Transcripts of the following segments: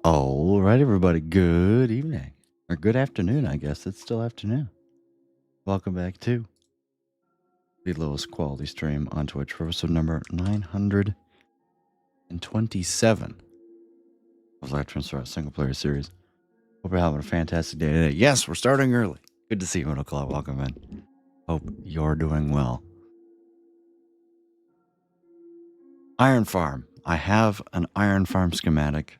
All right, everybody. Good evening. Or good afternoon, I guess. It's still afternoon. Welcome back to the lowest quality stream on Twitch for episode number 927 of Live Transfer Single Player Series. Hope you're having a fantastic day today. Yes, we're starting early. Good to see you, Middle Club. Welcome in. Hope you're doing well. Iron Farm. I have an Iron Farm schematic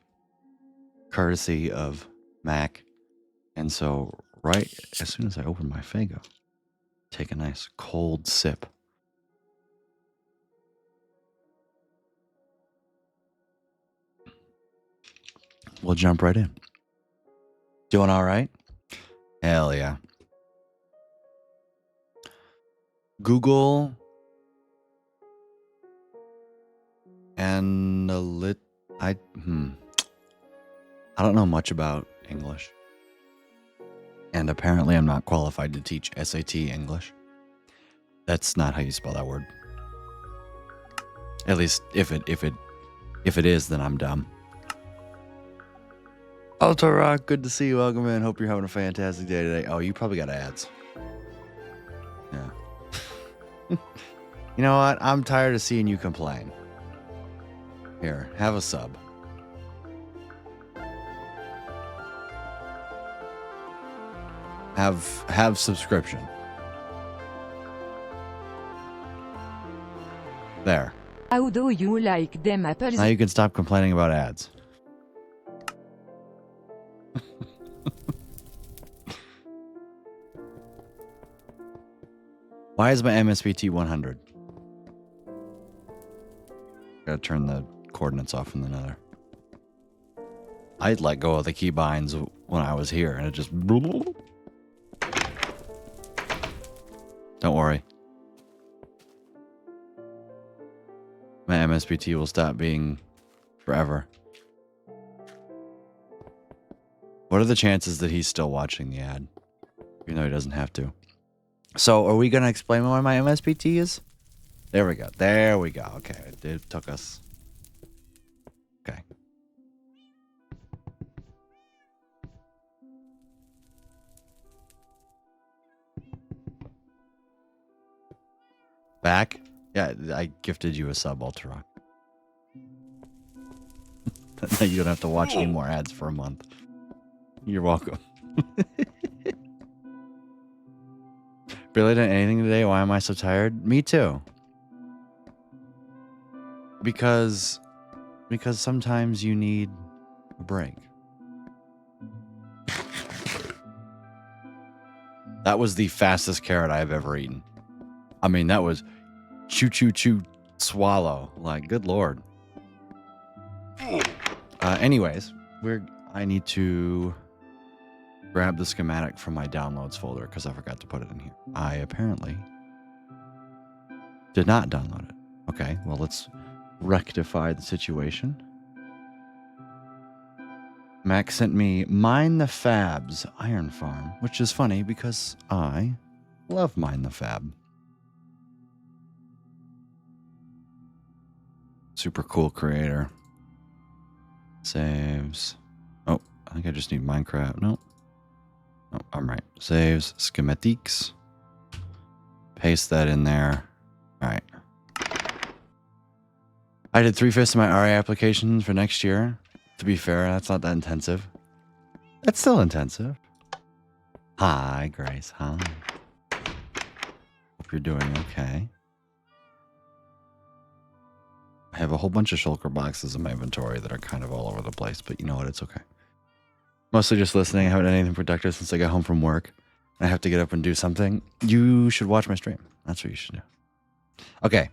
courtesy of Mac. And so right as soon as I open my Faygo, take a nice cold sip. We'll jump right in. Doing all right? Hell yeah. Google Analytics. I don't know much about English. And apparently I'm not qualified to teach SAT English. That's not how you spell that word. At least if it is, then I'm dumb. Alto Rock, good to see you. Welcome in. Hope you're having a fantastic day today. Oh, you probably got ads. Yeah. You know what? I'm tired of seeing you complain. Here, have a sub. Have subscription. There. How do you like them apples? Now you can stop complaining about ads. Why is my MSBT 100? Gotta turn the coordinates off in the nether. I'd let go of the keybinds when I was here and it just... Don't worry. My MSBT will stop being forever. What are the chances that he's still watching the ad? Even though he doesn't have to. So, are we going to explain why my MSBT is? There we go. There we go. Okay. It took us. Okay. Back? Yeah, I gifted you a sub, Ultra. You don't have to watch any more ads for a month. You're welcome. Barely done anything today. Why am I so tired? Me too. Because sometimes you need a break. That was the fastest carrot I've ever eaten. I mean, that was chew, chew, chew, swallow. Like, good Lord. Anyways, I need to grab the schematic from my downloads folder because I forgot to put it in here. I apparently did not download it. Okay, well, let's rectify the situation. Max sent me Mine the Fab's Iron Farm, which is funny because I love Mine the Fab. Super cool creator. Saves. Oh, I think I just need Minecraft. No, I'm right. Saves, schematics. Paste that in there. All right. I did 3/5 of my RA applications for next year. To be fair, that's not that intensive. That's still intensive. Hi, Grace. Hi. Hope you're doing okay. I have a whole bunch of shulker boxes in my inventory that are kind of all over the place, but you know what? It's okay. Mostly just listening. I haven't done anything productive since I got home from work. I have to get up and do something. You should watch my stream. That's what you should do. Okay.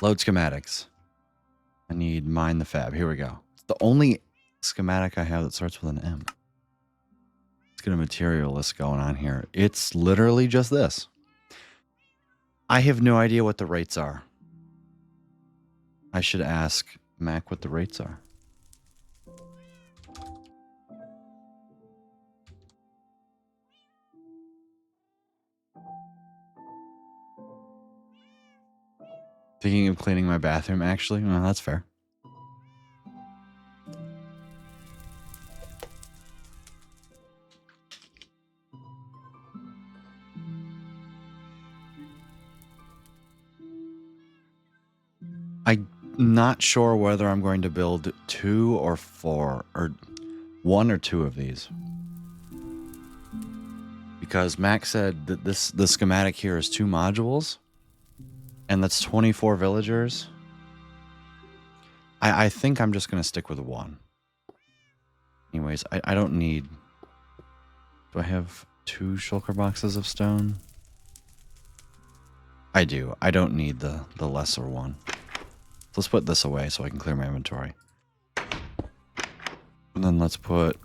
Load schematics. I need Mine the Fab. Here we go. It's the only schematic I have that starts with an M. Let's get a material list going on here. It's literally just this. I have no idea what the rates are. I should ask Mac what the rates are. Thinking of cleaning my bathroom, actually? Well, that's fair. I'm not sure whether I'm going to build 2 or 4 or 1 or 2 of these. Because Mac said that the schematic here is 2 modules, and that's 24 villagers. I think I'm just going to stick with 1. Anyways, I don't need... Do I have 2 shulker boxes of stone? I do. I don't need the lesser one. Let's put this away so I can clear my inventory. And then let's put...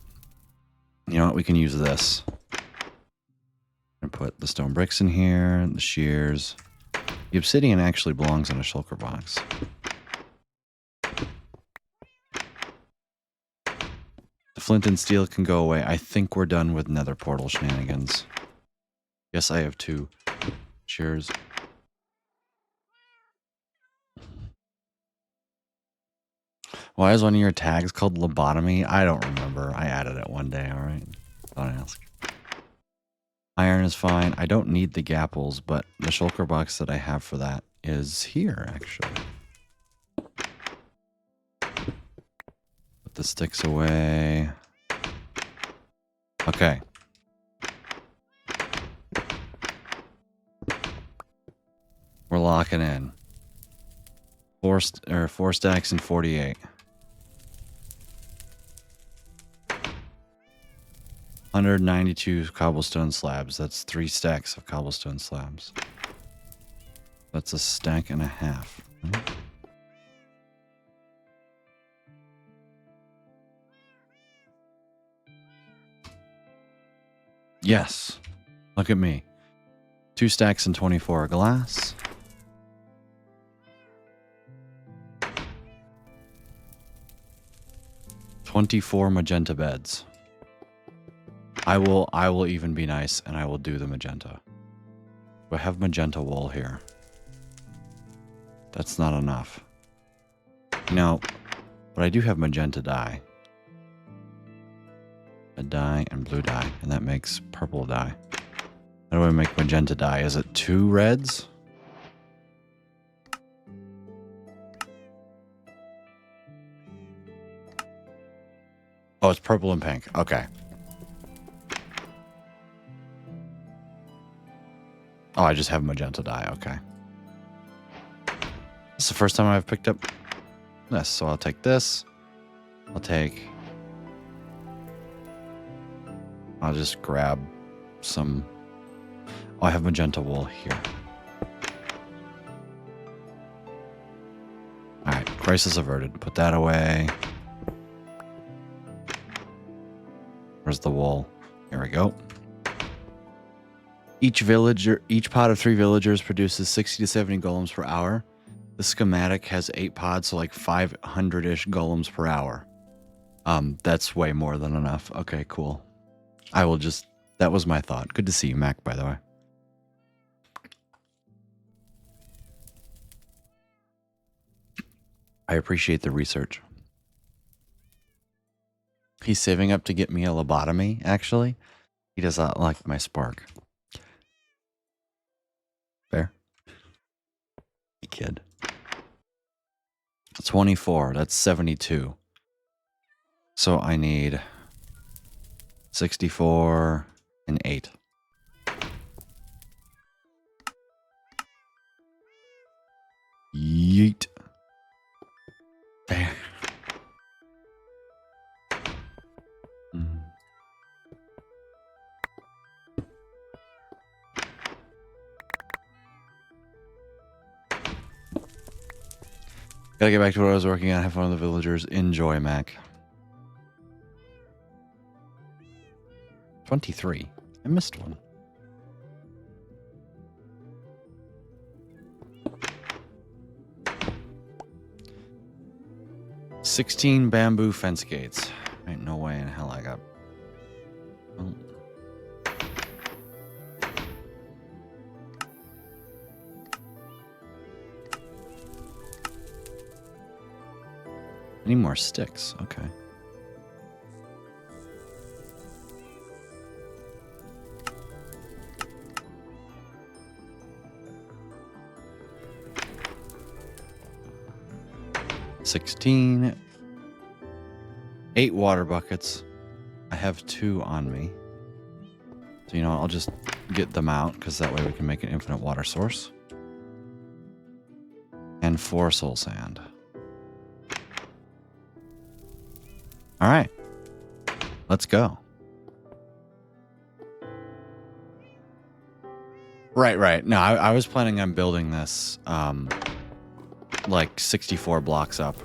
You know what? We can use this. And put the stone bricks in here, the shears. The obsidian actually belongs in a shulker box. The flint and steel can go away. I think we're done with nether portal shenanigans. Yes, I have 2 shears. Why is one of your tags called lobotomy? I don't remember. I added it one day, alright? Don't ask. Iron is fine. I don't need the gapples, but the shulker box that I have for that is here, actually. Put the sticks away. Okay. We're locking in. 4 stacks and 48. 192 cobblestone slabs. That's 3 stacks of cobblestone slabs. That's a stack and a half. Yes. Look at me. 2 stacks and 24 glass. $24 magenta beds. I will even be nice and I will do the magenta. I have magenta wool here. That's not enough. No, but I do have magenta dye. A dye and blue dye, and that makes purple dye. How do I make magenta dye? Is it 2 reds? Oh, it's purple and pink. Okay. Oh, I just have magenta dye. Okay. This is the first time I've picked up this, so I'll take this. I'll just grab some... Oh, I have magenta wool here. Alright, crisis averted. Put that away. Where's the wool? Here we go. Each pod of 3 villagers produces 60 to 70 golems per hour. The schematic has 8 pods, so like 500-ish golems per hour. That's way more than enough. Okay, cool. That was my thought. Good to see you, Mac, by the way. I appreciate the research. He's saving up to get me a lobotomy, actually. He does not like my spark. Fair. Hey, kid. 24. That's 72. So I need 64 and 8. Yeet. There. Gotta get back to what I was working on. Have fun with the villagers. Enjoy, Mac. 23. I missed one. $16 bamboo fence gates. Ain't no way in hell I got... Oh. I need more sticks. Okay. 16. 8 water buckets. I have 2 on me. So, you know, I'll just get them out because that way we can make an infinite water source. And 4 soul sand. All right. Let's go. Right. No, I was planning on building this like 64 blocks up.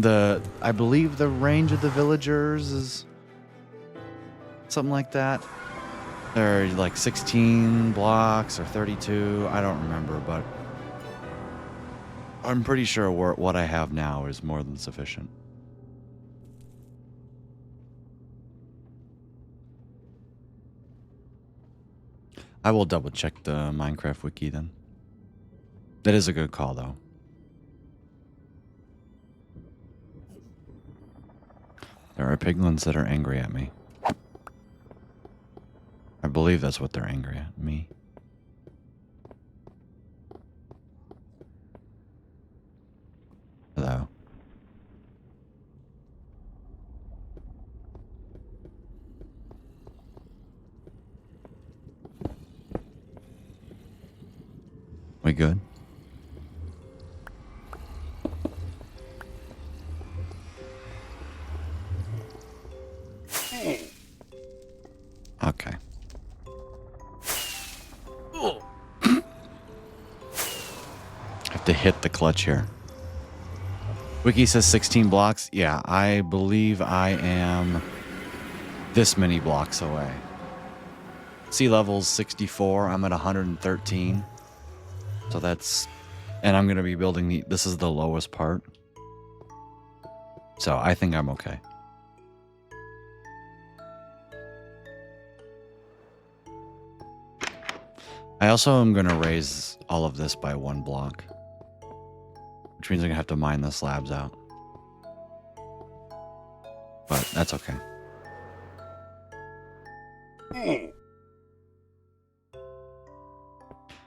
I believe the range of the villagers is something like that. They're like 16 blocks or 32. I don't remember, but I'm pretty sure what I have now is more than sufficient. I will double check the Minecraft wiki then. That is a good call though. There are piglins that are angry at me. I believe that's what they're angry at me. Hello. We good? Okay. Have to hit the clutch here. Wiki says 16 blocks. Yeah, I believe I am this many blocks away. Sea level's 64. I'm at 113. So that's... And I'm going to be building this is the lowest part. So I think I'm okay. I also am going to raise all of this by 1 block. Which means I'm going to have to mine the slabs out. But that's okay.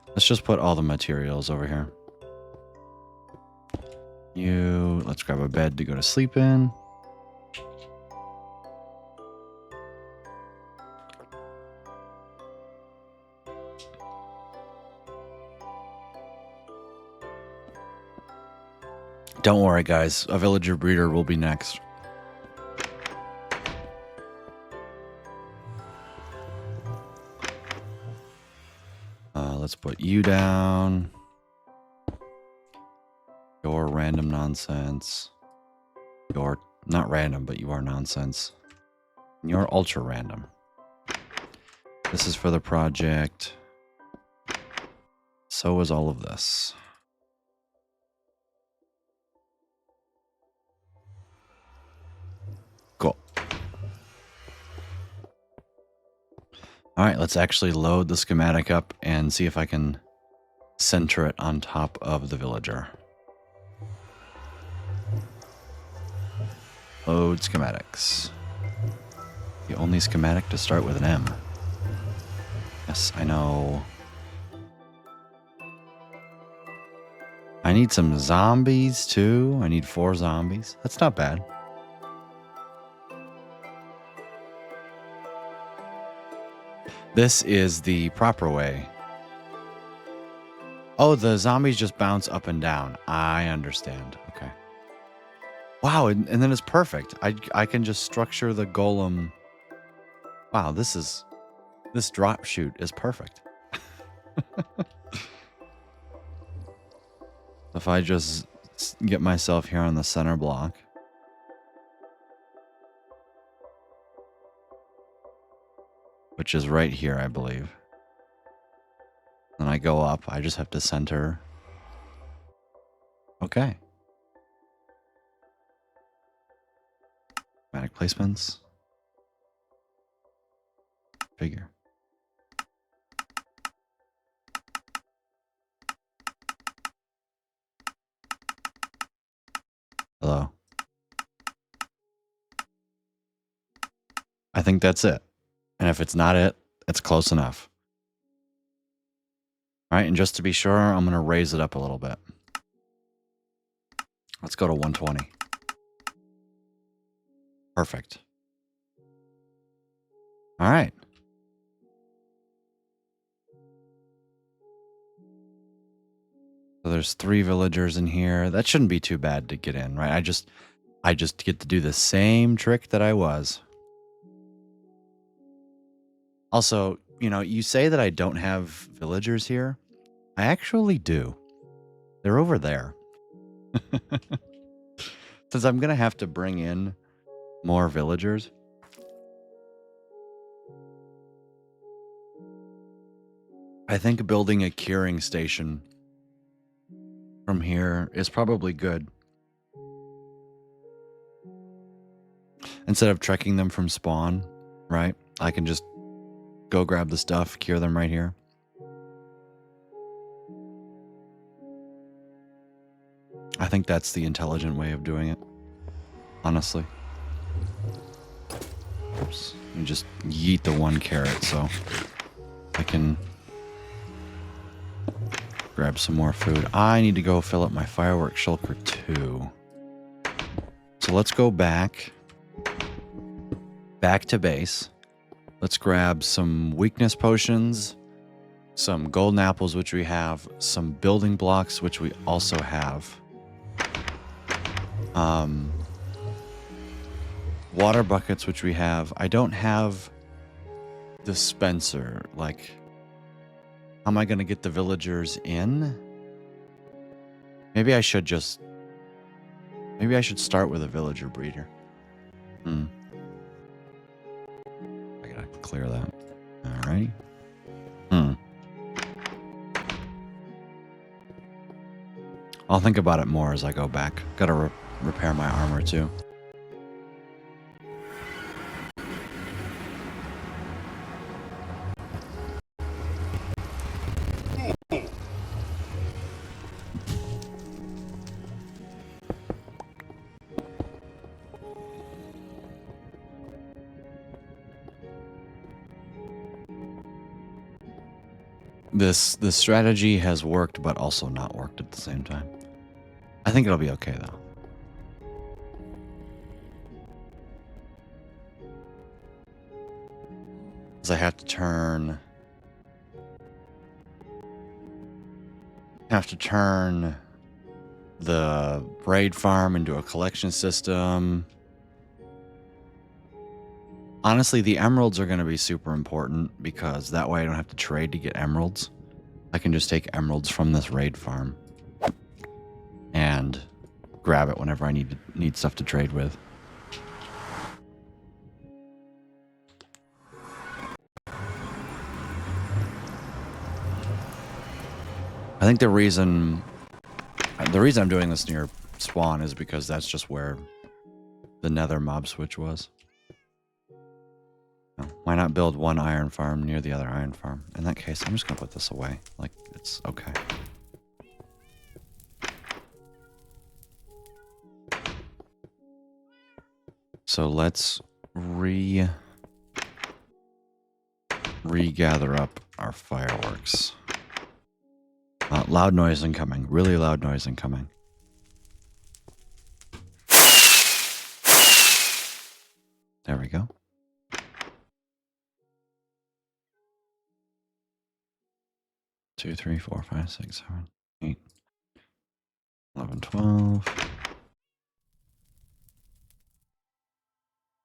Let's just put all the materials over here. Let's grab a bed to go to sleep in. Don't worry, guys. A villager breeder will be next. Let's put you down. You're random nonsense. You're not random, but you are nonsense. You're ultra random. This is for the project. So is all of this. Cool. All right, let's actually load the schematic up and see if I can center it on top of the villager. Load schematics. The only schematic to start with an M. Yes, I know. I need some zombies too. I need 4 zombies. That's not bad. This is the proper way. Oh, the zombies just bounce up and down. I understand. Okay. Wow, and then it's perfect. I can just structure the golem. Wow, this drop chute is perfect. If I just get myself here on the center block. Which is right here, I believe. Then I go up. I just have to center. Okay. Schematic placements. Figure. Hello. I think that's it. And if it's not it, it's close enough. All right, and just to be sure, I'm going to raise it up a little bit. Let's go to 120. Perfect. All right. So there's 3 villagers in here. That shouldn't be too bad to get in, right? I just get to do the same trick that I was. Also, you know, you say that I don't have villagers here. I actually do. They're over there. Since I'm going to have to bring in more villagers. I think building a curing station from here is probably good. Instead of trekking them from spawn, right? I can just go grab the stuff, cure them right here. I think that's the intelligent way of doing it, honestly. Oops. You just yeet the 1 carrot so I can grab some more food. I need to go fill up my fireworks shulker too. So let's go back to base. Let's grab some weakness potions, some golden apples, which we have, some building blocks, which we also have. Water buckets, which we have. I don't have dispenser. Like, how am I going to get the villagers in? Maybe I should start with a villager breeder. I gotta clear that. All right. I'll think about it more as I go back. Gotta repair my armor too. This strategy has worked, but also not worked at the same time. I think it'll be okay though. Because I have to turn the raid farm into a collection system. Honestly, the emeralds are going to be super important because that way I don't have to trade to get emeralds. I can just take emeralds from this raid farm and grab it whenever I need stuff to trade with. I think the reason I'm doing this near spawn is because that's just where the nether mob switch was. Why not build one iron farm near the other iron farm? In that case, I'm just going to put this away. Like, it's okay. So let's regather up our fireworks. Loud noise incoming. Really loud noise incoming. There we go. 2, 3, 4, 5, 6, 7, 8, 11, 12.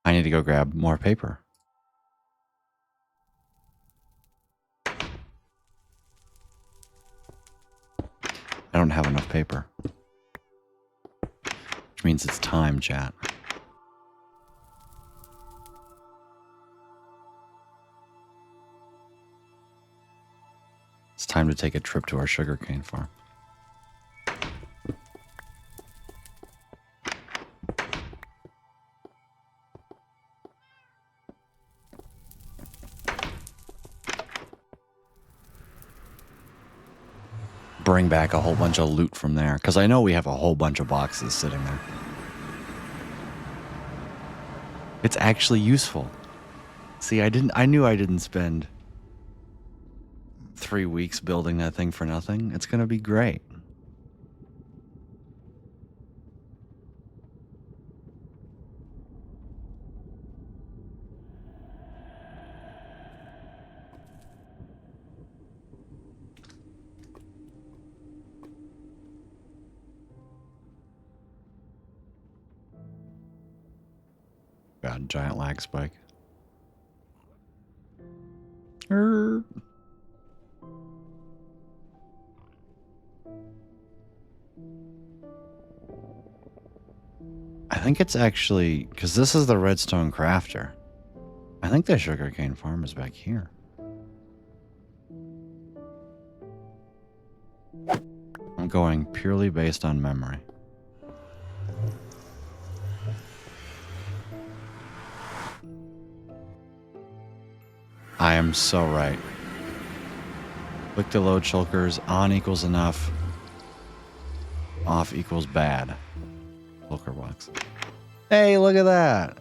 I need to go grab more paper. I don't have enough paper. Which means it's time, chat. It's time to take a trip to our sugarcane farm. Bring back a whole bunch of loot from there, because I know we have a whole bunch of boxes sitting there. It's actually useful. See, I knew I didn't spend 3 weeks building that thing for nothing. It's going to be great. god, giant lag spike. Er. I think it's actually because this is the redstone crafter. I think the sugarcane farm is back here. I'm going purely based on memory. I am so right. Click to load shulkers. On equals enough. Off equals bad. Shulker box. Hey, look at that.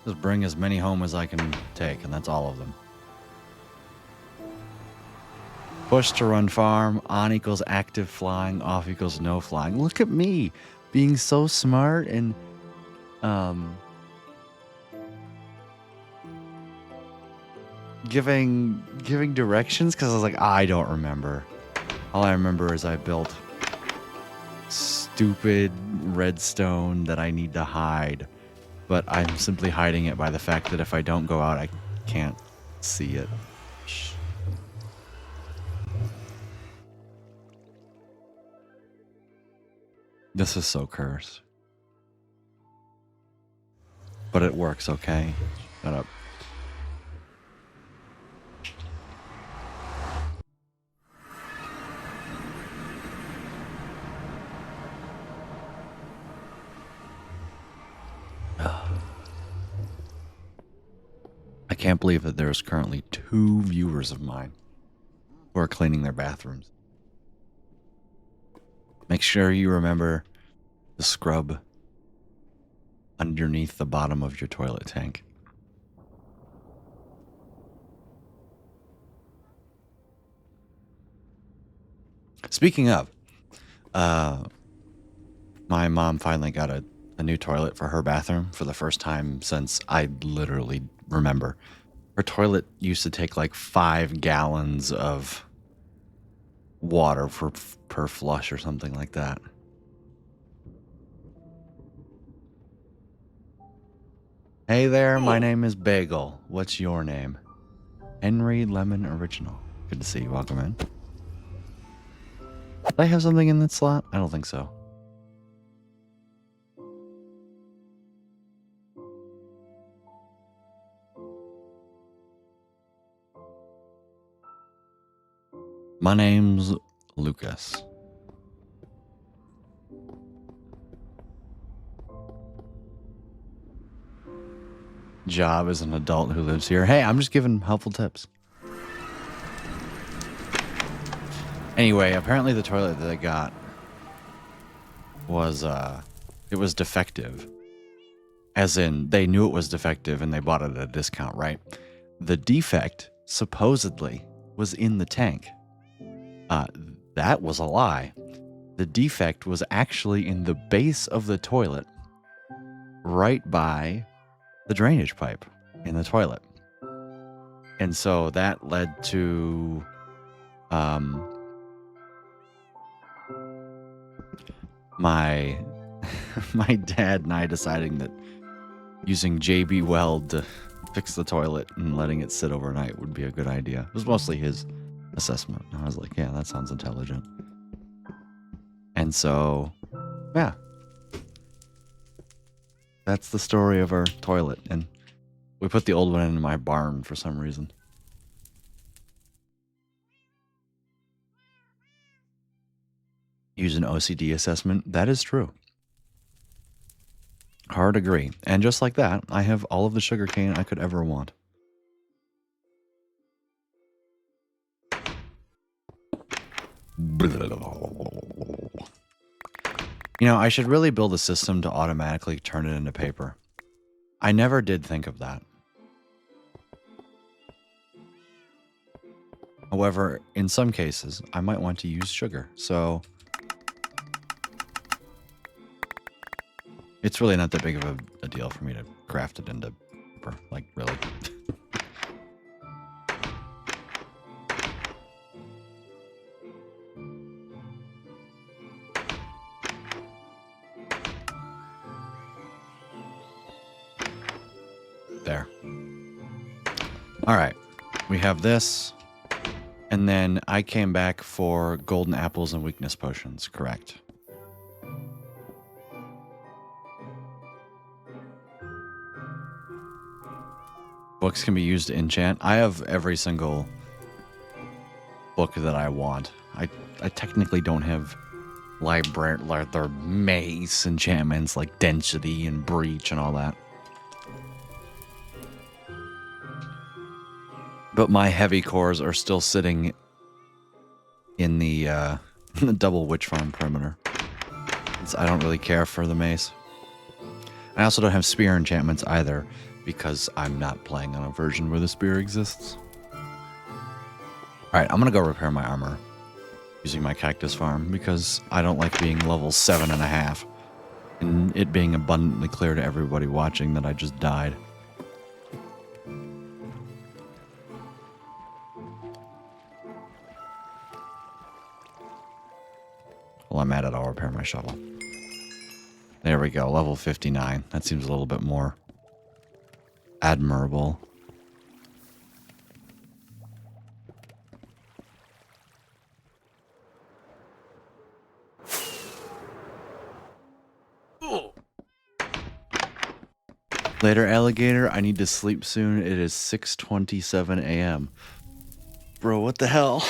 Just bring as many home as I can take, and that's all of them. Push to run farm. On equals active flying. Off equals no flying. Look at me being so smart and giving directions because I was like, I don't remember. All I remember is I built stupid redstone that I need to hide, but I'm simply hiding it by the fact that if I don't go out, I can't see it. Shh. This is so cursed. But it works, okay? Shut up. I can't believe that there's currently 2 viewers of mine who are cleaning their bathrooms. Make sure you remember to scrub underneath the bottom of your toilet tank. Speaking of, my mom finally got a new toilet for her bathroom for the first time since I literally remember. Her toilet used to take like 5 gallons of water per flush or something like that. Hey there, my name is Bagel. What's your name? Henry Lemon Original. Good to see you. Welcome in. Did I have something in that slot? I don't think so. My name's Lucas. Job as an adult who lives here. Hey, I'm just giving helpful tips. Anyway, apparently the toilet that I got was it was defective. As in, they knew it was defective and they bought it at a discount, right? The defect supposedly was in the tank. That was a lie. The defect was actually in the base of the toilet, right by the drainage pipe in the toilet. And so that led to my dad and I deciding that using JB Weld to fix the toilet and letting it sit overnight would be a good idea. It was mostly his assessment. I was like, yeah, that sounds intelligent. And so, yeah. That's the story of our toilet. And we put the old one in my barn for some reason. Use an OCD assessment. That is true. Hard agree. And just like that, I have all of the sugarcane I could ever want. You know, I should really build a system to automatically turn it into paper. I never did think of that. However, in some cases, I might want to use sugar, so it's really not that big of a deal for me to craft it into paper, like, really. there. All right. We have this. And then I came back for golden apples and weakness potions, correct? Books can be used to enchant. I have every single book that I want. I technically don't have library, like their mace enchantments like density and breach and all that. But my heavy cores are still sitting in the double witch farm perimeter. I don't really care for the mace. I also don't have spear enchantments either, because I'm not playing on a version where the spear exists. Alright, I'm gonna go repair my armor using my cactus farm, because I don't like being level 7.5. And it being abundantly clear to everybody watching that I just died. While I'm at it, I'll repair my shovel. There we go, level 59. That seems a little bit more admirable. Later, alligator, I need to sleep soon. It is 6:27 a.m. Bro, what the hell?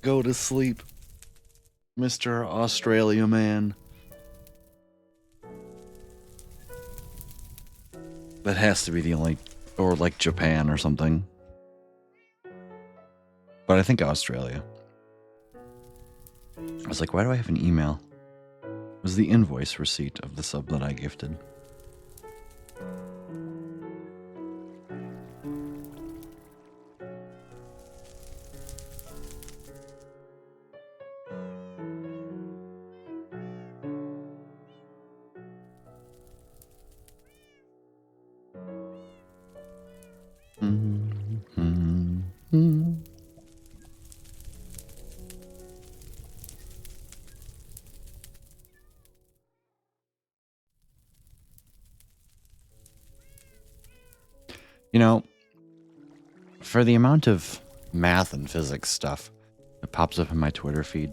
Go to sleep, Mr. Australia man. That has to be the only, or like Japan or something. But I think Australia. I was like, why do I have an email? It was the invoice receipt of the sub that I gifted. You know, for the amount of math and physics stuff that pops up in my Twitter feed,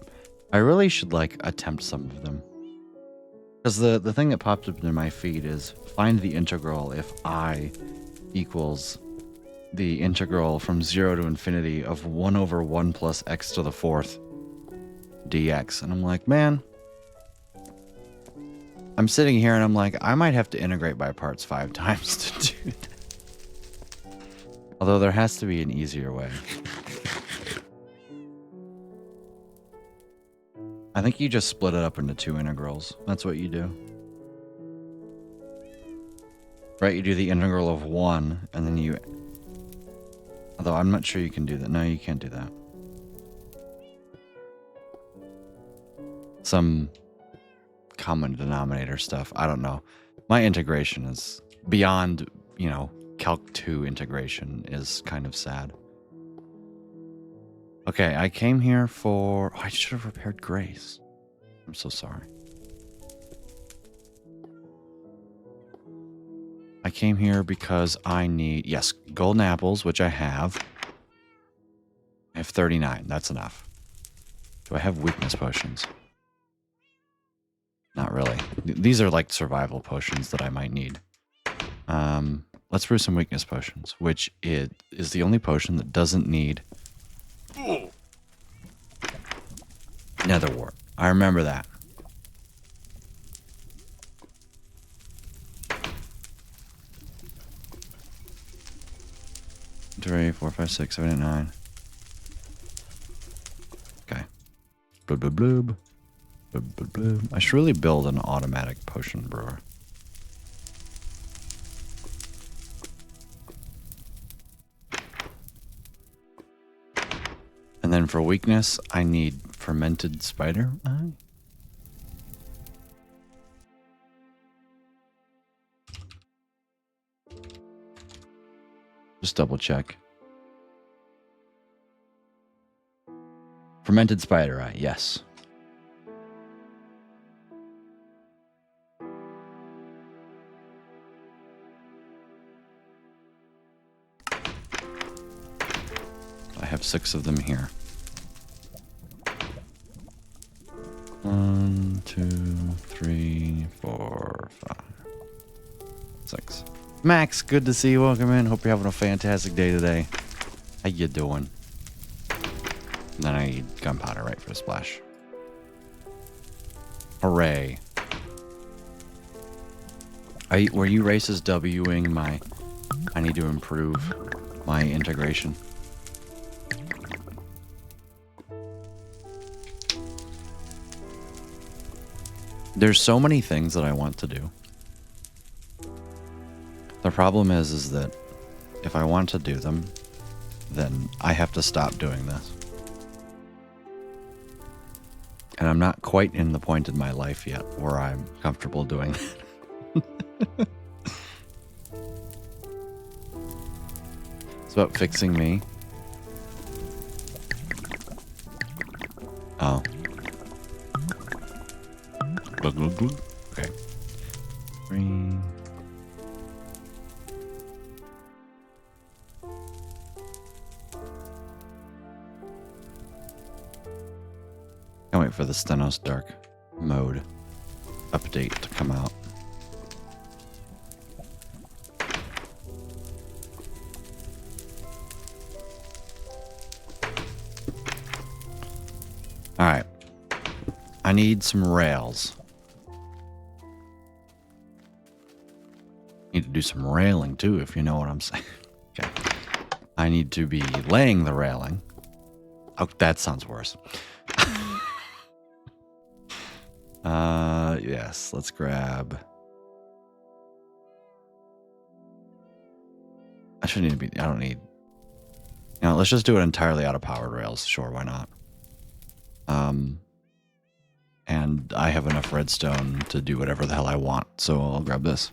I really should like attempt some of them. Because the thing that popped up in my feed is find the integral if I equals the integral from 0 to infinity of 1 over 1 plus x to the 4th dx. And I'm like, man, I'm sitting here and I'm like, I might have to integrate by parts 5 times to do that. Although there has to be an easier way. I think you just split it up into 2 integrals. That's what you do. Right, you do the integral of 1, and then you... Although I'm not sure you can do that. No, you can't do that. Some common denominator stuff. I don't know. My integration is beyond, you know, Calc 2 integration is kind of sad. Okay, I came here for... Oh, I should have repaired Grace. I'm so sorry. I came here because I need... Yes, golden apples, which I have. I have 39. That's enough. Do I have weakness potions? Not really. These are like survival potions that I might need. Let's brew some weakness potions, which it is the only potion that doesn't need nether wart. I remember that. Three, 4, 5, 6, 7, 8, 9. Okay. Blub, blub, blub. Blub, blub, blub. I should really build an automatic potion brewer. And then for weakness, I need fermented spider eye. Just double check. Fermented spider eye, yes. have 6 of them here. 1, 2, 3, 4, 5, 6. Max, good to see you. Welcome in. Hope you're having a fantastic day today. How you doing? And then I need gunpowder, right, for the splash. Hooray. Were you races Wing my... I need to improve my integration. There's so many things that I want to do. The problem is that if I want to do them, then I have to stop doing this. And I'm not quite in the point in my life yet where I'm comfortable doing that. It's about fixing me. Oh. Glug, glug, glug. Okay. 3. Can't wait for the Stenos Dark mode update to come out. Alright. I need some rails. Need to do some railing too, if you know what I'm saying. Okay. I need to be laying the railing. Oh, that sounds worse. Yes, let's grab. I shouldn't need to be, I don't need, let's just do it entirely out of powered rails. Sure, why not? And I have enough redstone to do whatever the hell I want, so I'll grab this.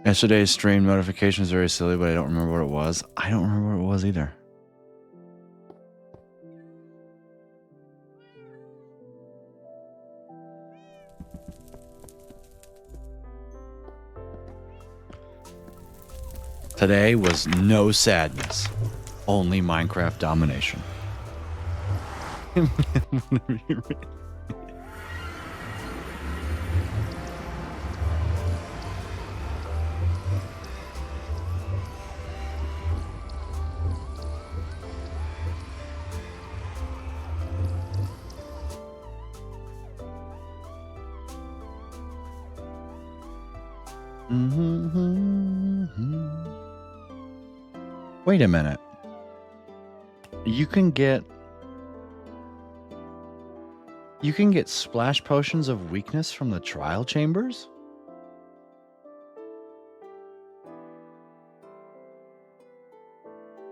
Yesterday's stream notification is very silly, but I don't remember what it was. I don't remember what it was either. Today was no sadness, only Minecraft domination. Wait a minute. You can get splash potions of weakness from the trial chambers?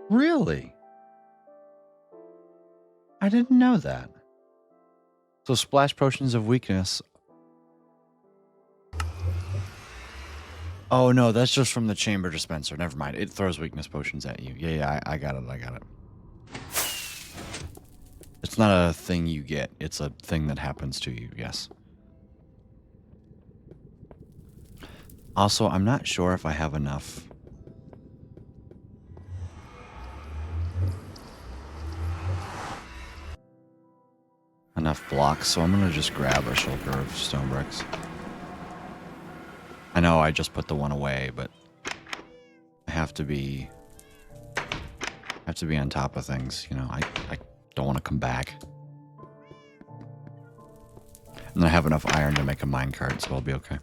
Really? I didn't know that. So splash potions of weakness. Oh no, that's just from the chamber dispenser. Never mind. It throws weakness potions at you. Yeah, I got it. I got it. It's not a thing you get. It's a thing that happens to you. Yes. Also, I'm not sure if I have enough. Enough blocks, so I'm going to just grab a shulker of stone bricks. I know I just put the one away, but I have to be on top of things, you know. I don't want to come back. And I have enough iron to make a minecart, so I'll be okay.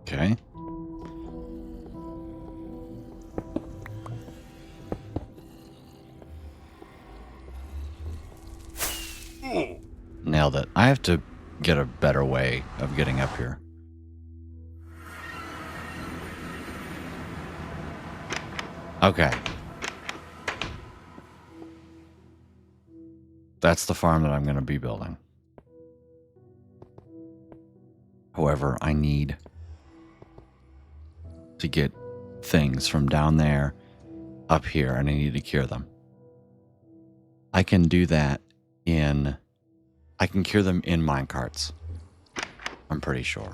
Okay. Nailed it. I have to get a better way of getting up here. Okay. That's the farm that I'm going to be building. However, I need to get things from down there up here, and I need to cure them. I can do that I can cure them in minecarts. I'm pretty sure.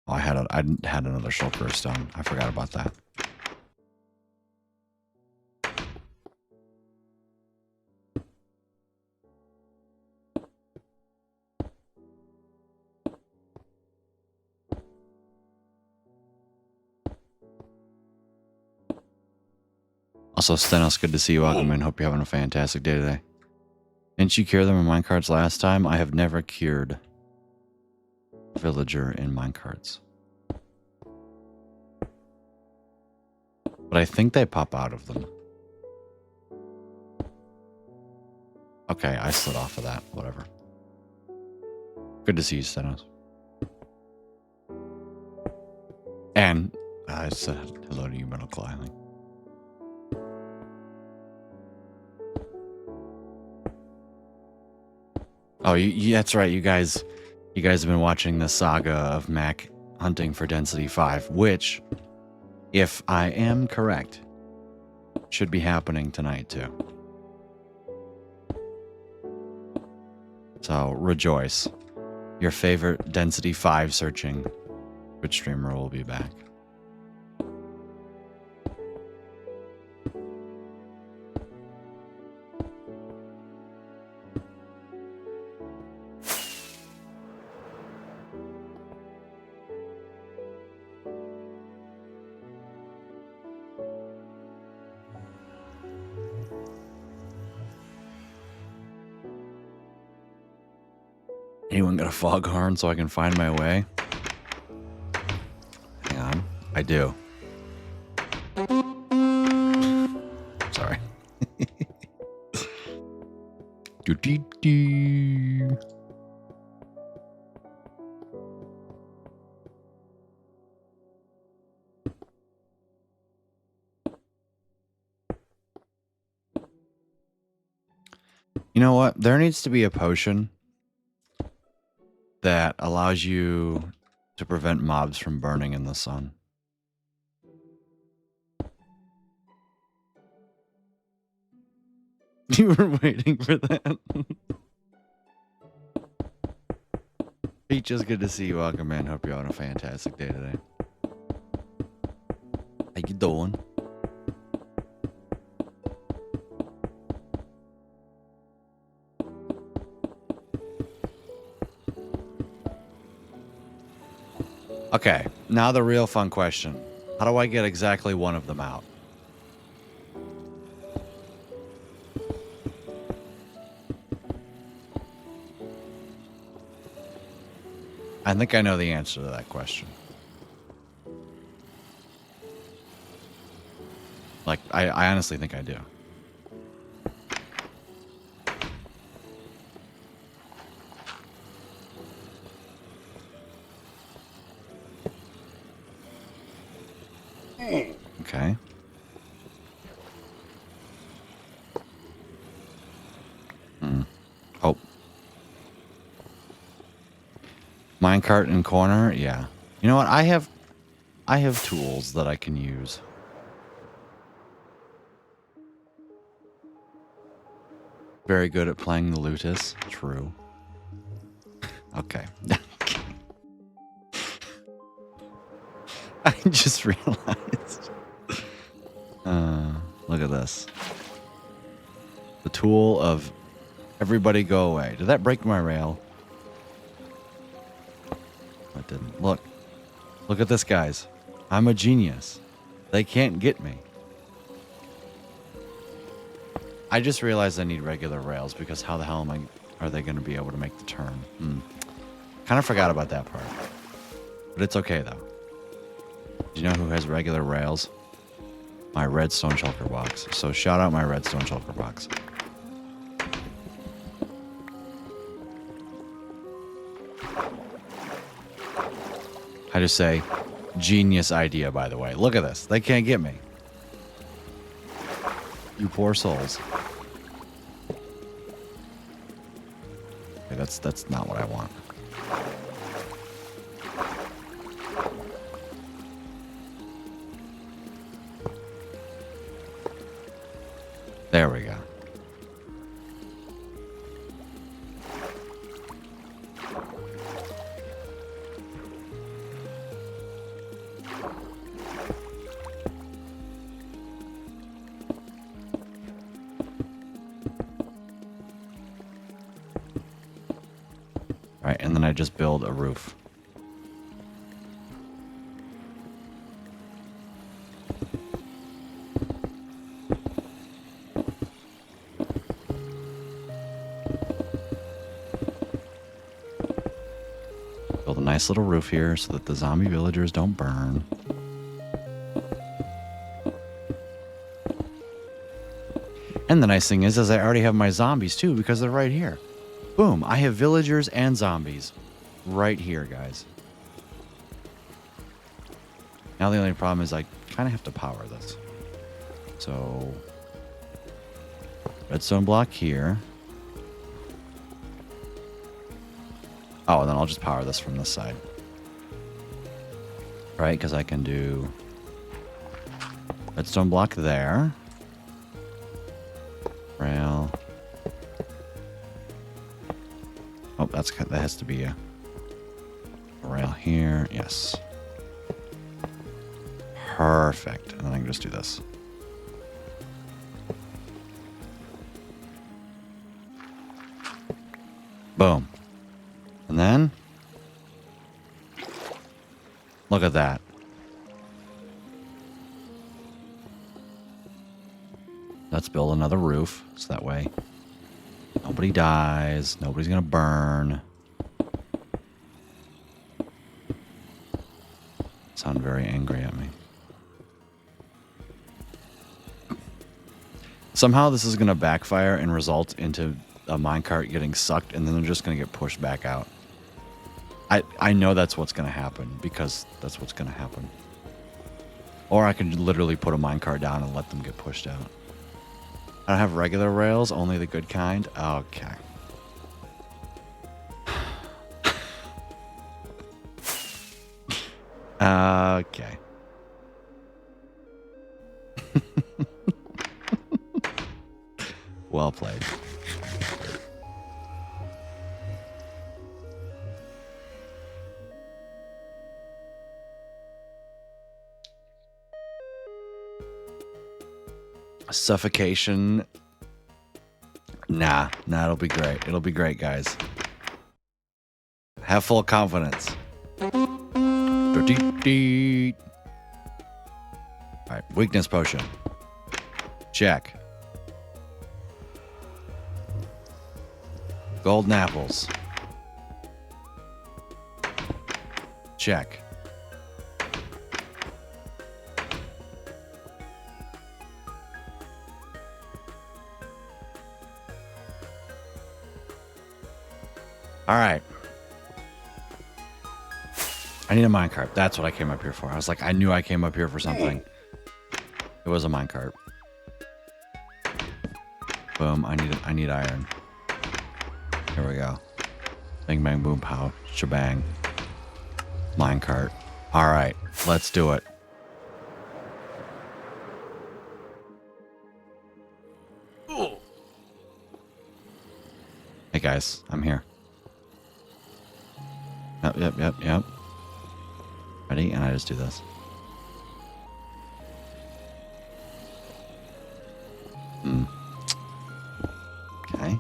Oh, I had another shulker stone. I forgot about that. Also, Stenos, good to see you. Welcome in. Hope you're having a fantastic day today. Didn't you cure them in minecarts last time? I have never cured villager in minecarts. But I think they pop out of them. Okay, I slid off of that. Whatever. Good to see you, Stenos. And I said hello to you, Metal Climbing. Oh, that's right. You guys have been watching the saga of Mac hunting for Density 5, which, if I am correct, should be happening tonight too. So rejoice. Your favorite Density 5 searching Twitch streamer will be back. Anyone got a foghorn so I can find my way? Hang on. I do. Sorry. Do-dee-dee. You know what? There needs to be a potion that allows you to prevent mobs from burning in the sun. You were waiting for that. Peach, is good to see you. Welcome in. Hope you're having a fantastic day today. How you doing? Okay, now the real fun question. How do I get exactly one of them out? I think I know the answer to that question. Like, I honestly think I do. Okay. Oh. Minecart in corner? Yeah. You know what? I have tools that I can use. Very good at playing the luteus. True. Okay. I just realized. Look at this. The tool of everybody go away. Did that break my rail? It didn't. Look. Look at this, guys. I'm a genius. They can't get me. I just realized I need regular rails because how the hell are they going to be able to make the turn? Kind of forgot about that part. But it's okay, though. Do you know who has regular rails? my redstone shulker box. So shout out my redstone shulker box. I just say, genius idea, by the way. Look at this. They can't get me. You poor souls. Okay, that's not what I want. There we go. All right, and then I just build a roof. Build a nice little roof here so that the zombie villagers don't burn. And the nice thing is I already have my zombies too because they're right here. Boom, I have villagers and zombies right here, guys. Now the only problem is I kind of have to power this. So, redstone block here. Oh, and then I'll just power this from this side. Right, because I can do redstone block there. Rail. Oh, that has to be a rail here. Yes. Perfect. And then I can just do this. Boom. And then look at that. Let's build another roof so that way nobody dies. Nobody's going to burn. Sound very angry at me. Somehow this is going to backfire and result into a minecart getting sucked and then they're just going to get pushed back out. I know that's what's going to happen because that's what's going to happen. Or I could literally put a minecart down and let them get pushed out. I don't have regular rails, only the good kind. Okay. Okay. Well played. Suffocation. Nah, it'll be great. It'll be great, guys. Have full confidence. Alright, weakness potion. Check. Golden apples. Check. All right. I need a minecart. That's what I came up here for. I was like, I knew I came up here for something. It was a minecart. Boom. I need iron. Here we go. Bing, bang, boom, pow. Shebang. Minecart. All right. Let's do it. Hey, guys. I'm here. Yep. Ready? And I just do this. Okay.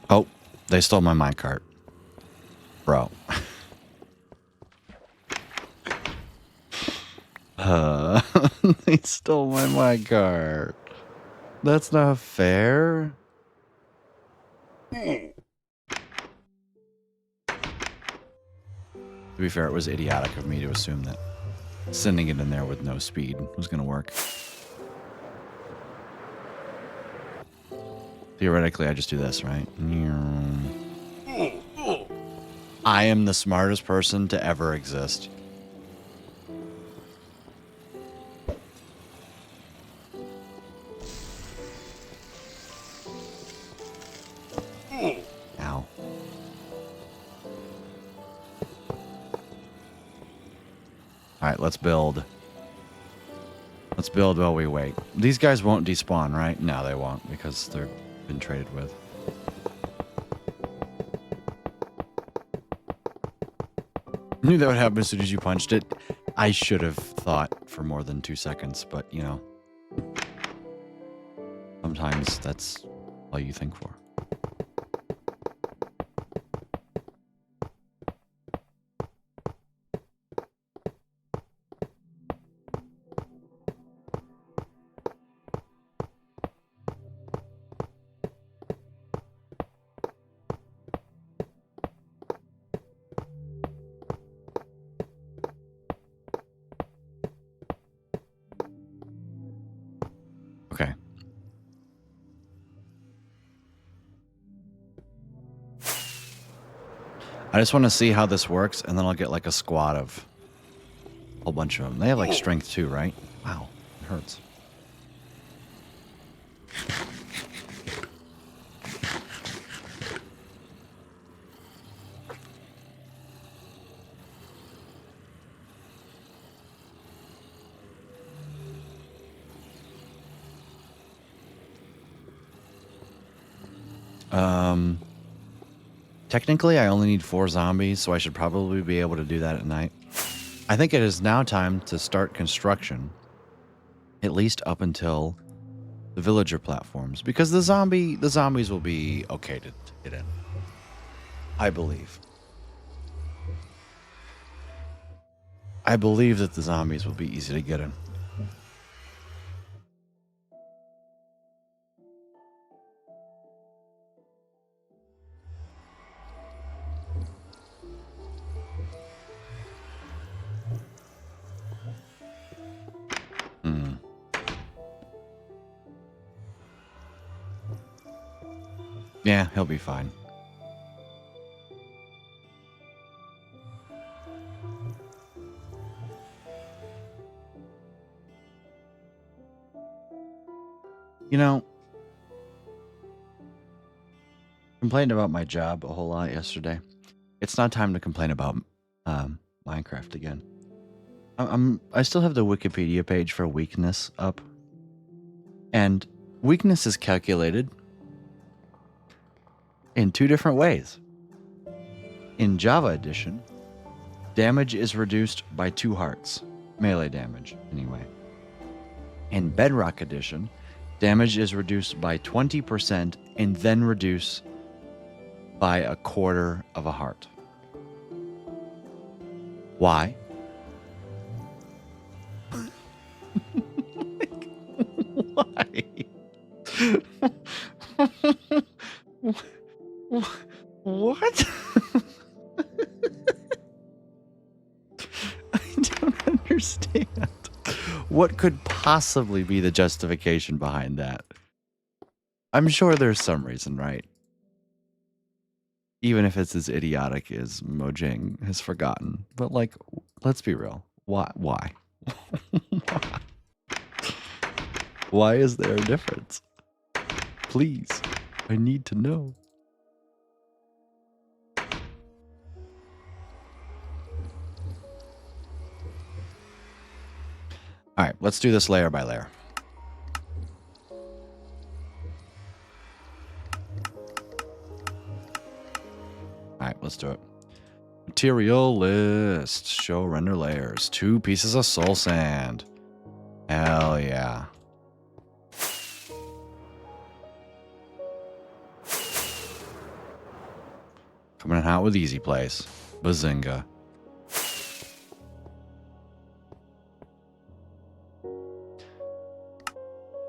Oh, they stole my minecart. Bro. They stole my minecart. That's not fair. To be fair, it was idiotic of me to assume that sending it in there with no speed was going to work. Theoretically, I just do this, right? I am the smartest person to ever exist. Ow. Alright, let's build. Let's build while we wait. These guys won't despawn, right? No, they won't, because they've been traded with. I knew that would happen as soon as you punched it. I should have thought for more than 2 seconds, but, you know. Sometimes that's all you think for. Okay. I just want to see how this works, and then I'll get like a squad of a whole bunch of them. They have like strength too, right? Wow, it hurts. Technically, I only need 4 zombies, so I should probably be able to do that at night. I think it is now time to start construction, at least up until the villager platforms, because the zombies will be okay to get in. I believe. I believe that the zombies will be easy to get in. Yeah, he'll be fine. You know, complained about my job a whole lot yesterday. It's not time to complain about Minecraft again. I still have the Wikipedia page for weakness up, and weakness is calculated in 2 different ways. In Java Edition, damage is reduced by 2 hearts, melee damage anyway. In Bedrock Edition, damage is reduced by 20% and then reduced by 1/4 of a heart. Why? Why? What? I don't understand. What could possibly be the justification behind that? I'm sure there's some reason, right? Even if it's as idiotic as Mojang has forgotten. But, like, let's be real. Why? Why? Why is there a difference? Please, I need to know. All right, let's do this layer by layer. All right, let's do it. Material list. Show render layers. 2 pieces of soul sand. Hell yeah. Coming in hot with easy plays. Bazinga.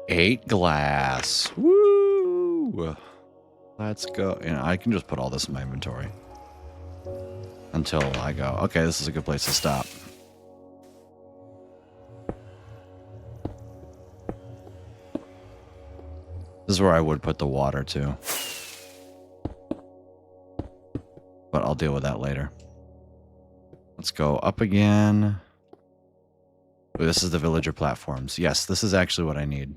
Eight glass. Woo! Let's go. And I can just put all this in my inventory. until I go, okay, this is a good place to stop. This is where I would put the water too. But I'll deal with that later. Let's go up again. Ooh, this is the villager platforms. Yes, this is actually what I need.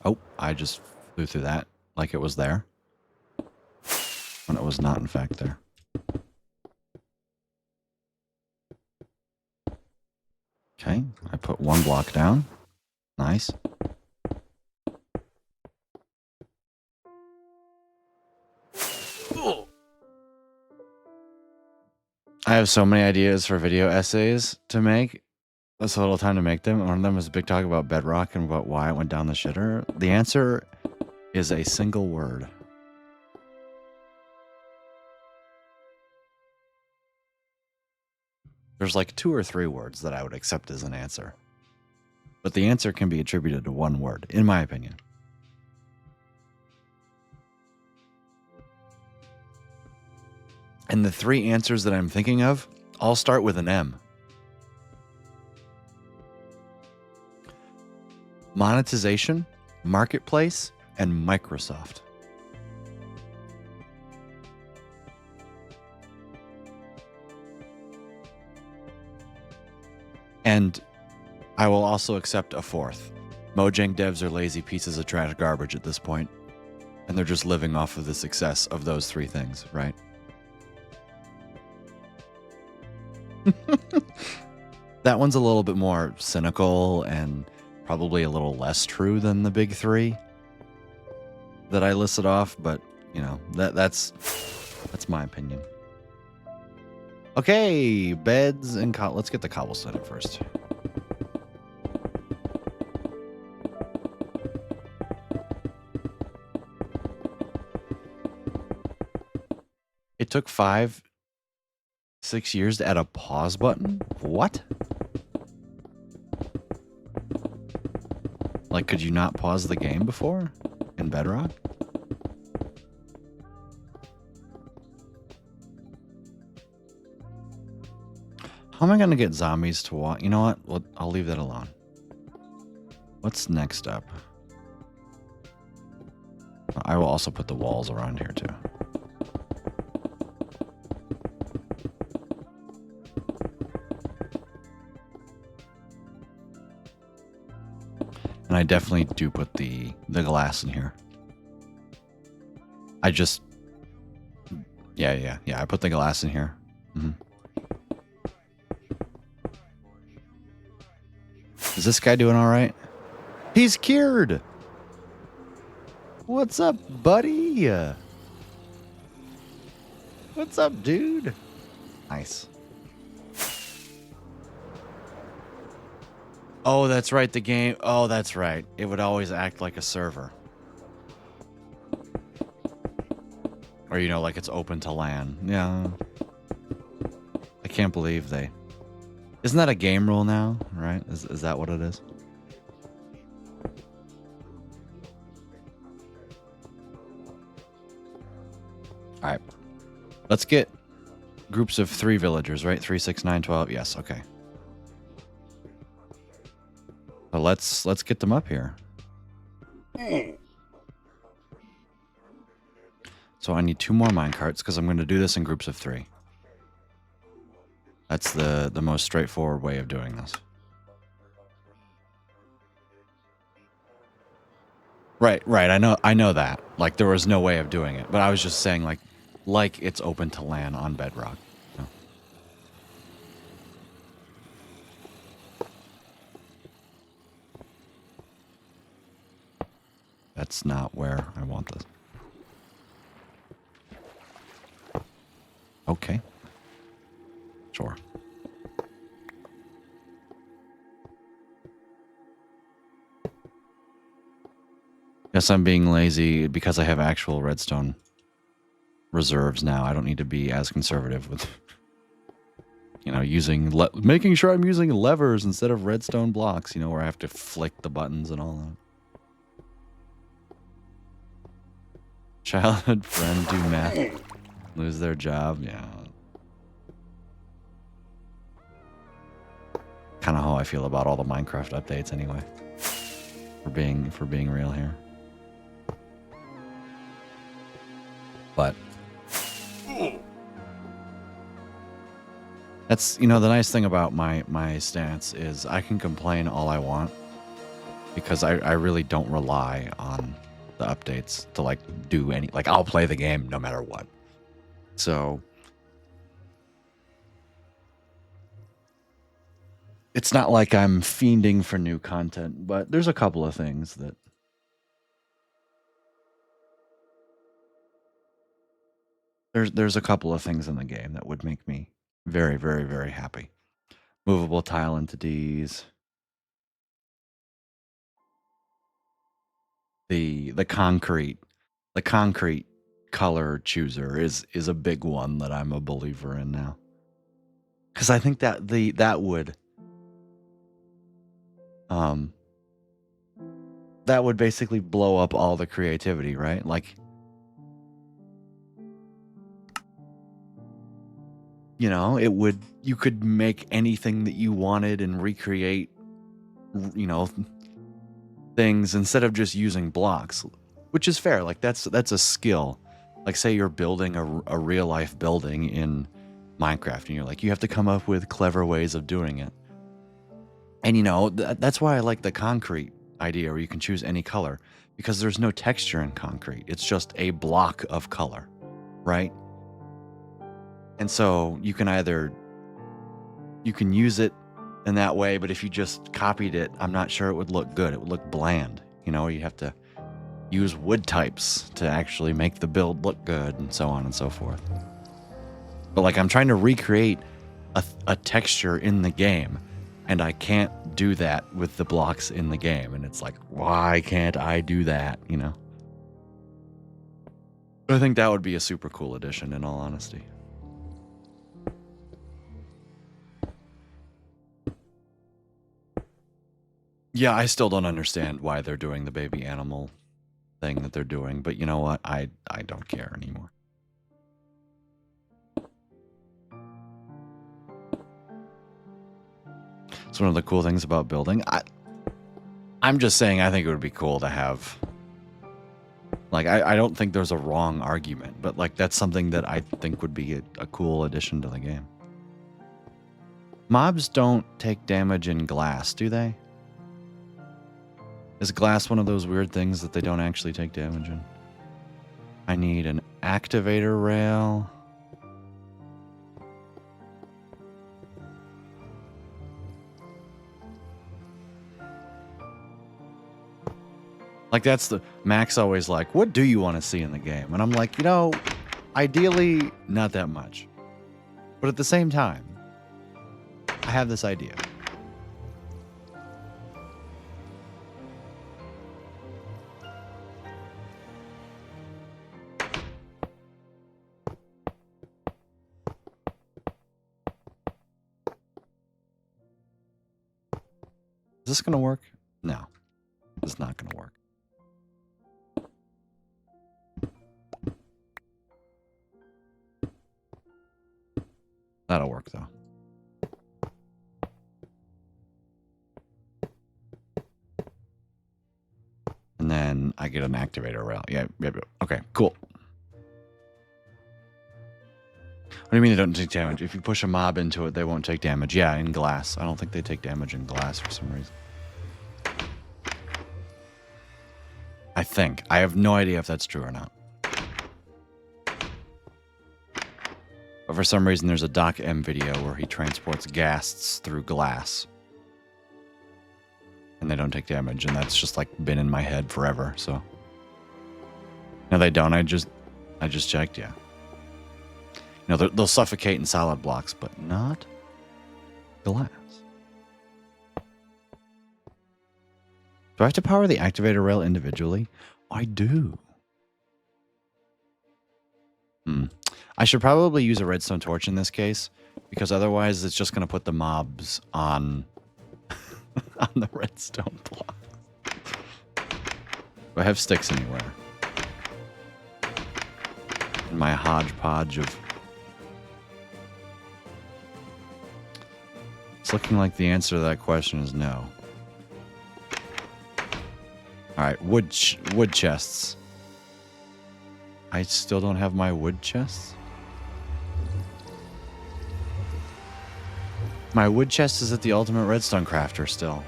Oh, I just flew through that like it was there. When it was not, in fact, there. Okay, I put one block down. Nice. I have so many ideas for video essays to make. That's a little time to make them. One of them is a big talk about Bedrock and about why it went down the shitter. The answer is a single word. There's like 2 or 3 words that I would accept as an answer. But the answer can be attributed to one word, in my opinion. And the 3 answers that I'm thinking of all start with an M. Monetization, marketplace, and Microsoft. And I will also accept a 4th. Mojang devs are lazy pieces of trash garbage at this point, and they're just living off of the success of those 3 things, right? That one's a little bit more cynical and probably a little less true than the big 3 that I listed off, but you know, that's my opinion. Okay, beds and let's get the cobblestone at first. It took 5-6 years to add a pause button? What? Like, could you not pause the game before in Bedrock? How am I going to get zombies to walk? You know what? Well, I'll leave that alone. What's next up? I will also put the walls around here too. And I definitely do put the glass in here. I just... Yeah, I put the glass in here. Mm-hmm. Is this guy doing all right? He's cured! What's up, buddy? What's up, dude? Nice. Oh, that's right, the game. Oh, that's right. It would always act like a server. Or, you know, like it's open to LAN. Yeah. I can't believe they... Isn't that a game rule now, right? Is that what it is? All right. Let's get groups of 3 villagers, right? 3, 6, 9, 12. Yes, okay. But let's get them up here. So I need 2 more minecarts because I'm going to do this in groups of 3. That's the most straightforward way of doing this. Right. I know that. Like there was no way of doing it, but I was just saying like it's open to LAN on Bedrock. No. That's not where I want this. Okay. Sure. Yes, I'm being lazy because I have actual redstone reserves now. I don't need to be as conservative with, you know, making sure I'm using levers instead of redstone blocks, you know, where I have to flick the buttons and all that. Childhood friend do math. Lose their job, yeah. Kind of how I feel about all the Minecraft updates anyway. For being real here. But that's, you know, the nice thing about my stance is I can complain all I want because I really don't rely on the updates to like do any, like I'll play the game no matter what. So it's not like I'm fiending for new content, but there's a couple of things that there's a couple of things in the game that would make me very, very, very happy. Movable tile entities. The concrete color chooser is a big one that I'm a believer in now. Cuz I think that that would basically blow up all the creativity, right? Like, you know, you could make anything that you wanted and recreate, you know, things instead of just using blocks, which is fair. Like that's a skill. Like say you're building a real life building in Minecraft and you're like, you have to come up with clever ways of doing it. And you know, that's why I like the concrete idea where you can choose any color, because there's no texture in concrete. It's just a block of color, right? And so you can use it in that way, but if you just copied it, I'm not sure it would look good. It would look bland. You know, you have to use wood types to actually make the build look good and so on and so forth. But like I'm trying to recreate a texture in the game, and I can't do that with the blocks in the game. And it's like, why can't I do that? You know? I think that would be a super cool addition, in all honesty. Yeah, I still don't understand why they're doing the baby animal thing that they're doing, but you know what? I don't care anymore. It's one of the cool things about building. I'm just saying I think it would be cool to have, like, I don't think there's a wrong argument, but like that's something that I think would be a cool addition to the game. Mobs don't take damage in glass, do they? Is glass one of those weird things that they don't actually take damage in? I need an activator rail. Like that's the Max always like, what do you want to see in the game? And I'm like, you know, ideally not that much. But at the same time, I have this idea. Is this going to work? No, it's not going to work. That'll work though. And then I get an activator rail. Yeah, okay, cool. What do you mean they don't take damage? If you push a mob into it, they won't take damage. Yeah, in glass. I don't think they take damage in glass for some reason. I think. I have no idea if that's true or not. But for some reason, there's a Doc M video where he transports ghasts through glass. And they don't take damage, and that's just like been in my head forever, so. No, they don't. I just checked, yeah. You know, they'll suffocate in solid blocks, but not glass. Do I have to power the activator rail individually? I do. I should probably use a redstone torch in this case, because otherwise it's just going to put the mobs on, on the redstone block. Do I have sticks anywhere? in my hodgepodge of... It's looking like the answer to that question is no. Alright, wood chests. I still don't have my wood chests? My wood chest is at the Ultimate Redstone Crafter still.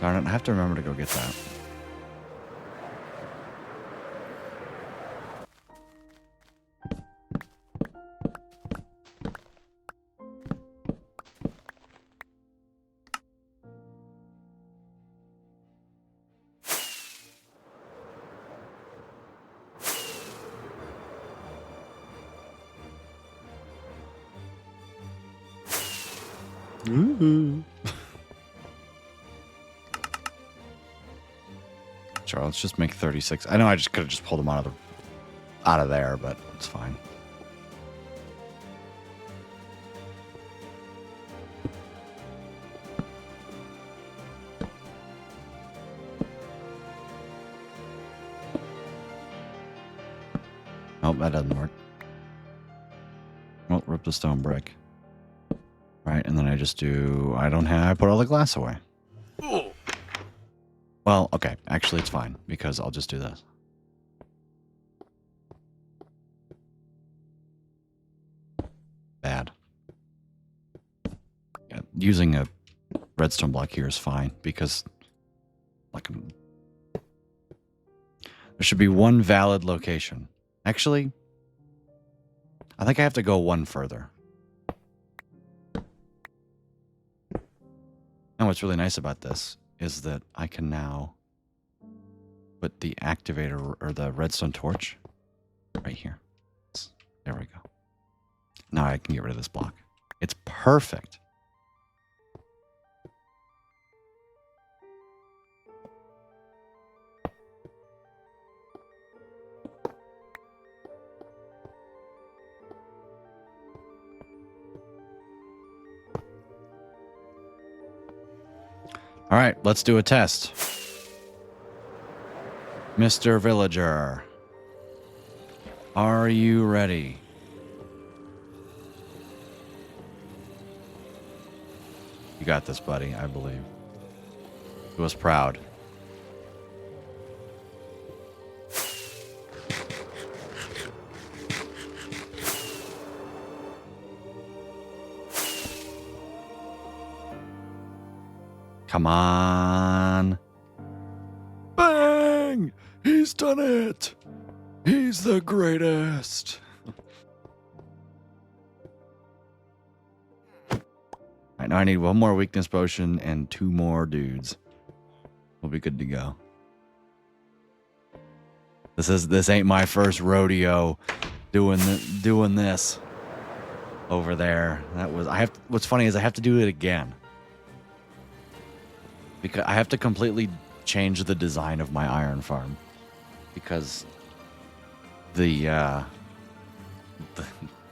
Darn it, I have to remember to go get that. Ooh. Sure, let's just make 36. I know I just could have just pulled them out of there, but it's fine. Nope, that doesn't work. Well, rip the stone brick. Right, and then I just do... I put all the glass away. Well, okay. Actually, it's fine, because I'll just do this. Bad. Yeah, using a redstone block here is fine, because... like, there should be one valid location. Actually, I think I have to go one further. And what's really nice about this is that I can now put the activator or the redstone torch right here. There we go. Now I can get rid of this block. It's perfect. All right, let's do a test. Mr. Villager, are you ready? You got this, buddy, I believe. Do us proud. Come on. Bang! He's done it! He's the greatest! Alright, now I need one more weakness potion and 2 more dudes. We'll be good to go. This ain't my first rodeo doing this over there. What's funny is I have to do it again. Because I have to completely change the design of my iron farm. Because the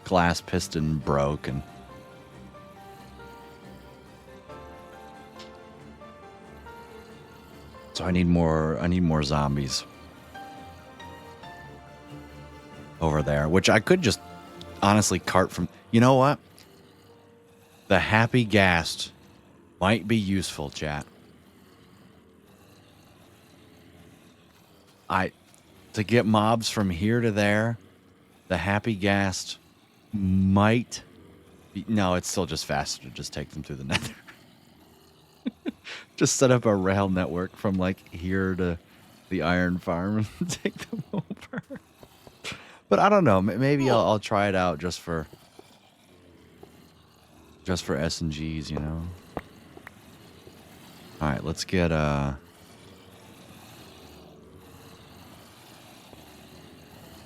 glass piston broke and so I need more zombies over there, which I could just honestly cart from. You know what? The happy ghast might be useful, chat. To get mobs from here to there, the happy ghast might be... No, it's still just faster to just take them through the nether. Just set up a rail network from like here to the iron farm and take them over. But I don't know. Maybe I'll try it out just for S&Gs, you know? Alright, let's get...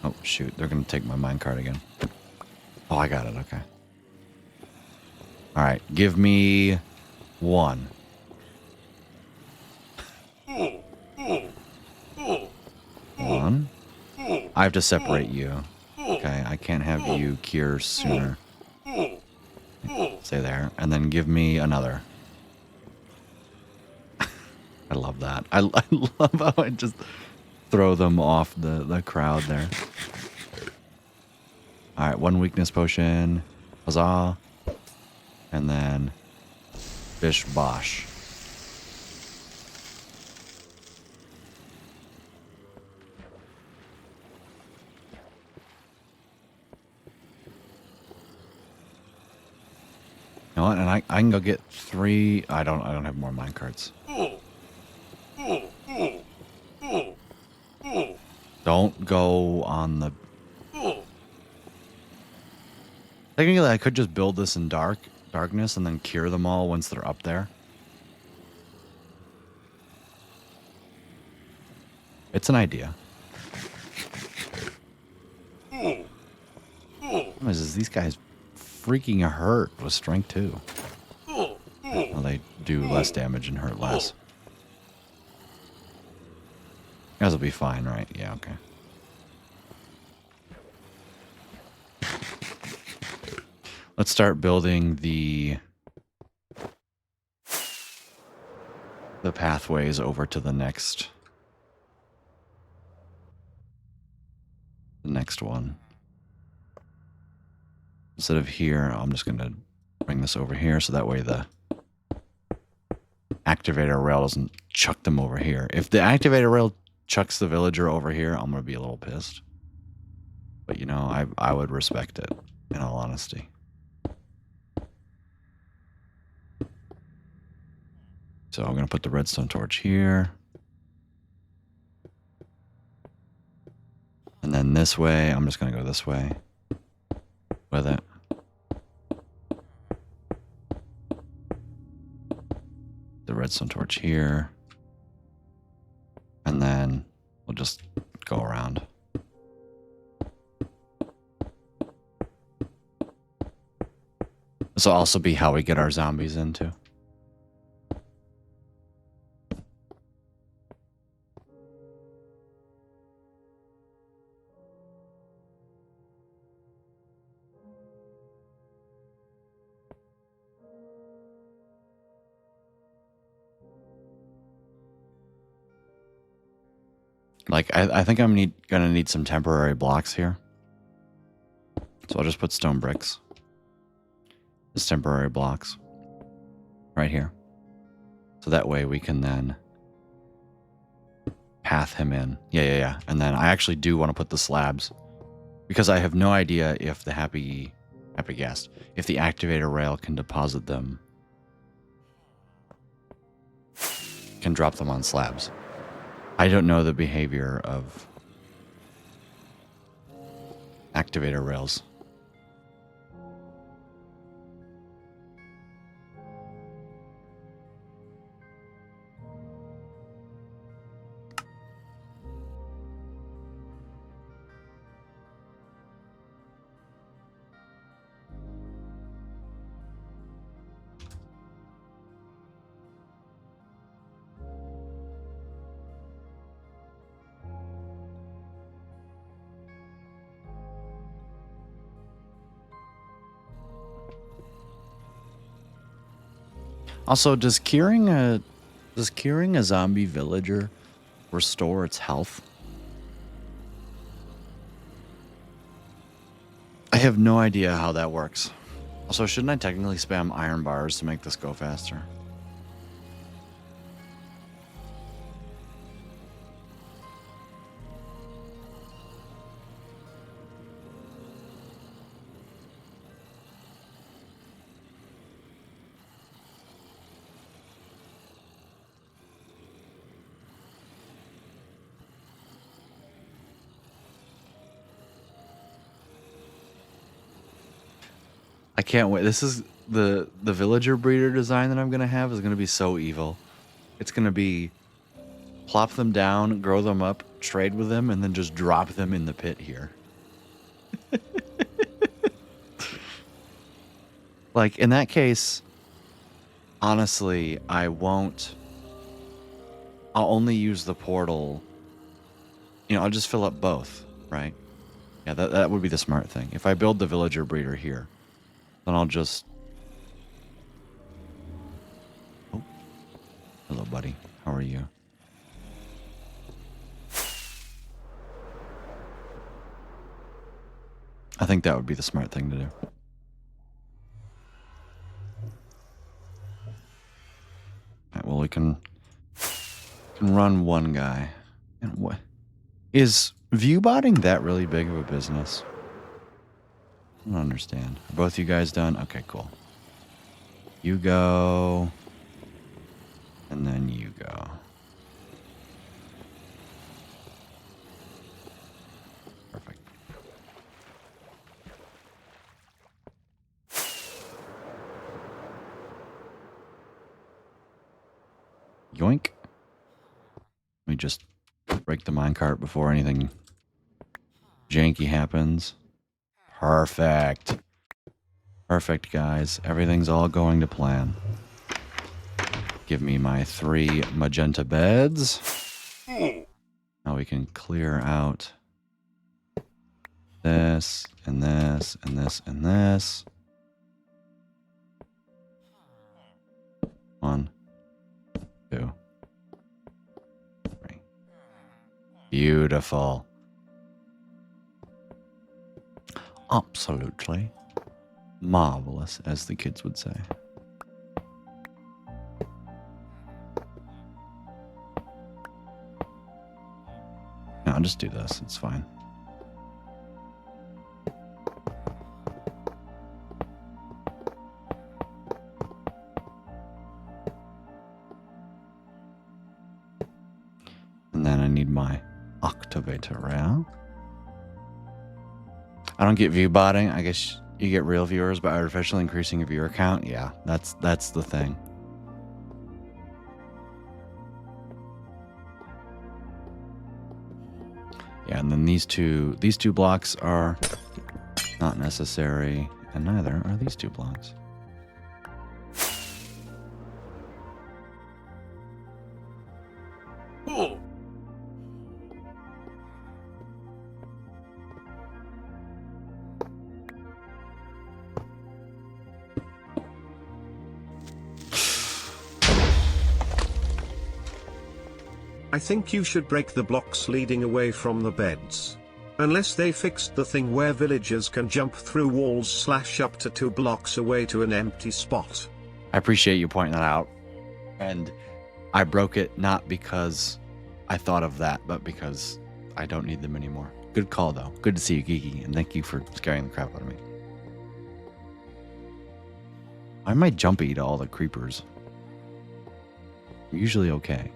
Oh, shoot. They're going to take my minecart again. Oh, I got it. Okay. All right. Give me 1. One. I have to separate you. Okay. I can't have you cure sooner. Stay there. And then give me another. I love that. I love how I just... throw them off the crowd there. All right, 1 weakness potion. Huzzah. And then Bish Bosh. You know what? And I can go get 3. I don't have more minecarts. Don't go on the. Technically, I could just build this in darkness and then cure them all once they're up there. It's an idea. What is these guys freaking hurt with strength 2? Well, they do less damage and hurt less. You guys will be fine, right? Yeah, okay. Let's start building the pathways over to the next one. Instead of here, I'm just going to bring this over here so that way the activator rail doesn't chuck them over here. If the activator rail chucks the villager over here, I'm going to be a little pissed. But, you know, I would respect it, in all honesty. So I'm going to put the redstone torch here. And then this way, I'm just going to go this way with it. The redstone torch here. And then we'll just go around. This will also be how we get our zombies into. Like, I think I'm gonna need some temporary blocks here. So I'll just put stone bricks. Just temporary blocks. Right here. So that way we can then path him in. Yeah. And then I actually do want to put the slabs. Because I have no idea if the happy guest, if the activator rail can deposit them. Can drop them on slabs. I don't know the behavior of activator rails. Also, does curing a zombie villager restore its health? I have no idea how that works. Also, shouldn't I technically spam iron bars to make this go faster? I can't wait. This is the villager breeder design that I'm going to have is going to be so evil. It's going to be plop them down, grow them up, trade with them, and then just drop them in the pit here. Like, in that case, honestly, I'll only use the portal. You know, I'll just fill up both, right? Yeah, that would be the smart thing. If I build the villager breeder here, then I'll just... Oh. Hello, buddy. How are you? I think that would be the smart thing to do. Alright, well, we can run one guy. And what is viewbotting that really big of a business? I don't understand. Are both you guys done? Okay, cool. You go, and then you go. Perfect. Yoink. Let me just break the minecart before anything janky happens. Perfect. Perfect, guys. Everything's all going to plan. Give me my 3 magenta beds. Now we can clear out this, and this, and this, and this. 1, 2, 3. Beautiful. Absolutely marvelous, as the kids would say. No, I'll just do this. It's fine. And then I need my activator rail. I don't get view botting. I guess you get real viewers by artificially increasing your viewer count. Yeah, that's the thing. Yeah, and then these two blocks are not necessary, and neither are these 2 blocks. I think you should break the blocks leading away from the beds. Unless they fixed the thing where villagers can jump through walls / up to 2 blocks away to an empty spot. I appreciate you pointing that out. And I broke it not because I thought of that, but because I don't need them anymore. Good call, though. Good to see you, Geeky, and thank you for scaring the crap out of me. I might jumpy to all the creepers. I'm usually okay.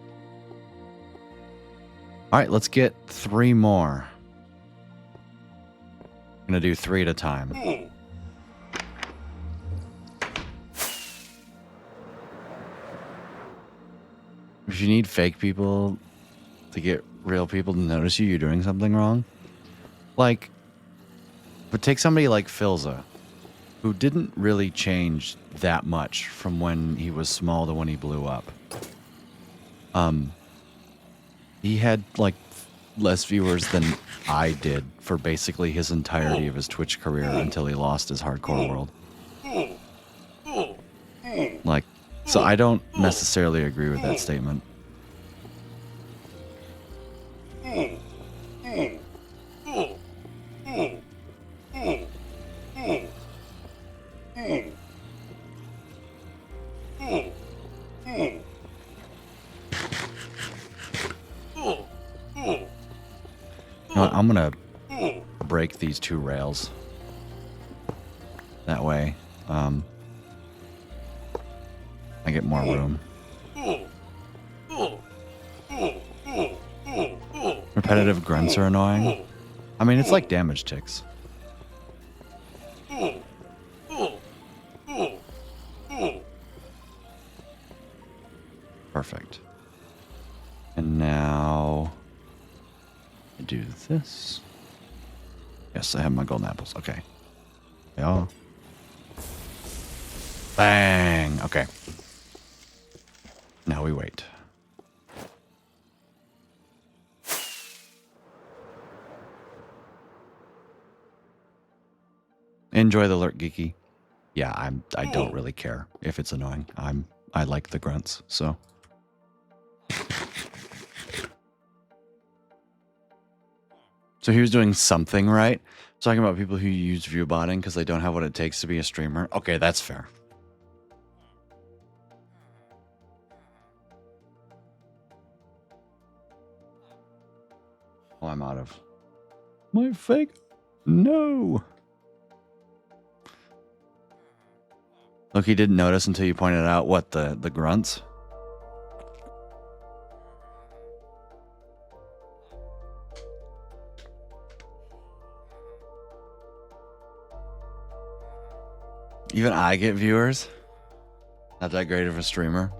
All right, let's get 3 more. I'm going to do 3 at a time. If you need fake people to get real people to notice you're doing something wrong, like, but take somebody like Philza, who didn't really change that much from when he was small to when he blew up. He had like less viewers than I did for basically his entirety of his Twitch career until he lost his hardcore world. Like, so I don't necessarily agree with that statement. You know what, I'm gonna break these 2 rails. That way, I get more room. Repetitive grunts are annoying. I mean, it's like damage ticks. Perfect. And now I do this. Yes, I have my golden apples. Okay. Yeah. Bang. Okay. Now we wait. Enjoy the lurk, Geeky. Yeah, I don't really care if it's annoying. I like the grunts, so. So he was doing something right, Talking about people who use viewbotting because they don't have what it takes to be a streamer. Okay, that's fair. Oh, I'm out of my fake. No. Look, he didn't notice until you pointed out what the grunts. Even I get viewers. Not that great of a streamer.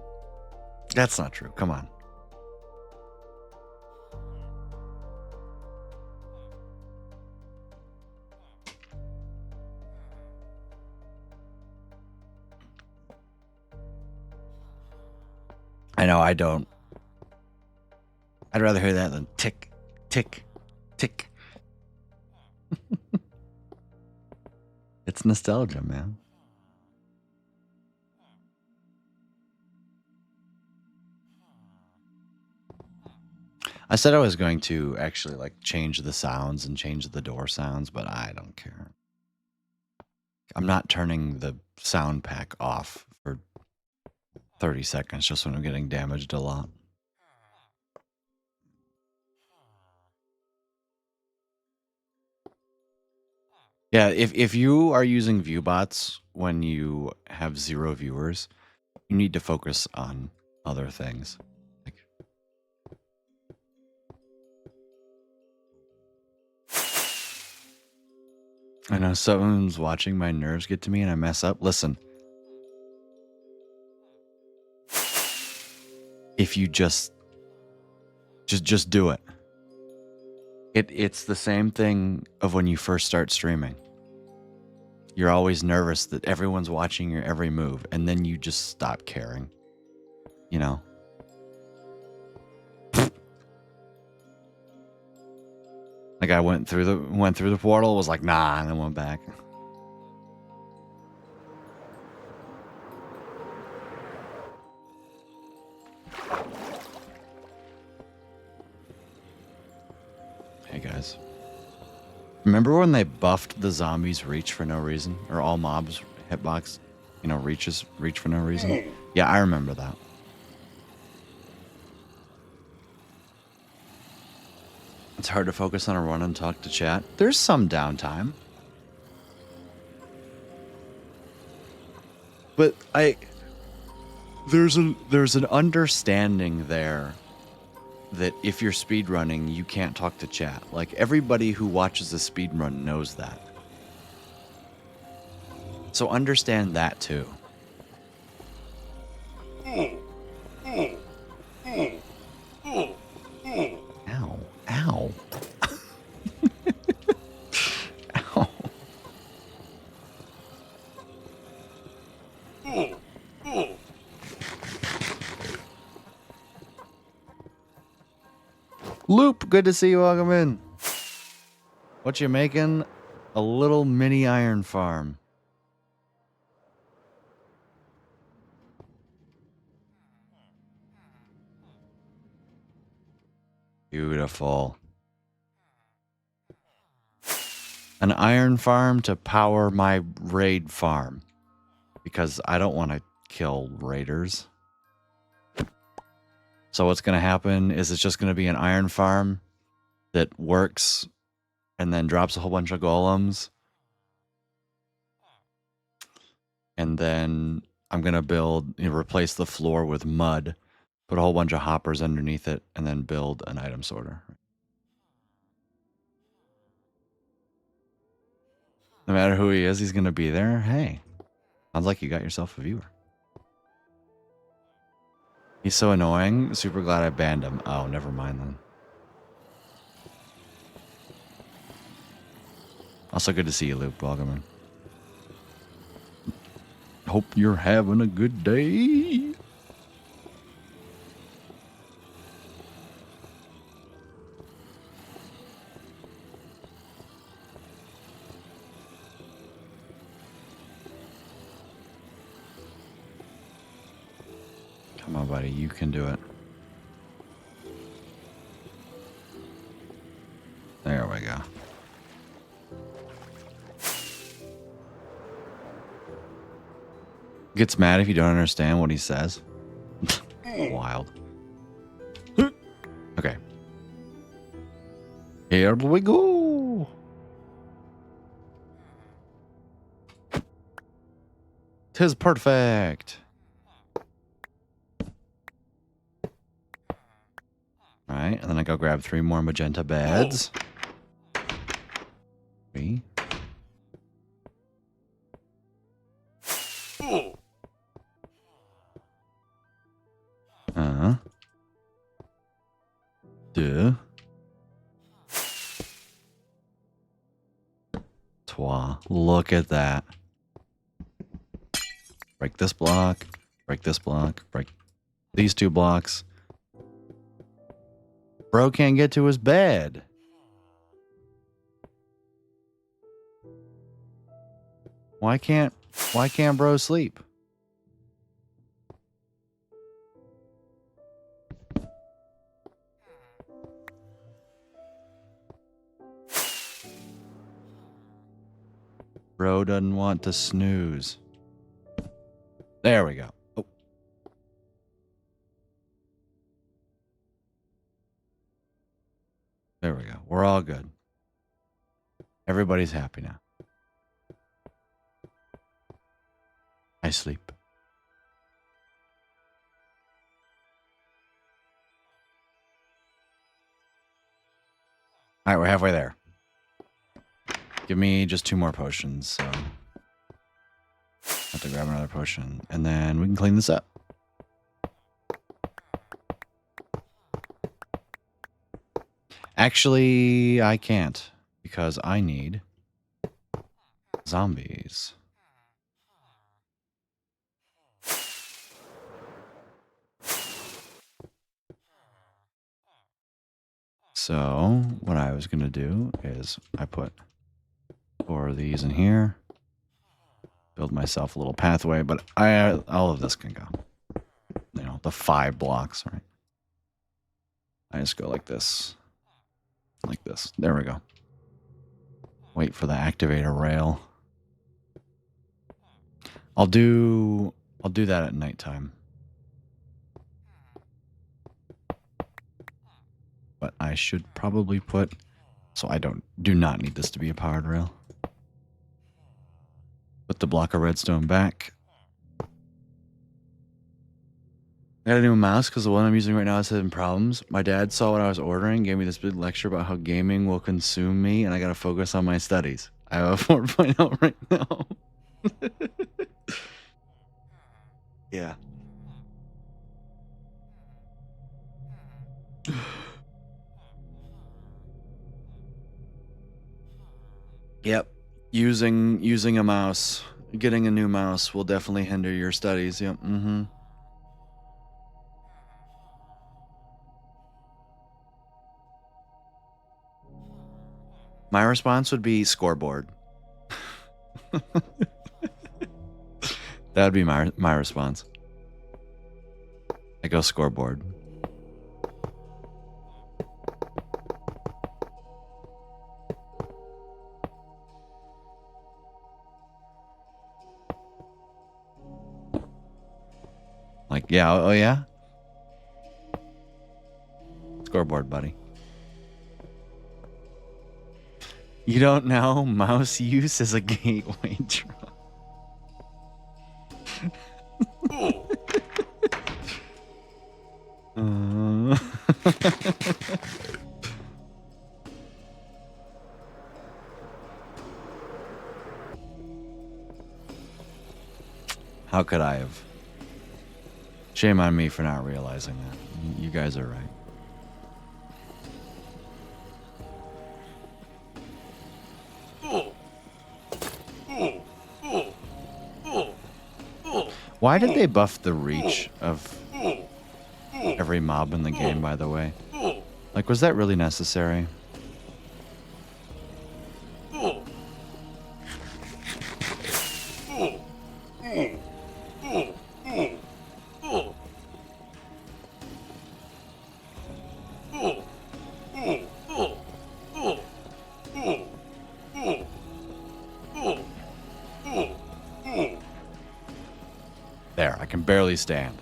That's not true. Come on. I know I don't. I'd rather hear that than tick, tick, tick. It's nostalgia, man. I said I was going to actually like change the sounds and change the door sounds, but I don't care. I'm not turning the sound pack off for 30 seconds just when I'm getting damaged a lot. Yeah, if you are using viewbots when you have 0 viewers, you need to focus on other things. Like, I know someone's watching my nerves get to me and I mess up. Listen. If you just do it. It's the same thing of when you first start streaming. You're always nervous that everyone's watching your every move, and then you just stop caring. You know? Like I went through the portal, was like, nah, and then went back. Hey guys. Remember when they buffed the zombies' reach for no reason? Or all mobs hitbox, reach for no reason? Yeah, I remember that. It's hard to focus on a run and talk to chat. There's some downtime. But there's an understanding there that if you're speedrunning, you can't talk to chat. Like, everybody who watches a speedrun knows that. So understand that, too. Ow. Ow. Ow. Loop, good to see you. Welcome in. What you making? A little mini iron farm. Beautiful. An iron farm to power my raid farm. Because I don't want to kill raiders. So what's going to happen is it's just going to be an iron farm that works and then drops a whole bunch of golems. And then I'm going to replace the floor with mud, put a whole bunch of hoppers underneath it, and then build an item sorter. No matter who he is, he's going to be there. Hey, sounds like you got yourself a viewer. He's so annoying. Super glad I banned him. Oh, never mind then. Also good to see you, Luke. Welcome in. Hope you're having a good day. Come on, buddy. You can do it. There we go. Gets mad if you don't understand what he says. Wild. Okay. Here we go. Tis perfect. All right, and then I go grab 3 more magenta beds. 3. Deux. 3. Look at that. Break this block. Break this block. Break these 2 blocks. Bro can't get to his bed. Why can't bro sleep? Bro doesn't want to snooze. There we go. Oh. There we go. We're all good. Everybody's happy now. I sleep. All right, we're halfway there. Give me just 2 more potions, so I have to grab another potion, and then we can clean this up. Actually, I can't, because I need zombies. So, what I was going to do is I put 4 of these in here. Build myself a little pathway, but all of this can go. You know, the 5 blocks, right? I just go like this. Like this. There we go. Wait for the activator rail. I'll do that at nighttime. But I should probably put, so I do not need this to be a powered rail. Put the block of redstone back. I got a new mouse because the one I'm using right now is having problems. My dad saw what I was ordering, gave me this big lecture about how gaming will consume me, and I got to focus on my studies. I have a 4.0 right now. Yeah. Yep. Using a mouse, getting a new mouse will definitely hinder your studies. Yep. Mm-hmm. My response would be scoreboard. That would be my response. I go scoreboard. Like, yeah, oh yeah? Scoreboard, buddy. You don't know mouse use as a gateway drug. How could I have? Shame on me for not realizing that. You guys are right. Why did they buff the reach of every mob in the game, by the way? Like, was that really necessary? There, I can barely stand.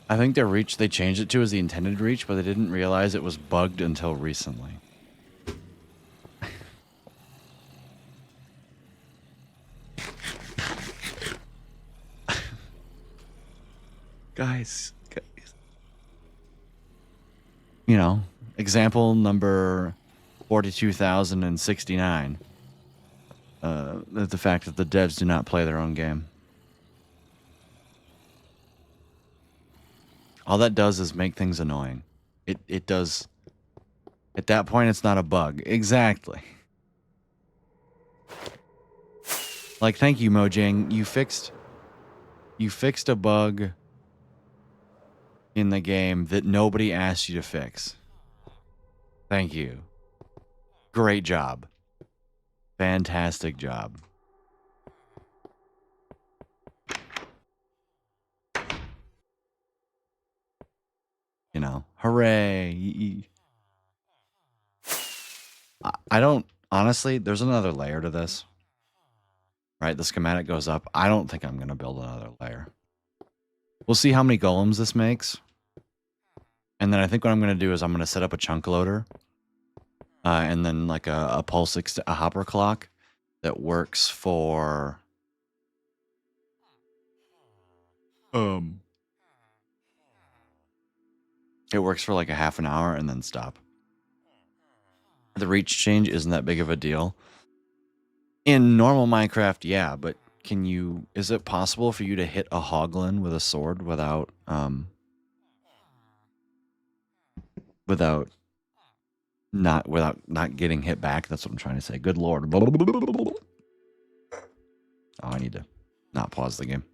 I think their reach they changed it to as the intended reach, but they didn't realize it was bugged until recently. Guys. You know, example number 42,069. The fact that the devs do not play their own game. All that does is make things annoying. It does. At that point, it's not a bug. Exactly. Like, thank you, Mojang. You fixed a bug in the game that nobody asked you to fix. Thank you. Great job. Fantastic job. You know, hooray. I don't, honestly, there's another layer to this. Right, the schematic goes up. I don't think I'm going to build another layer. We'll see how many golems this makes. And then I think what I'm going to do is I'm going to set up a chunk loader. And then like a pulse, a hopper clock that works for... It works for like a half an hour and then stop. The reach change isn't that big of a deal. In normal Minecraft, yeah, but is it possible for you to hit a hoglin with a sword without not getting hit back? That's what I'm trying to say. Good lord. Oh, I need to not pause the game.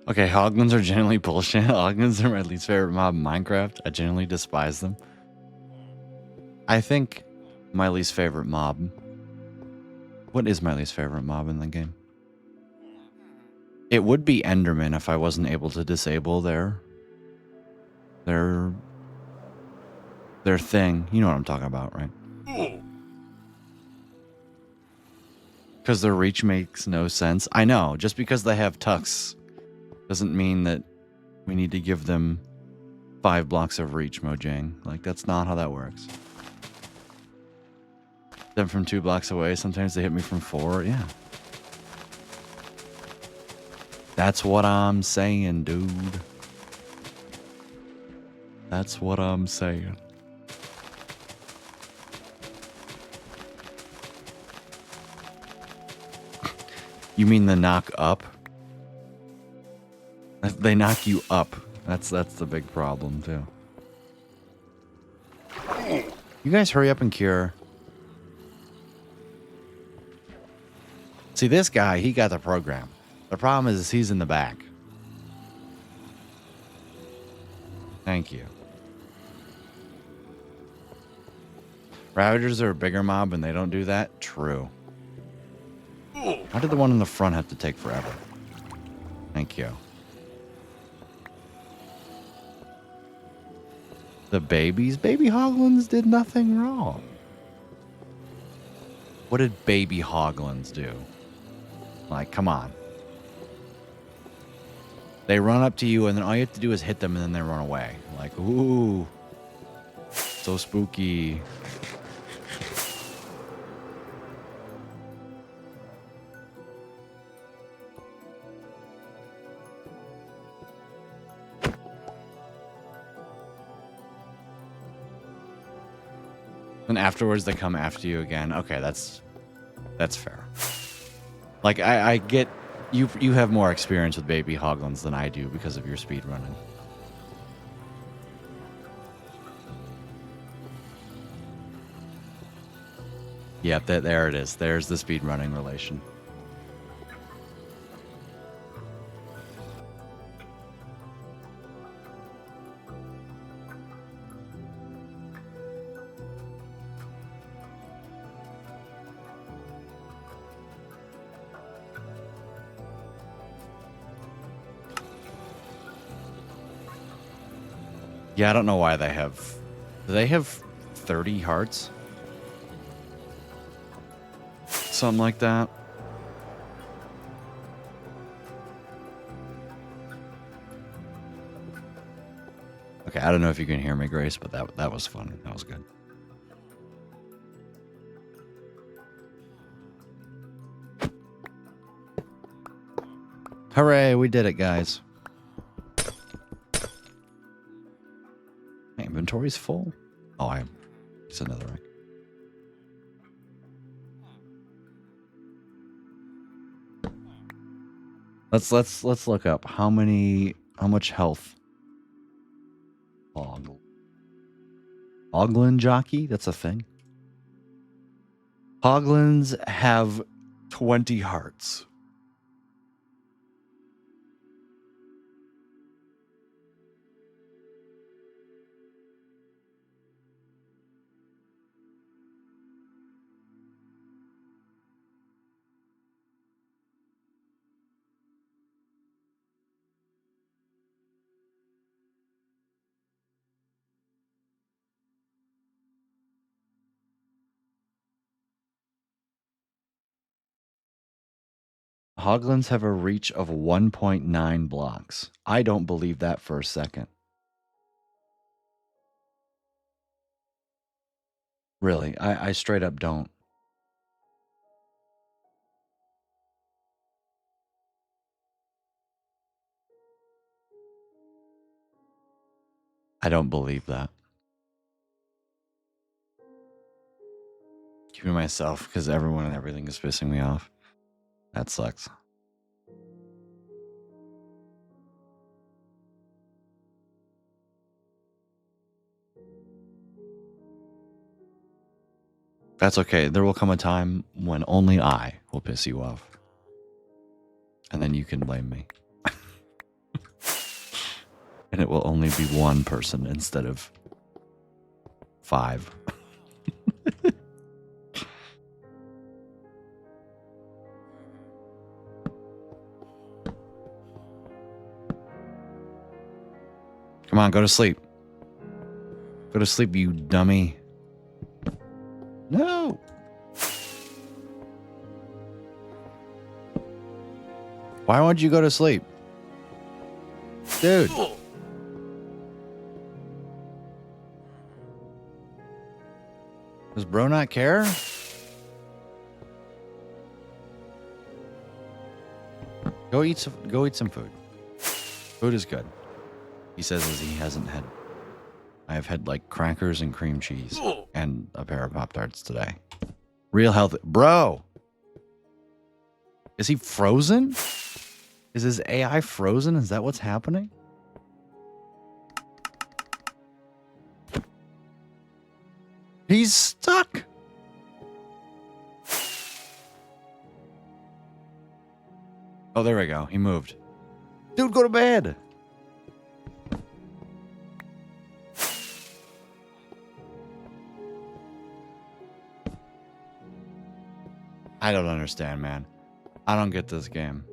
Okay, hoglins are generally bullshit. Hoglins are my least favorite mob in Minecraft. I generally despise them. I think my least favorite mob... What is my least favorite mob in the game? It would be Enderman if I wasn't able to disable their thing. You know what I'm talking about, right? Because their reach makes no sense. I know, just because they have tucks doesn't mean that we need to give them 5 blocks of reach, Mojang. Like, that's not how that works. Them from 2 blocks away, sometimes they hit me from 4, yeah. That's what I'm saying, dude. That's what I'm saying. You mean the knock up? They knock you up. That's the big problem, too. You guys hurry up and cure. See, this guy, he got the program. The problem is he's in the back. Thank you. Ravagers are a bigger mob and they don't do that? True. Why did the one in the front have to take forever? Thank you. The baby hoglins did nothing wrong. What did baby hoglins do? Like, come on. They run up to you, and then all you have to do is hit them, and then they run away. Like, ooh, so spooky. And afterwards, they come after you again. Okay, that's fair. Like, I get you have more experience with baby hoglins than I do because of your speed running. Yep, there it is. There's the speed running relation. Yeah, I don't know why they have... Do they have 30 hearts? Something like that. Okay, I don't know if you can hear me, Grace, but that was fun. That was good. Hooray, we did it, guys. My inventory's full. Oh, it's another rank. Let's look up how much health. Hoglin jockey? That's a thing. Hoglins have 20 hearts. Hoglins have a reach of 1.9 blocks. I don't believe that for a second. Really, I straight up don't. I don't believe that. Keeping myself because everyone and everything is pissing me off. That sucks. That's okay. There will come a time when only I will piss you off. And then you can blame me. And it will only be one person instead of 5. Come on, go to sleep. Go to sleep, you dummy. No. Why won't you go to sleep? Dude. Does bro not care? Go eat some food. Food is good. He says as he hasn't had. I have had like crackers and cream cheese and a pair of Pop-Tarts today. Real healthy. Bro! Is he frozen? Is his AI frozen? Is that what's happening? He's stuck! Oh, there we go. He moved. Dude, go to bed! I don't understand, man. I don't get this game.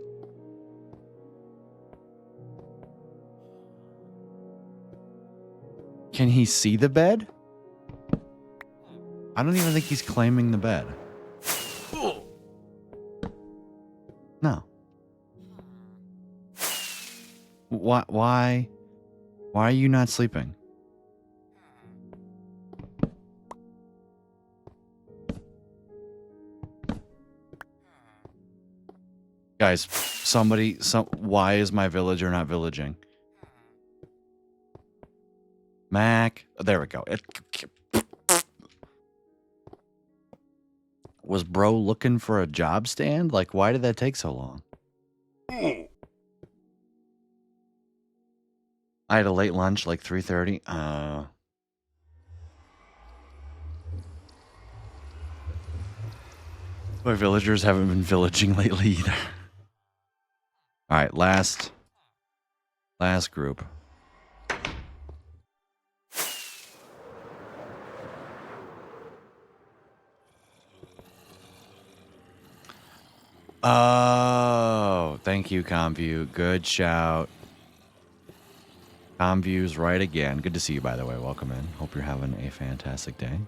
Can he see the bed? I don't even think he's claiming the bed. No. Why are you not sleeping? Guys, why is my villager not villaging? Mac, there we go. Was bro looking for a job stand? Like, why did that take so long? I had a late lunch, like 3:30. My villagers haven't been villaging lately either. All right, last group. Oh, thank you, Comview. Good shout. Comview's right again. Good to see you, by the way. Welcome in. Hope you're having a fantastic day.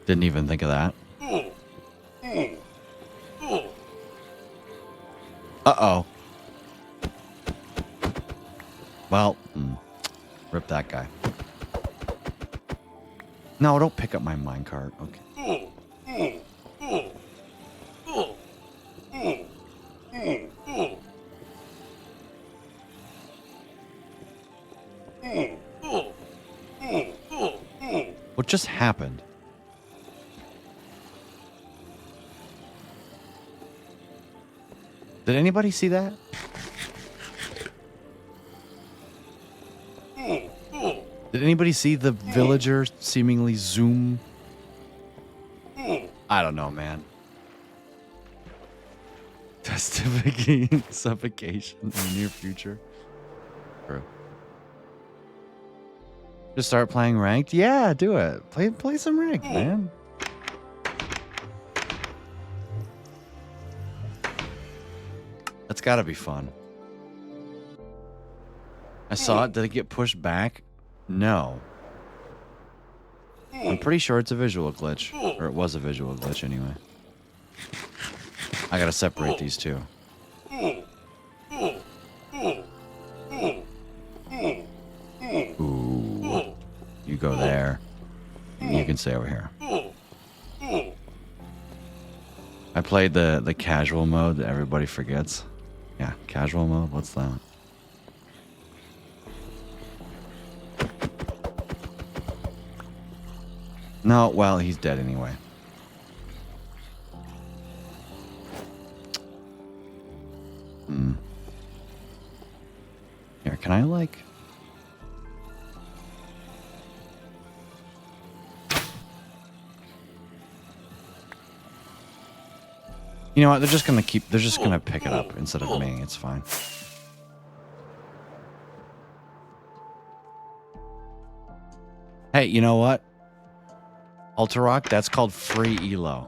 Didn't even think of that. Uh-oh. Well, rip that guy. No, don't pick up my minecart. Okay. What just happened? Did anybody see that? Did anybody see the villager seemingly zoom? I don't know, man. Testification, suffocation in the near future. True. Just start playing ranked? Yeah, do it. Play some ranked, man. That's gotta be fun. I saw it. Did it get pushed back? No. I'm pretty sure it's a visual glitch. Or it was a visual glitch anyway. I gotta separate these two. Ooh. You go there. You can stay over here. I played the casual mode that everybody forgets. Yeah, casual mode. What's that? No, well, he's dead anyway. Here, can I, like... You know what? They're just gonna pick it up instead of me. It's fine. Hey, you know what? Ultra that's called free elo.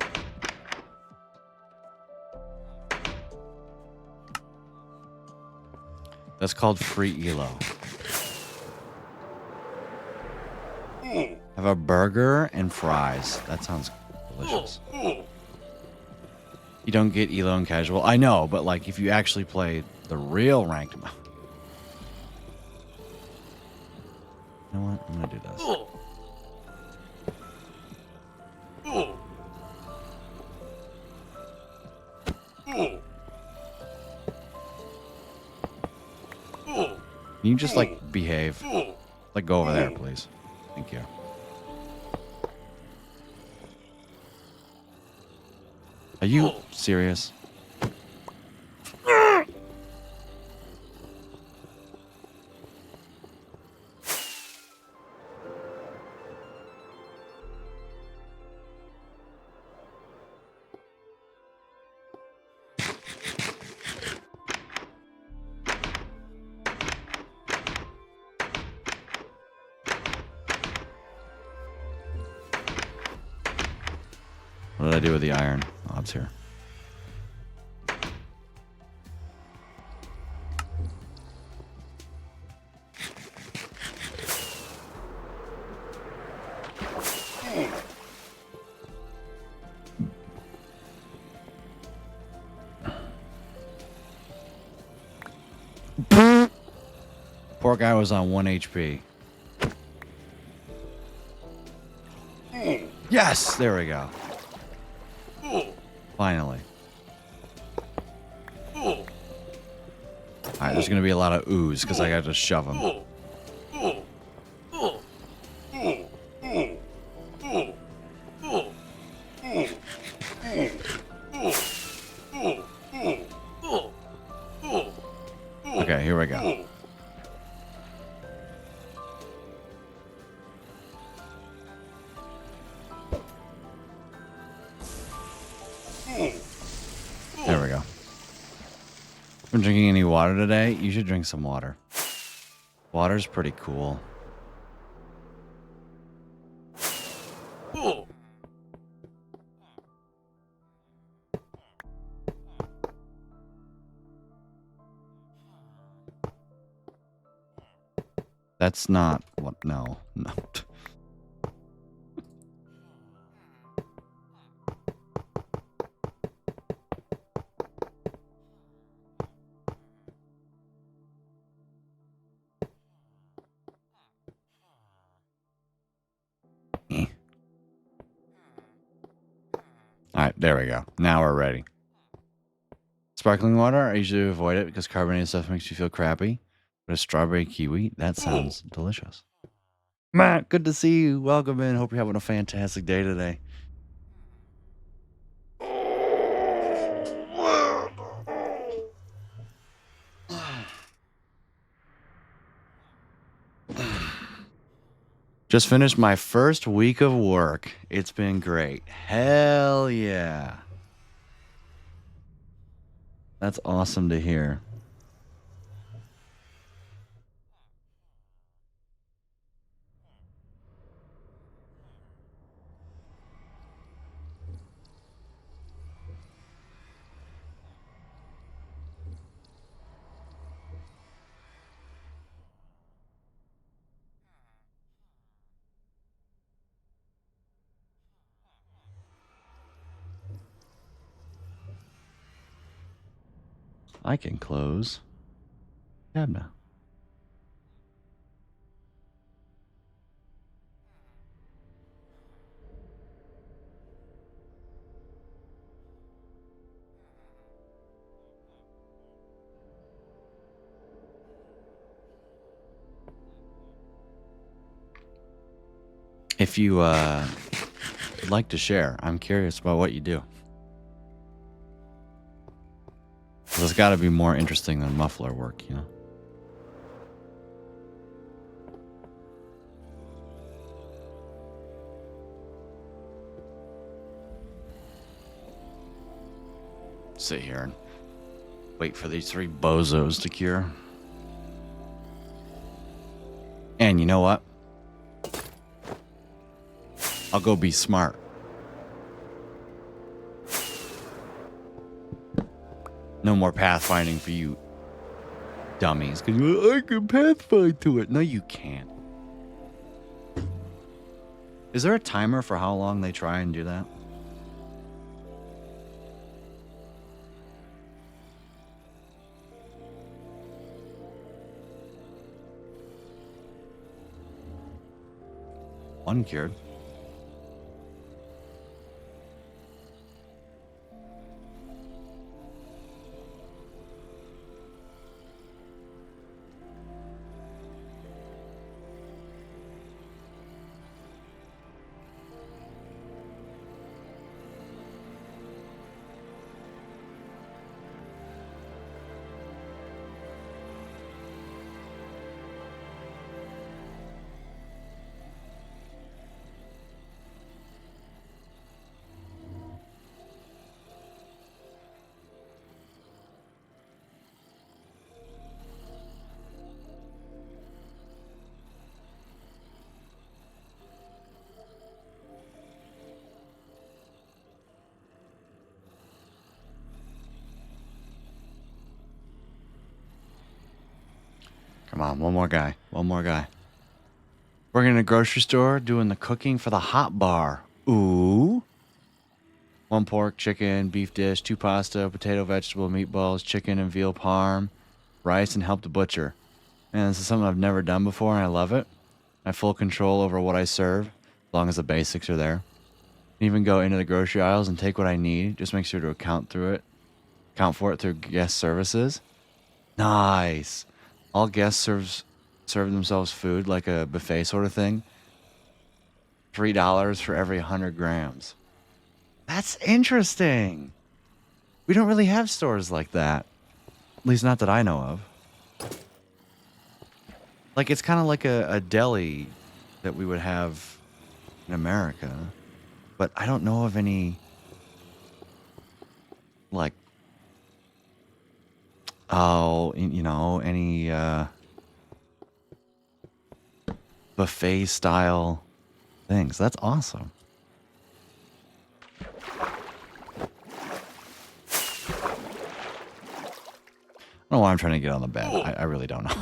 That's called free elo. Have a burger and fries. That sounds delicious. You don't get elo and casual. I know, but like if you actually play the real ranked mode. You know what? I'm gonna do this. Can you just like behave? Like go over there, please. Thank you. Are you serious? What did I do with the iron? Oh, it's here. poor guy was on 1 HP. Yes! There we go. Finally. Alright, there's gonna be a lot of ooze because I got to shove him. Okay, here we go. There we go. Been drinking any water today? You should drink some water. Water's pretty cool. That's not what. No. Alright, there we go. Now we're ready. Sparkling water, I usually avoid it because carbonated stuff makes you feel crappy. But a strawberry kiwi, that sounds delicious. Matt, good to see you. Welcome in. Hope you're having a fantastic day today. Just finished my first week of work. It's been great. Hell yeah. That's awesome to hear. I can close tab now. If you would like to share, I'm curious about what you do. It's got to be more interesting than muffler work, you know? Sit here and wait for these 3 bozos to cure. And you know what? I'll go be smart. No more pathfinding for you dummies. Because I can pathfind to it. No, you can't. Is there a timer for how long they try and do that? Uncured. Come on, one more guy. One more guy. Working in a grocery store, doing the cooking for the hot bar. Ooh. 1 pork, chicken, beef dish, 2 pasta, potato, vegetable, meatballs, chicken and veal parm, rice, and help the butcher. And this is something I've never done before, and I love it. I have full control over what I serve, as long as the basics are there. Even go into the grocery aisles and take what I need. Just make sure to account for it through guest services. Nice. All guests serve themselves food like a buffet sort of thing. $3 for every 100 grams. That's interesting. We don't really have stores like that. At least not that I know of. Like, it's kind of like a deli that we would have in America. But I don't know of any, like, any buffet style things. That's awesome. I don't know why I'm trying to get on the bed. I really don't know.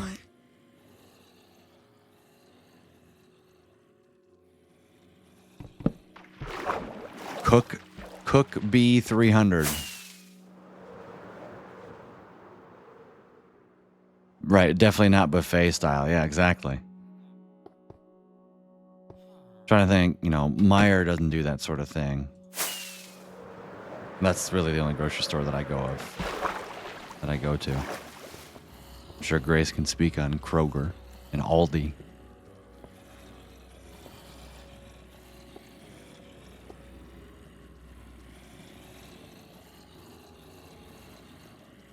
Cook B300. Right, definitely not buffet style. Yeah, exactly. Trying to think, Meijer doesn't do that sort of thing. That's really the only grocery store that I go to. I'm sure Grace can speak on Kroger and Aldi.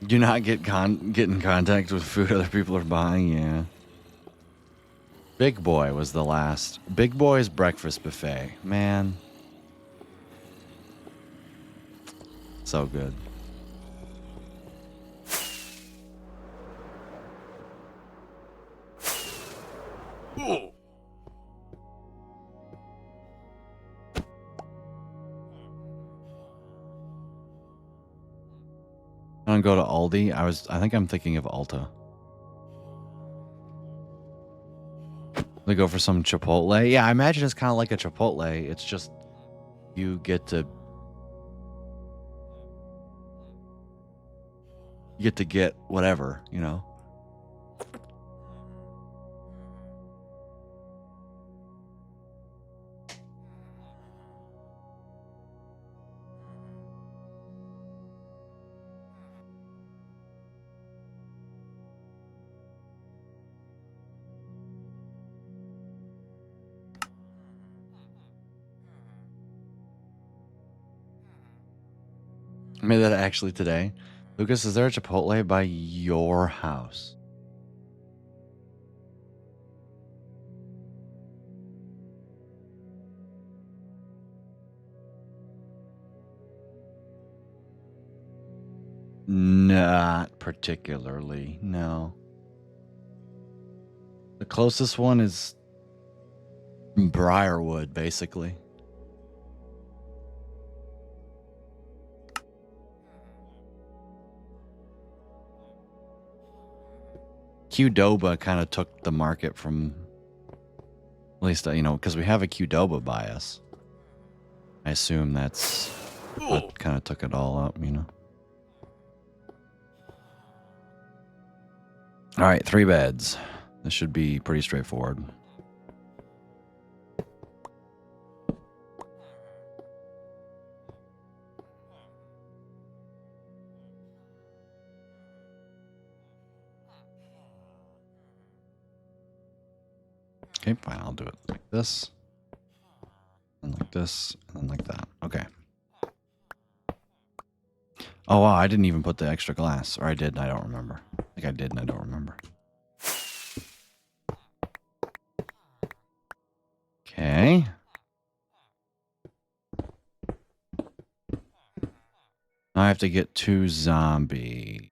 Do not get in contact with food other people are buying. Yeah. Big Boy was the last. Big Boy's breakfast buffet. Man. So good. I don't go to Aldi. I think I'm thinking of Ulta. They go for some Chipotle. Yeah, I imagine it's kind of like a Chipotle. It's just you get to get whatever, I made that actually today. Lucas, is there a Chipotle by your house? Not particularly, no. The closest one is Briarwood, basically. Qdoba kind of took the market from, at least, because we have a Qdoba bias. I assume that's what kind of took it all up, All right, 3 beds. This should be pretty straightforward. Okay, fine. I'll do it like this, and like this, and then like that. Okay. Oh, wow. I didn't even put the extra glass. Or I did, and I don't remember. I think I did, and I don't remember. Okay. Now I have to get 2 zombies.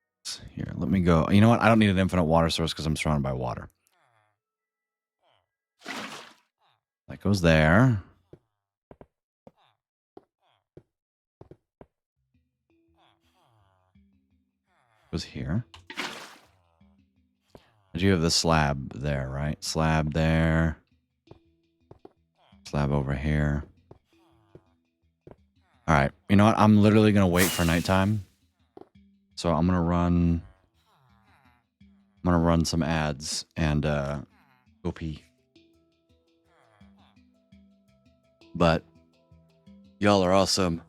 Here, let me go. You know what? I don't need an infinite water source because I'm surrounded by water. That goes there. Goes here. I do have the slab there, right? Slab there. Slab over here. All right. You know what? I'm literally going to wait for nighttime. So I'm going to run I'm gonna run some ads and go pee. But y'all are awesome.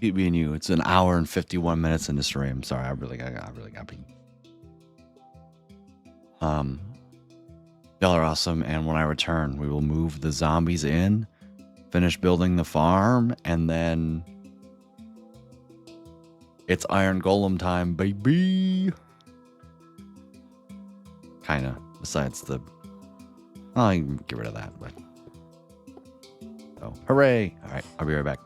Keep being you. It's an hour and 51 minutes in the stream. Sorry, I really got pee. Y'all are awesome, and when I return, we will move the zombies in, finish building the farm, and then it's Iron Golem time, baby. Kinda. Besides the, I can get rid of that, but oh, hooray! All right, I'll be right back.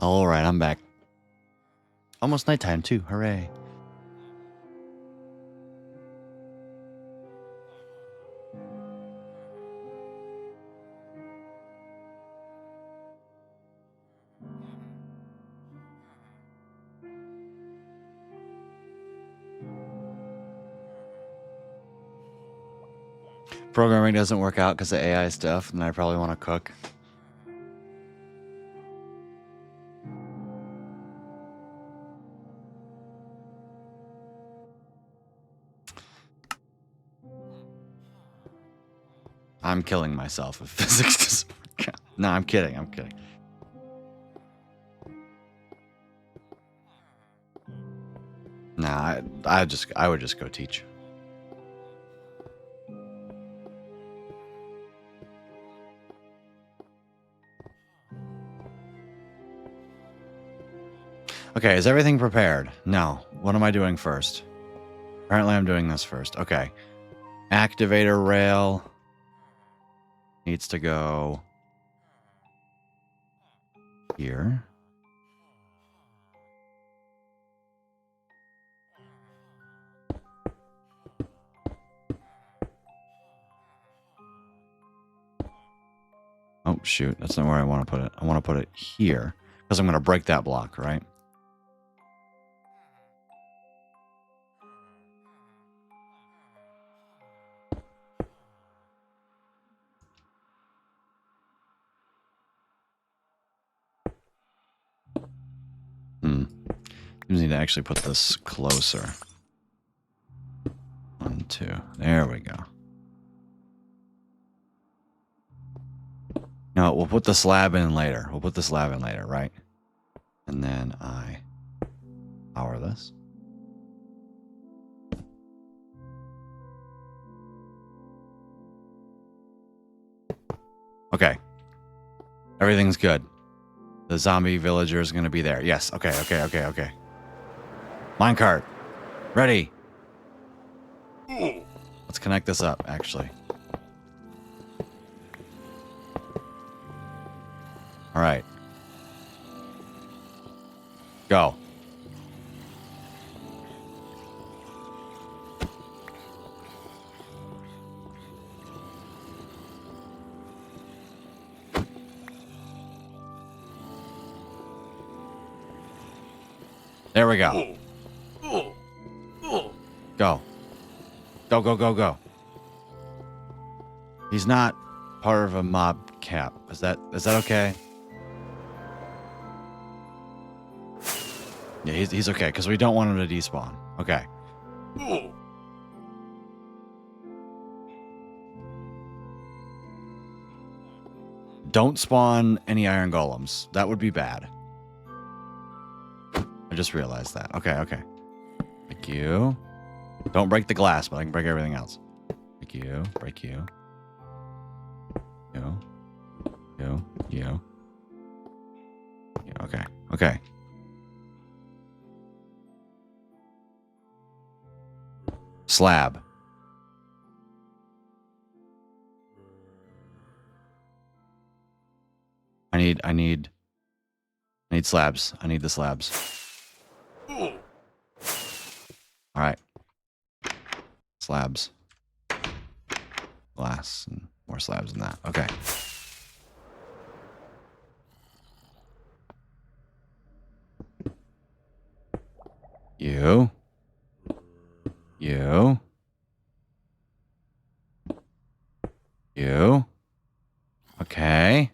All right, I'm back. Almost nighttime too. Hooray. Programming doesn't work out because of AI stuff, and I probably want to cook. I'm killing myself if physics doesn't work out. No, I'm kidding. I'm kidding. Nah, I would just go teach. Okay, is everything prepared? No. What am I doing first? Apparently I'm doing this first. Okay. Activator rail needs to go here. Oh, shoot. That's not where I want to put it. I want to put it here because I'm going to break that block, right? You need to actually put this closer. 1, 2. There we go. No, we'll put the slab in later. We'll put the slab in later, right? And then I power this. Okay. Everything's good. The zombie villager is going to be there. Yes. Okay. Minecart. Ready. Let's connect this up, actually. All right. Go. There we go. Go. Go. He's not part of a mob cap. Is that okay? Yeah, he's okay, because we don't want him to despawn. Okay. Don't spawn any iron golems. That would be bad. I just realized that. Okay. Thank you. Don't break the glass, but I can break everything else. Thank you. Break you. You. Okay. Slab. I need slabs. I need the slabs. All right. Slabs. Glass and more slabs than that. Okay. You. Okay.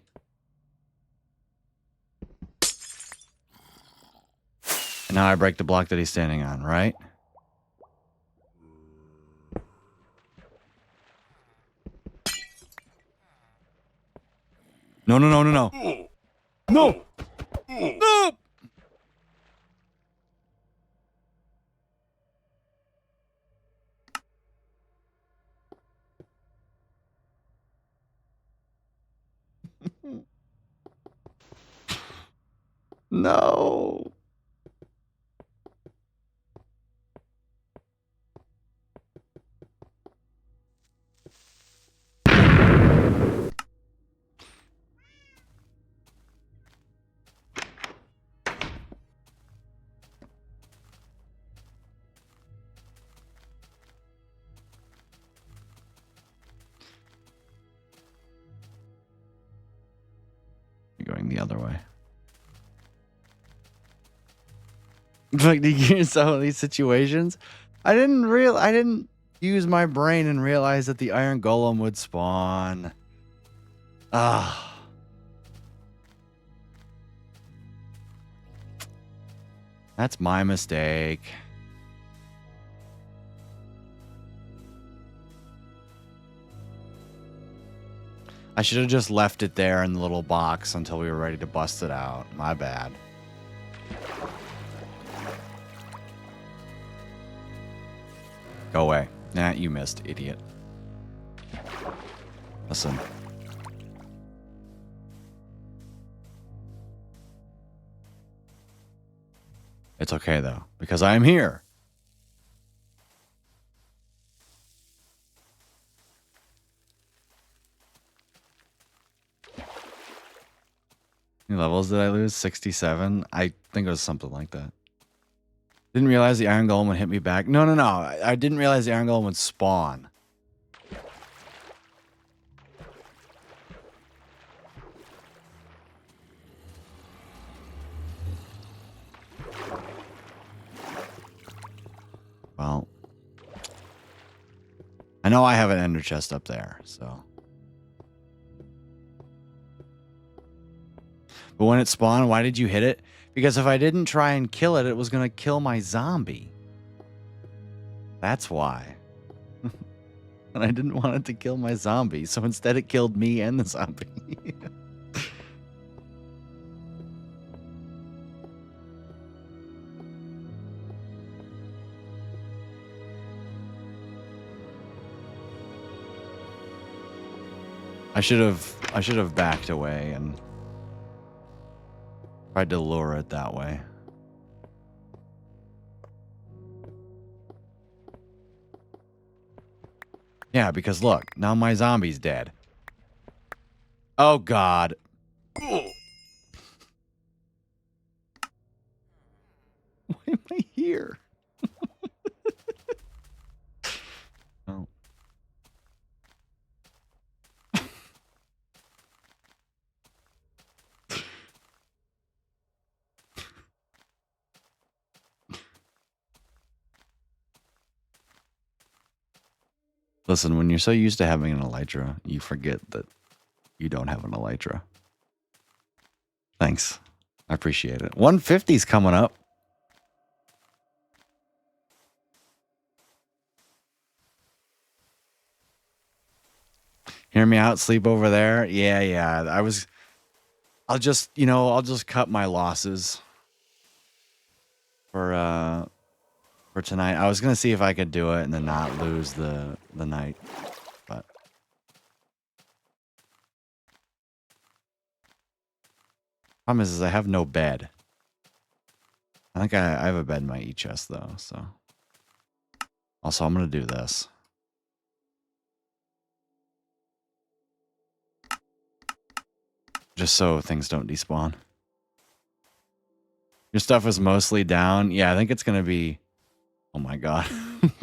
And now I break the block that he's standing on, right? No. No! No. the other way. Like in some of these situations, I didn't use my brain and realize that the iron golem would spawn. Ah. That's my mistake. I should have just left it there in the little box until we were ready to bust it out. My bad. Go away. Nah, you missed, idiot. Listen. It's okay, though, because I am here. How many levels did I lose? 67? I think it was something like that. Didn't realize the iron golem would hit me back. No. I didn't realize the iron golem would spawn. Well, I know I have an ender chest up there, so. But when it spawned, why did you hit it? Because if I didn't try and kill it, it was going to kill my zombie. That's why. And I didn't want it to kill my zombie, so instead it killed me and the zombie. I should have backed away and tried to lure it that way. Yeah, because look, now my zombie's dead. Oh God. Why am I here? Oh. Listen, when you're so used to having an elytra, you forget that you don't have an elytra. Thanks. I appreciate it. 150's coming up. Hear me out, sleep over there. Yeah. I'll just cut my losses for tonight. I was gonna see if I could do it and then not lose the night, but problem is I have no bed. I think I have a bed in my e-chest though, so also I'm gonna do this. Just so things don't despawn. Your stuff is mostly down. Yeah, I think it's gonna be. Oh my God.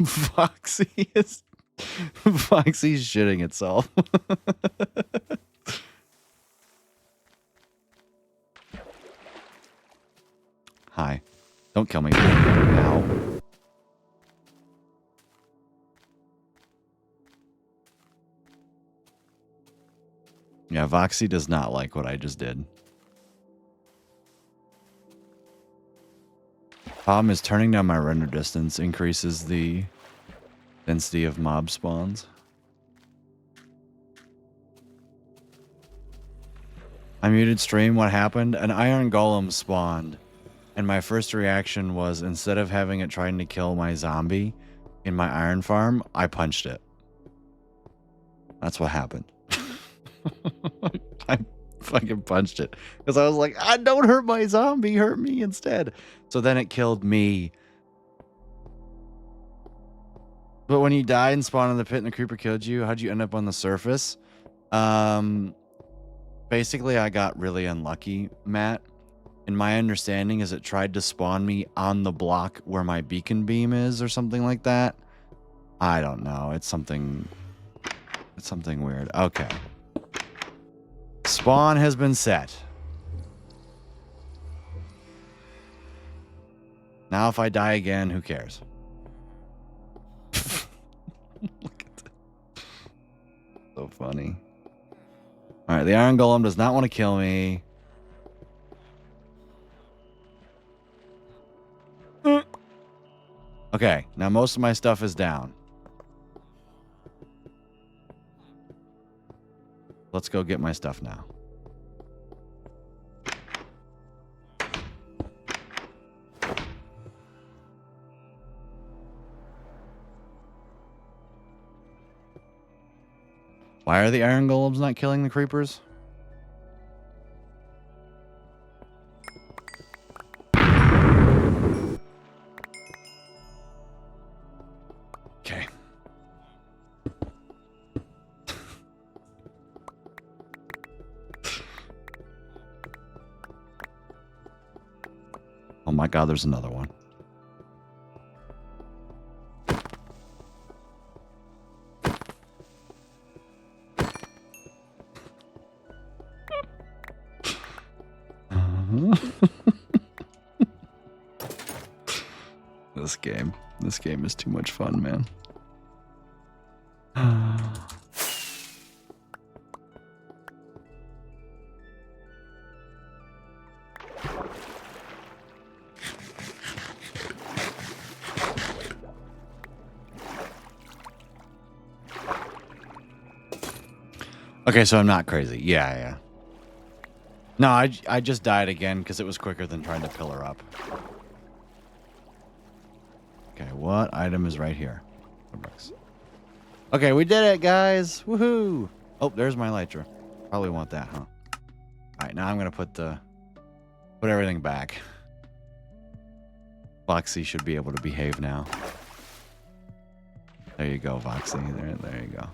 Foxy's shitting itself. Hi. Don't kill me now. Yeah, Voxy does not like what I just did. Problem is turning down my render distance increases the density of mob spawns. I muted stream. What happened? An iron golem spawned. And my first reaction was, instead of having it trying to kill my zombie in my iron farm, I punched it. That's what happened. I fucking punched it. Because I was like, don't hurt my zombie, hurt me instead. So then it killed me. But when you died and spawned in the pit and the creeper killed you, how'd you end up on the surface? Basically, I got really unlucky, Matt. And my understanding is it tried to spawn me on the block where my beacon beam is or something like that. I don't know. It's something weird. Okay. Spawn has been set. Now if I die again, who cares? Look at that. So funny. All right, the Iron Golem does not want to kill me. Okay, now most of my stuff is down. Let's go get my stuff now. Why are the Iron Golems not killing the creepers? Okay. Oh my god, there's another one. This game is too much fun, man. Okay, so I'm not crazy. Yeah. No, I just died again because it was quicker than trying to pillar up. Okay, what item is right here? Okay, we did it, guys. Woohoo! Oh, there's my elytra. Probably want that, huh? All right, now I'm gonna put everything back. Foxy should be able to behave now. There you go, Foxy. There you go.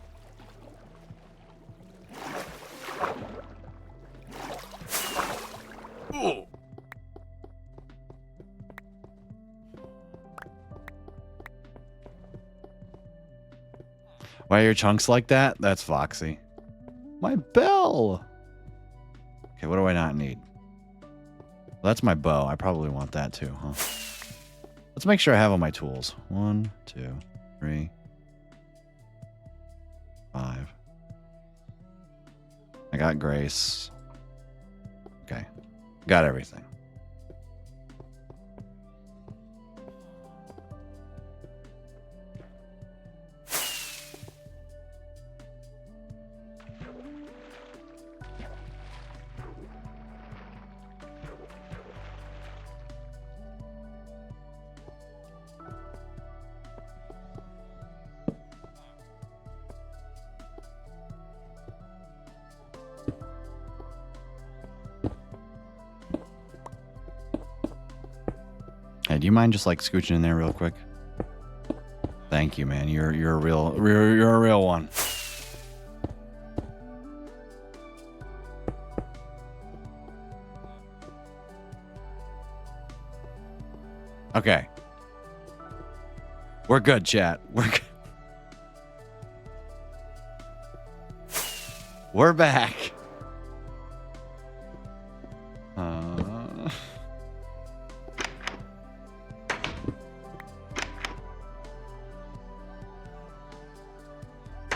Oh. Why are your chunks like that? That's Foxy. My bell! Okay, what do I not need? Well, that's my bow. I probably want that too, huh? Let's make sure I have all my tools. 1, 2, 3, 5. I got Grace. Okay. Got everything. Hey, do you mind just like scooching in there real quick? Thank you, man. You're a real one. Okay. We're good, chat. We're good. We're back.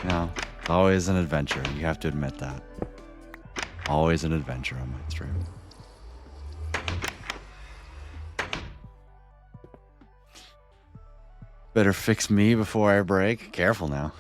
No, it's always an adventure. You have to admit that. Always an adventure on my stream. Better fix me before I break. Careful now.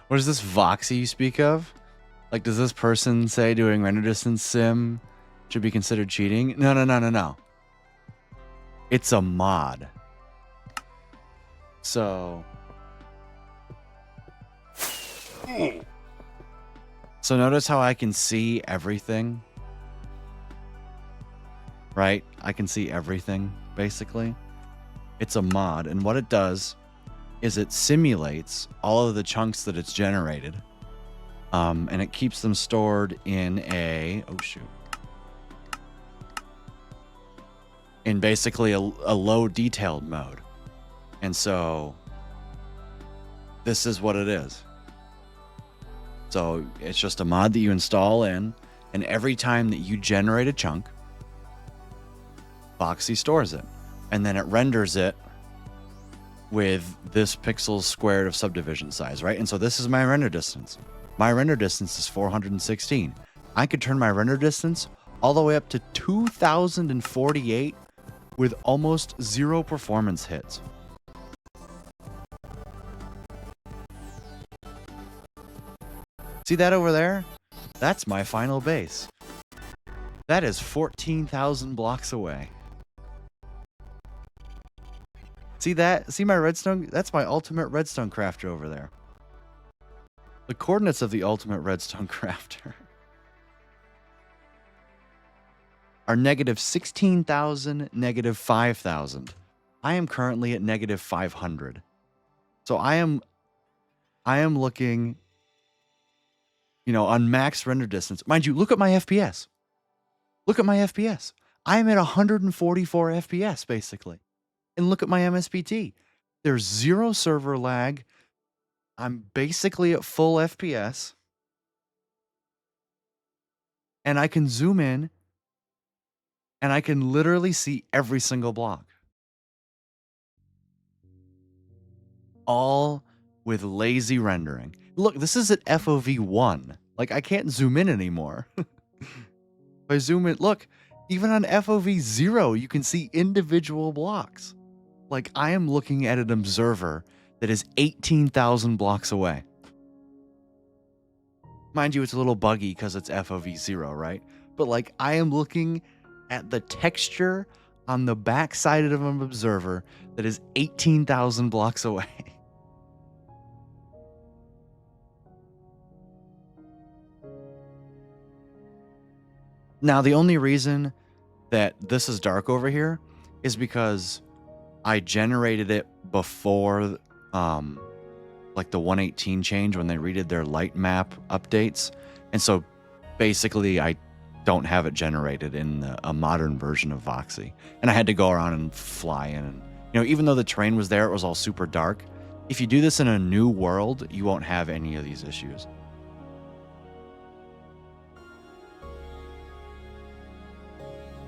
What is this Voxy you speak of? Like, does this person say doing render distance sim should be considered cheating? No. It's a mod. So notice how I can see everything? Right? I can see everything, basically. It's a mod, and what it does is it simulates all of the chunks that it's generated, and it keeps them stored in in basically a low detailed mode. And so this is what it is. So it's just a mod that you install in, and every time that you generate a chunk, Voxy stores it, and then it renders it with this pixels squared of subdivision size, right? And so this is my render distance. My render distance is 416. I could turn my render distance all the way up to 2048 with almost 0 performance hits. See that over there? That's my final base. That is 14,000 blocks away. See that? See my redstone? That's my ultimate redstone crafter over there. The coordinates of the ultimate redstone crafter are negative 16,000, negative 5,000. I am currently at negative 500. So I am looking, you know, on max render distance. Mind you, look at my FPS. Look at my FPS. I am at 144 FPS basically. And look at my MSPT. There's 0 server lag. I'm basically at full FPS. And I can zoom in and I can literally see every single block. All with lazy rendering. Look, this is at FOV 1. Like, I can't zoom in anymore. If I zoom in, look, even on FOV 0, you can see individual blocks. Like, I am looking at an observer that is 18,000 blocks away. Mind you, it's a little buggy because it's FOV 0, right? But, like, I am looking at the texture on the backside of an observer that is 18,000 blocks away. Now, the only reason that this is dark over here is because I generated it before like the 118 change when they redid their light map updates. And so basically I don't have it generated in a modern version of Voxy. And I had to go around and fly in. And, you know, even though the terrain was there, it was all super dark. If you do this in a new world, you won't have any of these issues.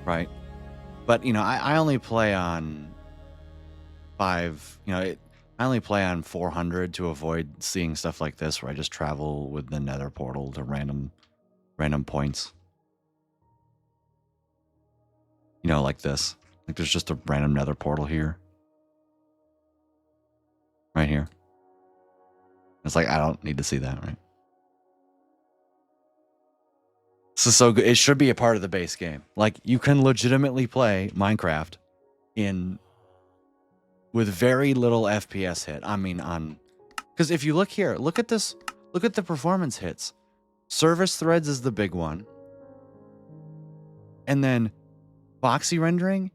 Right? But, you know, I only play on 5, you know, I only play on 400 to avoid seeing stuff like this where I just travel with the nether portal to random points. You know, like this. Like there's just a random nether portal here. Right here. It's like, I don't need to see that, right? This is so good. It should be a part of the base game. Like, you can legitimately play Minecraft with very little FPS hit. I mean, because if you look here, look at this. Look at the performance hits. Service threads is the big one. And then Voxy rendering,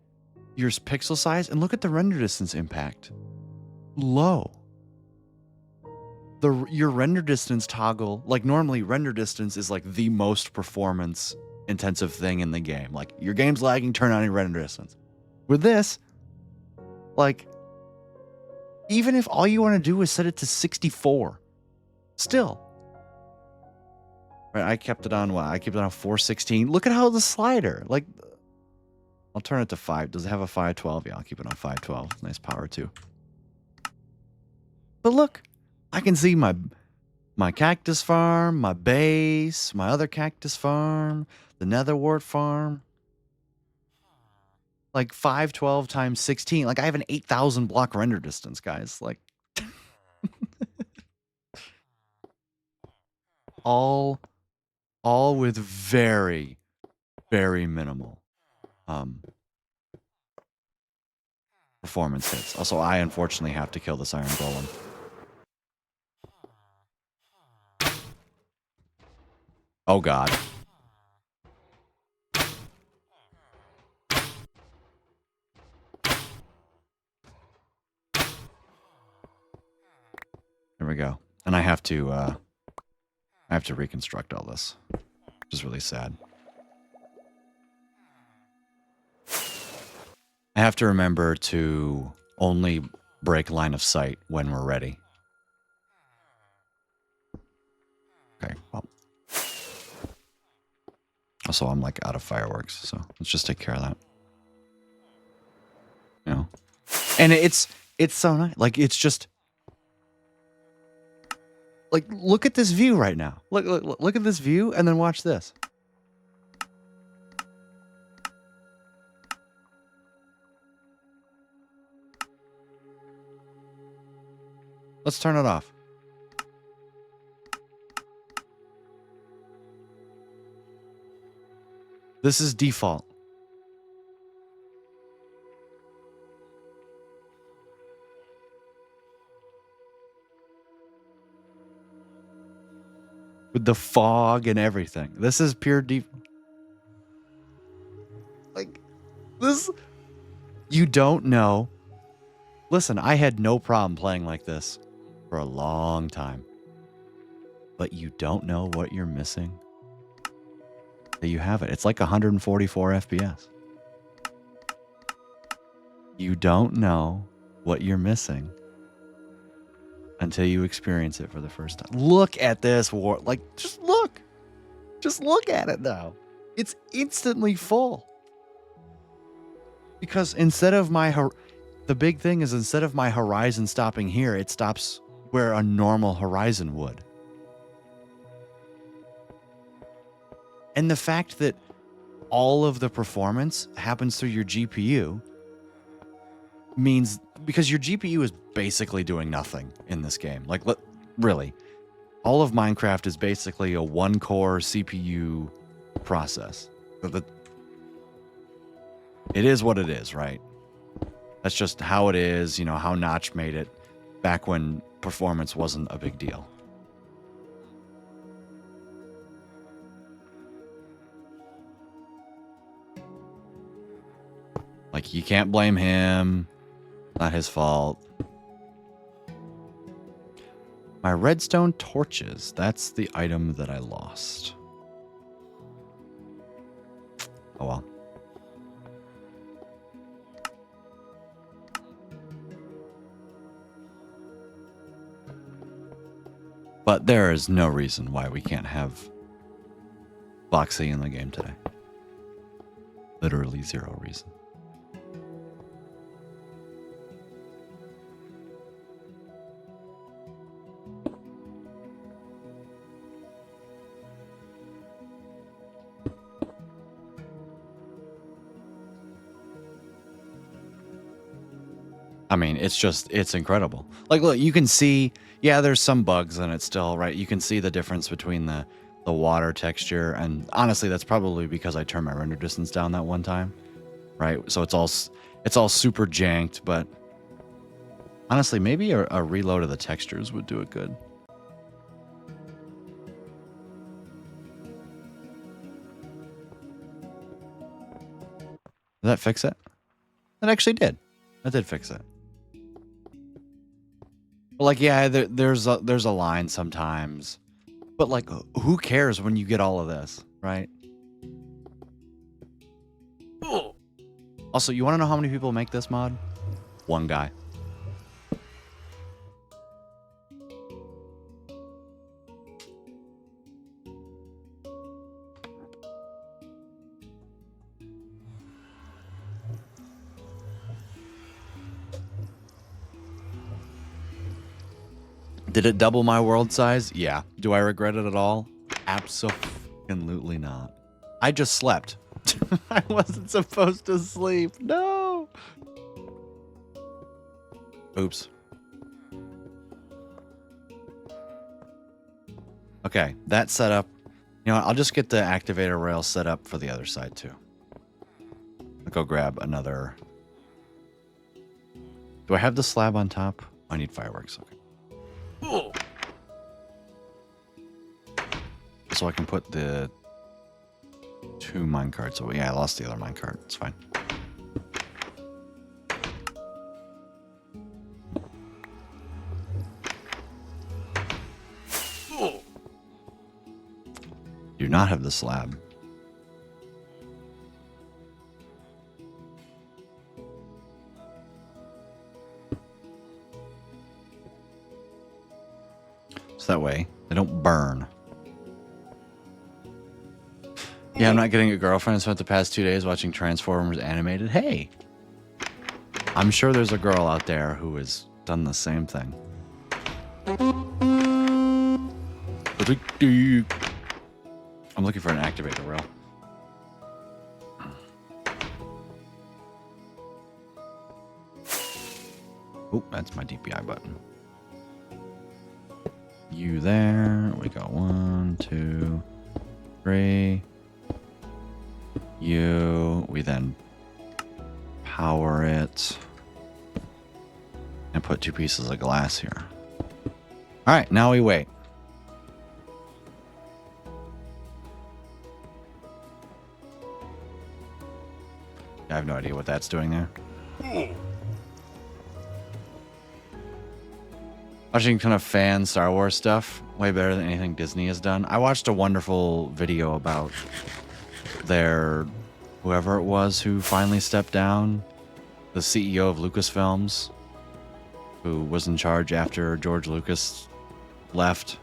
your pixel size, and look at the render distance impact. Low. Your render distance toggle, like normally render distance is like the most performance intensive thing in the game. Like your game's lagging, turn on your render distance. With this, like, even if all you want to do is set it to 64, still. Right, I kept it on what? I kept it on 416. Look at how the slider, like, I'll turn it to 5. Does it have a 512? Yeah, I'll keep it on 512. Nice power too. But look, I can see my cactus farm, my base, my other cactus farm, the nether wart farm. Like 512 times 16. Like I have an 8,000 block render distance, guys. Like all with very, very minimal performance hits. Also, I unfortunately have to kill this iron golem. Oh god. we go. And I have to reconstruct all this, which is really sad. I have to remember to only break line of sight when we're ready. Okay, well. Also, I'm like out of fireworks, so let's just take care of that. You know? And it's so nice. Like, it's just... Like, look at this view right now. Look at this view, and then watch this. Let's turn it off. This is default. With the fog and everything. This is pure default. Like, this... You don't know. Listen, I had no problem playing like this for a long time. But you don't know what you're missing. That you have it. It's like 144 FPS. You don't know what you're missing until you experience it for the first time. Look at this war. Like, just look. Just look at it now. It's instantly full. Because instead of my... The big thing is instead of my horizon stopping here, it stops where a normal horizon would. And the fact that all of the performance happens through your GPU means... Because your GPU is basically doing nothing in this game. Like, really. All of Minecraft is basically a one-core CPU process. It is what it is, right? That's just how it is, you know, how Notch made it back when performance wasn't a big deal. Like, you can't blame him. Not his fault. My redstone torches. That's the item that I lost. Oh well. But there is no reason why we can't have Boxy in the game today. Literally zero reason. I mean, it's incredible. Like, look, you can see, yeah, there's some bugs in it still, right? You can see the difference between the water texture, and honestly, that's probably because I turned my render distance down that one time, right? So it's all super janked, but honestly, maybe a reload of the textures would do it good. Did that fix it? That actually did. That did fix it. Like, yeah, there's a line sometimes, but like, who cares when you get all of this, right? Also, you want to know how many people make this mod? One guy. Did it double my world size? Yeah. Do I regret it at all? Absolutely not. I just slept. I wasn't supposed to sleep. No. Oops. Okay, that setup. You know what? I'll just get the activator rail set up for the other side too. I'll go grab another. Do I have the slab on top? I need fireworks. Okay. So I can put the 2 minecarts away. Yeah, I lost the other minecart. It's fine. not have the slab. So that way they don't burn. Yeah, I'm not getting a girlfriend. I spent the past 2 days watching Transformers animated. Hey, I'm sure there's a girl out there who has done the same thing. I'm looking for an activator rail. Oh, that's my DPI button. You there. We got 1, 2, 3. You. We then power it and put 2 pieces of glass here. All right, now we wait. I have no idea what that's doing there. Watching kind of fan Star Wars stuff, way better than anything Disney has done. I watched a wonderful video about their, whoever it was who finally stepped down, the CEO of Lucasfilms, who was in charge after George Lucas left,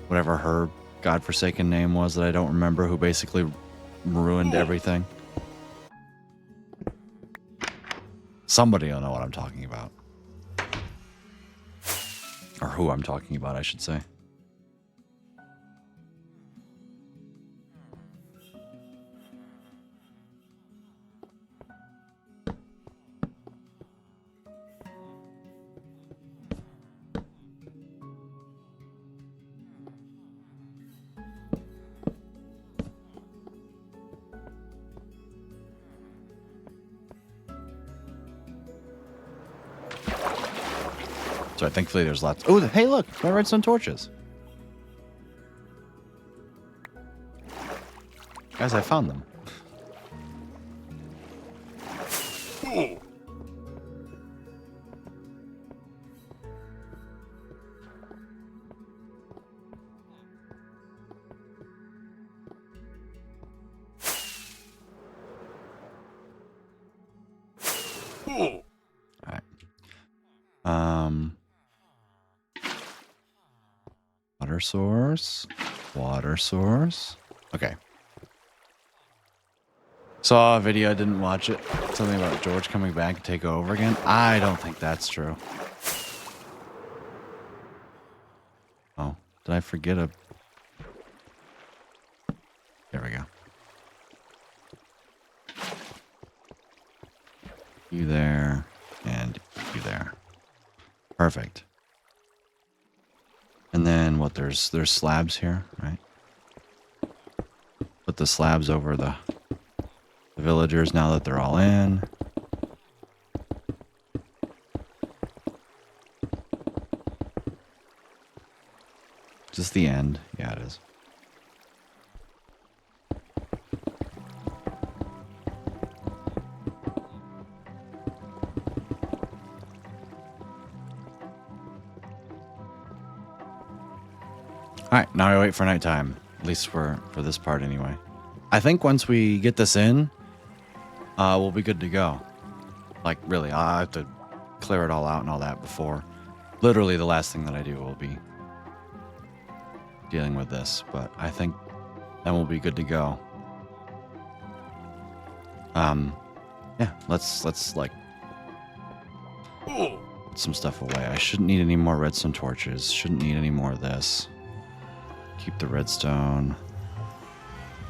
whatever her godforsaken name was that I don't remember, who basically ruined everything. Somebody will know what I'm talking about. Or who I'm talking about, I should say. So thankfully there's lots. Oh, hey, look, my redstone torches. Guys, I found them. All right. Water source. Water source. Okay. Saw a video, I didn't watch it. Something about George coming back and take over again. I don't think that's true. Oh, did I forget a... There we go. You there, and you there. Perfect. And then what, there's slabs here, right? Put the slabs over the villagers now that they're all in. Is this the end? Yeah, it is. All right, now I wait for nighttime, at least for this part anyway. I think once we get this in, we'll be good to go. Like, really, I'll have to clear it all out and all that before. Literally, the last thing that I do will be dealing with this, but I think then we'll be good to go. Yeah, let's like put some stuff away. I shouldn't need any more redstone torches. Shouldn't need any more of this. Keep the redstone.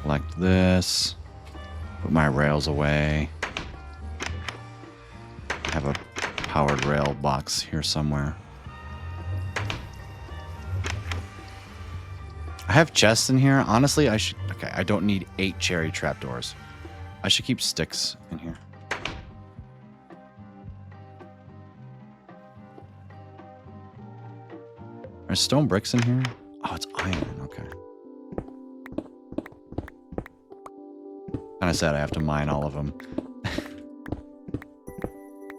Collect this. Put my rails away. Have a powered rail box here somewhere. I have chests in here. Honestly, I should... Okay, I don't need 8 cherry trapdoors. I should keep sticks in here. Are stone bricks in here? Oh, it's iron. Okay. Kind of sad I have to mine all of them.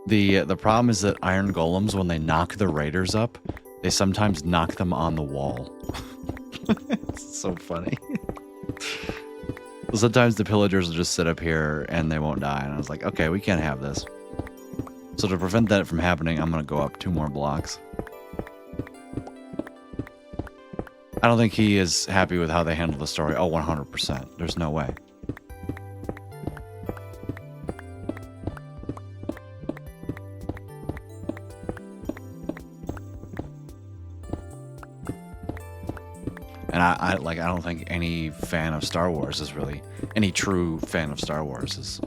The problem is that iron golems, when they knock the raiders up, they sometimes knock them on the wall. It's so funny. Sometimes the pillagers will just sit up here and they won't die. And I was like, okay, we can't have this. So to prevent that from happening, I'm going to go up 2 more blocks. I don't think he is happy with how they handle the story. Oh, 100%. There's no way. And I don't think any fan of Star Wars is really, any true fan of Star Wars is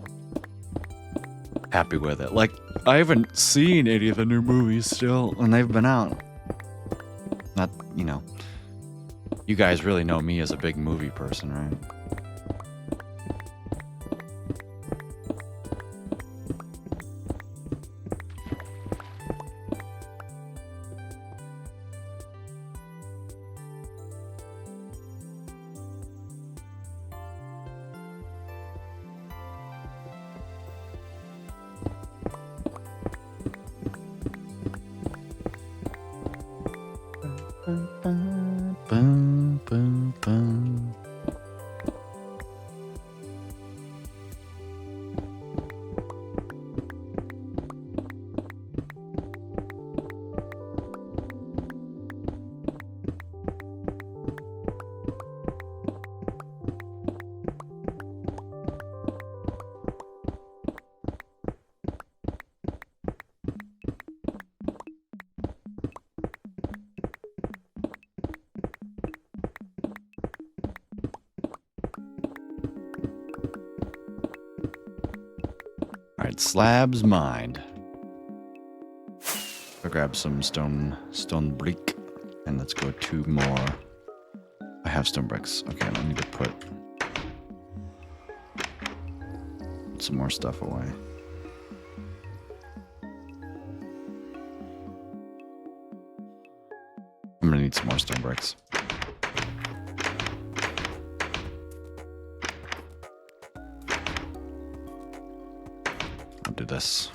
happy with it. Like, I haven't seen any of the new movies still, and they've been out. Not, you know, you guys really know me as a big movie person, right? Boom, boom, boom. Alright, Slab's Mind. I'll grab some stone brick, and let's go 2 more. I have stone bricks. Okay, I need to put some more stuff away. I'm gonna need some more stone bricks. I'll do this.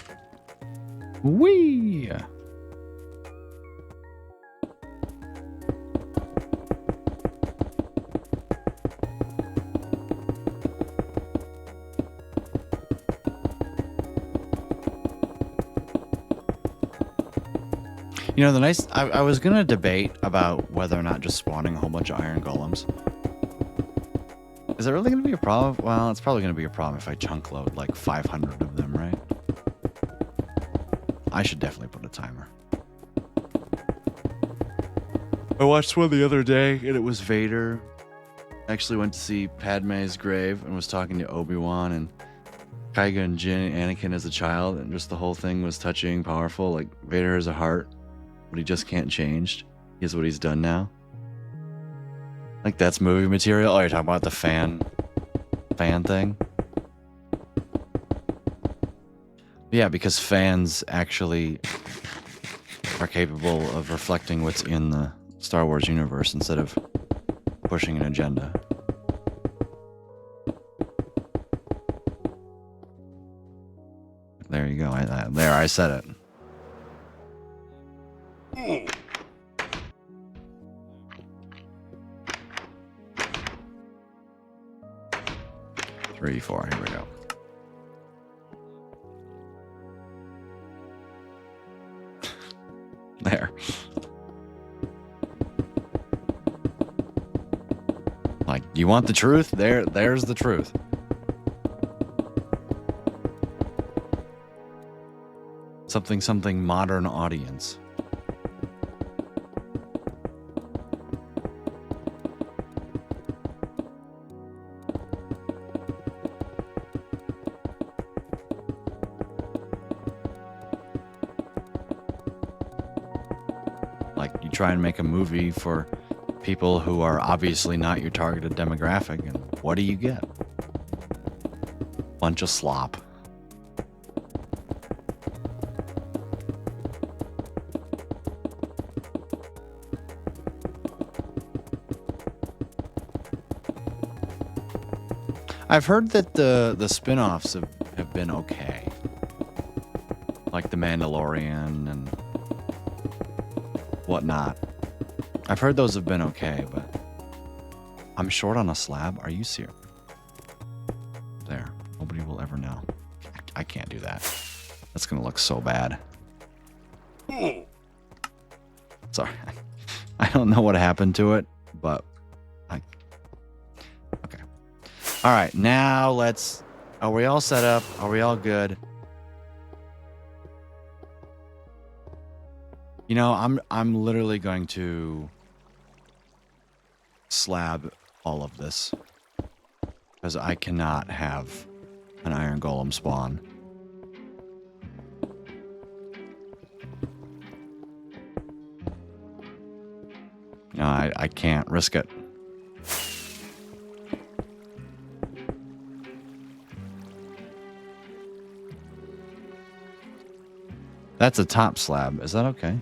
Whee! You know, the nice... I was going to debate about whether or not just spawning a whole bunch of iron golems. Is it really going to be a problem? Well, it's probably going to be a problem if I chunk load like 500 of them, right? I should definitely put a timer. I watched one the other day, and it was Vader. Actually went to see Padme's grave and was talking to Obi-Wan and Qui-Gon Jinn and Anakin as a child, and just the whole thing was touching, powerful. Like, Vader has a heart, but he just can't change. Here's what he's done now. Like, that's movie material. Oh, you're talking about the fan thing? Yeah, because fans actually are capable of reflecting what's in the Star Wars universe instead of pushing an agenda. There you go. I said it. 3, 4. Here we go. There. Like, you want the truth? There's the truth. Something modern audience. Like, you try and make a movie for people who are obviously not your targeted demographic, and what do you get? Bunch of slop. I've heard that the spin-offs have been okay. Like The Mandalorian and whatnot. I've heard those have been okay, but I'm short on a slab. Are you serious? there. Nobody will ever know. I can't do that. That's gonna look so bad. Sorry. I don't know what happened to it, but okay. All right, now let's. Are we all set up? Are we all good? You know, I'm literally going to slab all of this because I cannot have an iron golem spawn. No, I can't risk it. That's a top slab. Is that okay?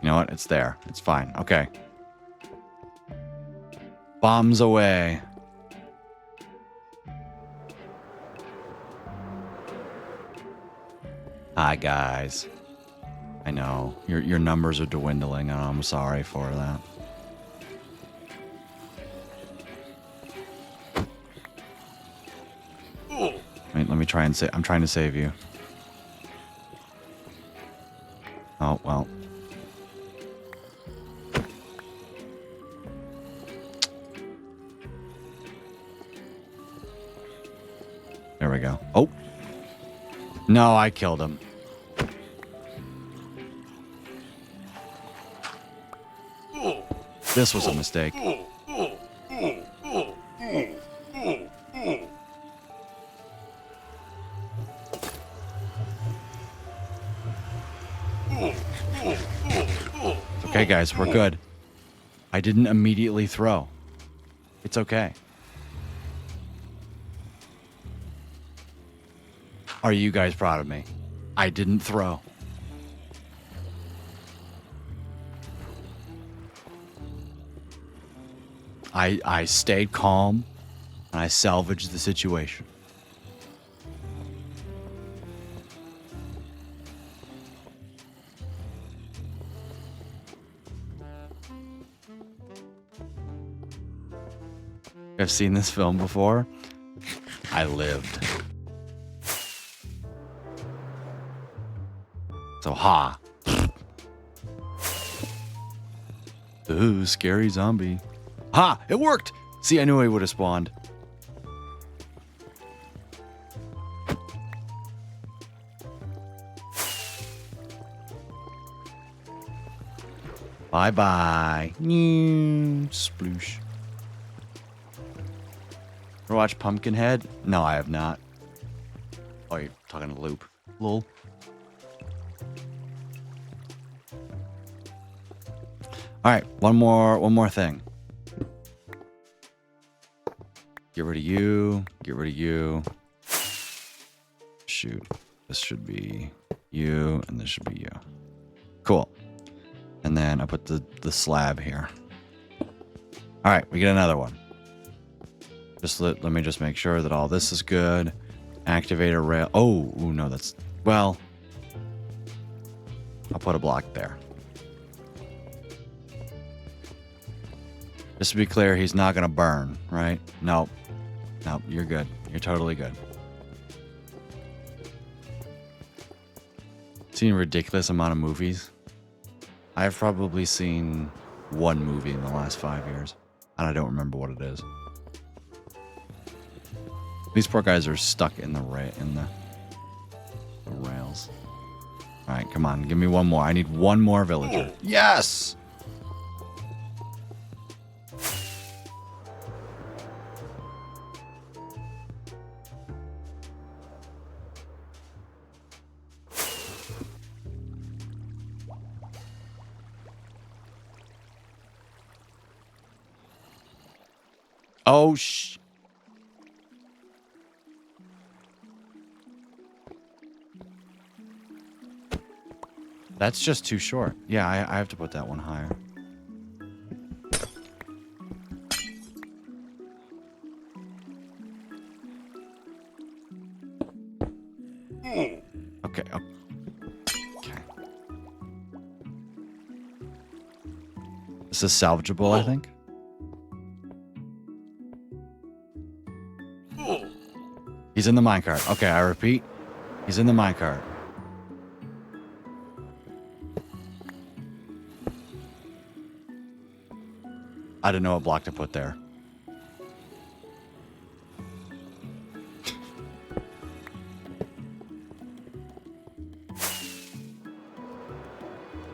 You know what? It's there. It's fine. Okay. Bombs away. Hi, guys. I know. Your numbers are dwindling, and I'm sorry for that. Wait, let me try and say. I'm trying to save you. Oh, well. There we go. Oh. No, I killed him. This was a mistake. Okay, guys, we're good. I didn't immediately throw. It's okay. Are you guys proud of me? I didn't throw. I stayed calm and I salvaged the situation. I've seen this film before. I lived. So, ha. Ooh, scary zombie. Ha! It worked! See, I knew he would have spawned. Bye-bye. Sploosh. Ever watch Pumpkinhead? No, I have not. Oh, you're talking to Loop. Lol. Alright, one more thing. Get rid of you. Get rid of you. Shoot. This should be you, and this should be you. Cool. And then I put the slab here. Alright, we get another one. Just let me just make sure that all this is good. Activate a rail. Oh, ooh, no, that's... Well, I'll put a block there. Just to be clear, he's not going to burn, right? Nope. Nope, you're good. You're totally good. Seen a ridiculous amount of movies. I've probably seen one movie in the last 5 years, and I don't remember what it is. These poor guys are stuck in the rails. All right, come on, give me one more. I need one more villager. Yes! Oh, that's just too short. Yeah, I have to put that one higher. Okay. Okay. This is salvageable, I think. He's in the minecart. Okay, I repeat. He's in the minecart. I didn't know what block to put there.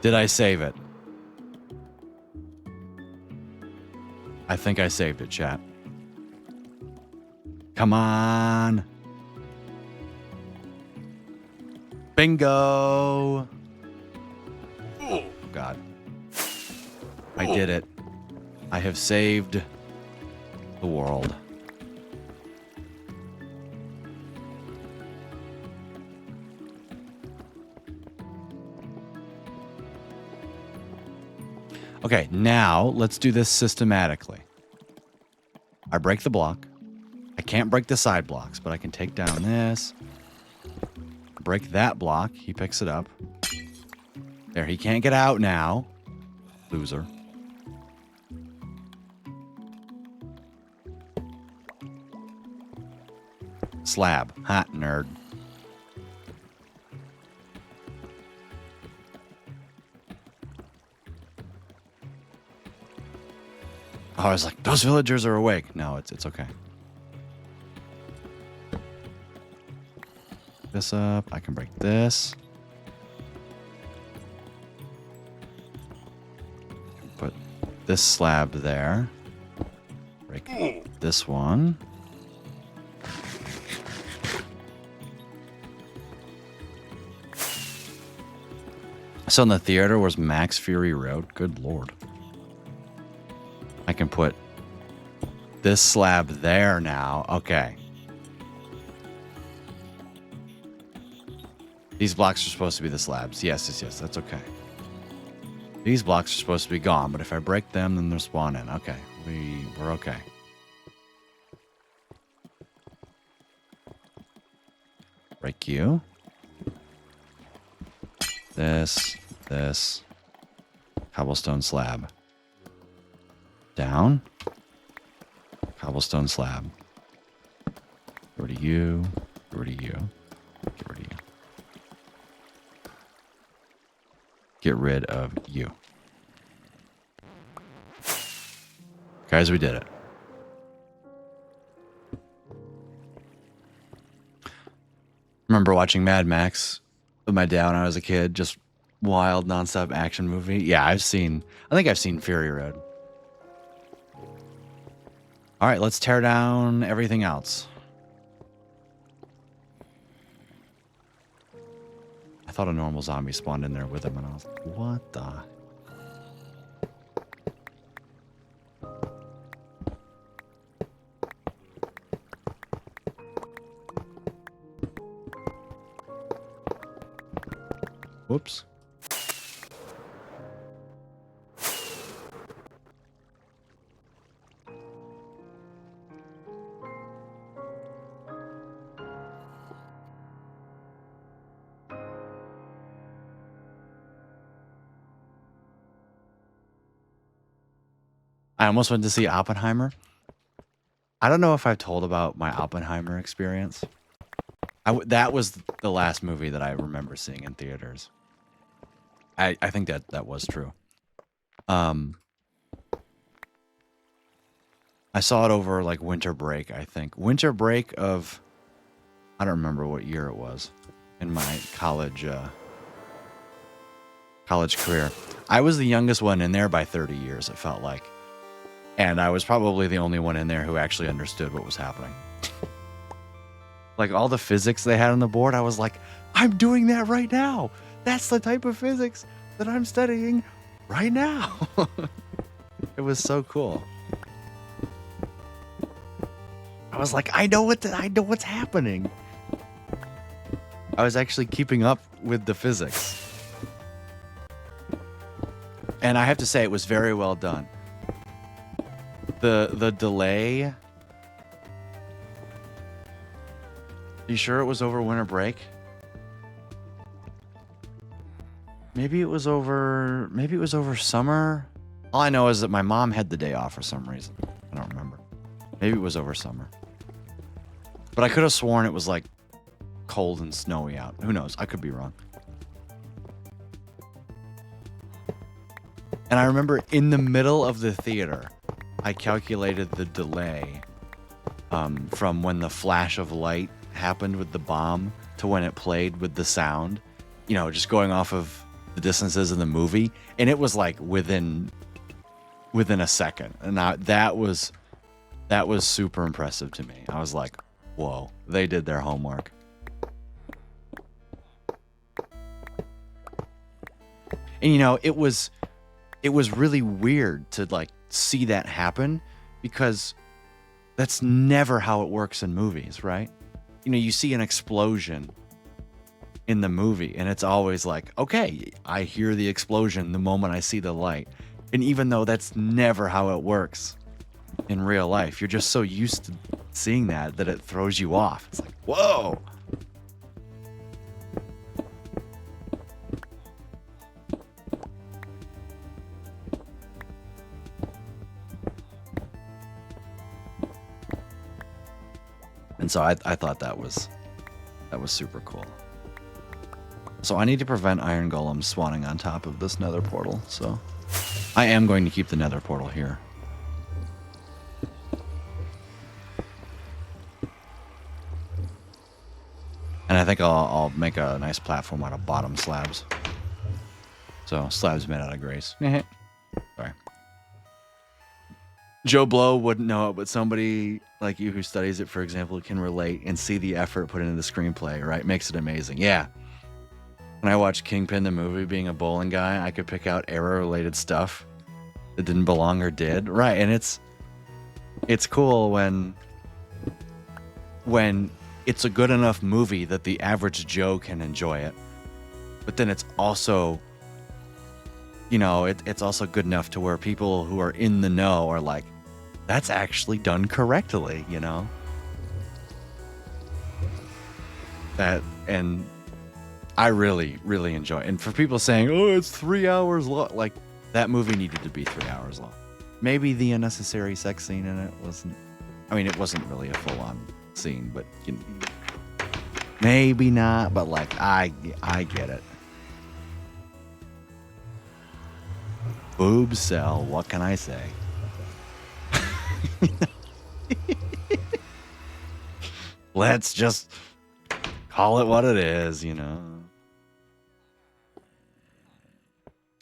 Did I save it? I think I saved it, chat. Come on. Bingo. Oh, God. I did it. I have saved the world. Okay, now let's do this systematically. I break the block. I can't break the side blocks, but I can take down this. Break that block. He picks it up. There, he can't get out now. Loser. Slab. Hot nerd. Oh, I was like, those villagers are awake. No, it's okay. This up. I can break this. Put this slab there. Break this one. So in the theater was Max Fury Road. Good lord. I can put this slab there now. Okay. These blocks are supposed to be the slabs. Yes, that's okay. These blocks are supposed to be gone, but if I break them, then they'll spawn in. Okay. We're okay. Break you. This. Cobblestone slab. Down. Cobblestone slab. Get rid of you. Get rid of you. Get rid of you. Get rid of you. Guys, we did it. Remember watching Mad Max with my dad when I was a kid. Just wild, nonstop action movie. Yeah, I think I've seen Fury Road. All right, let's tear down everything else. I thought a normal zombie spawned in there with him, and I was like, what the? Whoops. I almost went to see Oppenheimer. I don't know if I've told about my Oppenheimer experience. That was the last movie that I remember seeing in theaters. I think that was true. I saw it over like winter break, I think. Winter break of, I don't remember what year it was in my college career. I was the youngest one in there by 30 years, it felt like. And I was probably the only one in there who actually understood what was happening. Like all the physics they had on the board, I was like, I'm doing that right now. That's the type of physics that I'm studying right now. It was so cool. I was like, I know what's happening. I was actually keeping up with the physics. And I have to say, it was very well done. The delay. You sure it was over winter break? Maybe it was over summer. All I know is that my mom had the day off for some reason. I don't remember. Maybe it was over summer. But I could have sworn it was like cold and snowy out. Who knows? I could be wrong. And I remember in the middle of the theater, I calculated the delay from when the flash of light happened with the bomb to when it played with the sound. You know, just going off of the distances in the movie. And it was like within a second. And that was super impressive to me. I was like, whoa, they did their homework. And you know, it was really weird to like see that happen because that's never how it works in movies, right? You know, you see an explosion in the movie and it's always like, okay, I hear the explosion the moment I see the light. And even though that's never how it works in real life, you're just so used to seeing that it throws you off. It's like, whoa. And so I thought that was super cool. So I need to prevent iron golems spawning on top of this nether portal. So I am going to keep the nether portal here. And I think I'll make a nice platform out of bottom slabs. So slabs made out of grace. Sorry. Joe Blow wouldn't know it, but somebody like you who studies it, for example, can relate and see the effort put into the screenplay, right? Makes it amazing. Yeah. When I watched Kingpin, the movie, being a bowling guy, I could pick out era-related stuff that didn't belong or did. Right, and it's cool when it's a good enough movie that the average Joe can enjoy it. But then it's also, you know, it's also good enough to where people who are in the know are like, that's actually done correctly, you know? And I really, really enjoy it. And for people saying, oh, it's 3 hours long, like, that movie needed to be 3 hours long. Maybe the unnecessary sex scene in it wasn't, I mean, it wasn't really a full-on scene, but you know, maybe not, but like, I get it. Boobs sell, what can I say? Let's just call it what it is, you know.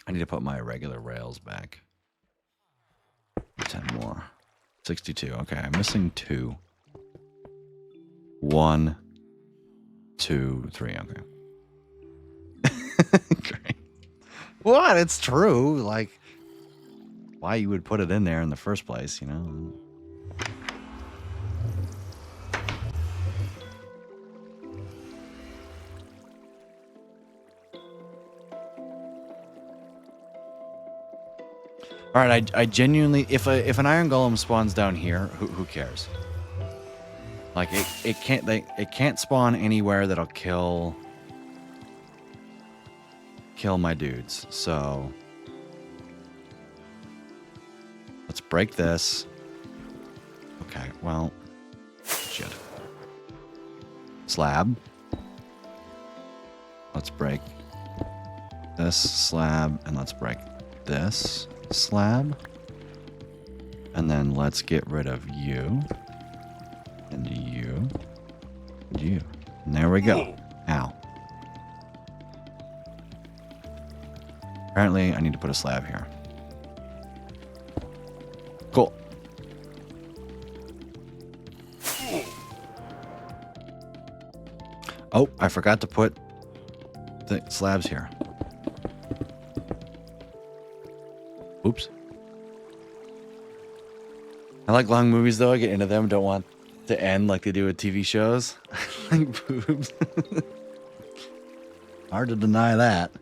I need to put my regular rails back. 10 more. 62. Okay, I'm missing 2. 1, 2, 3. Okay. Great. What? It's true. Like, why you would put it in there in the first place, you know? All right, I genuinely, if an iron golem spawns down here, who cares? Like it can't spawn anywhere that'll kill my dudes. So let's break this. Okay, well, shit. Slab. Let's break this slab and let's break this slab. And then let's get rid of you. And you. And you. And there we go. Ow. Apparently, I need to put a slab here. Cool. Oh, I forgot to put the slabs here. Oops. I like long movies, though. I get into them. Don't want to end like they do with TV shows. Like boobs. Hard to deny that.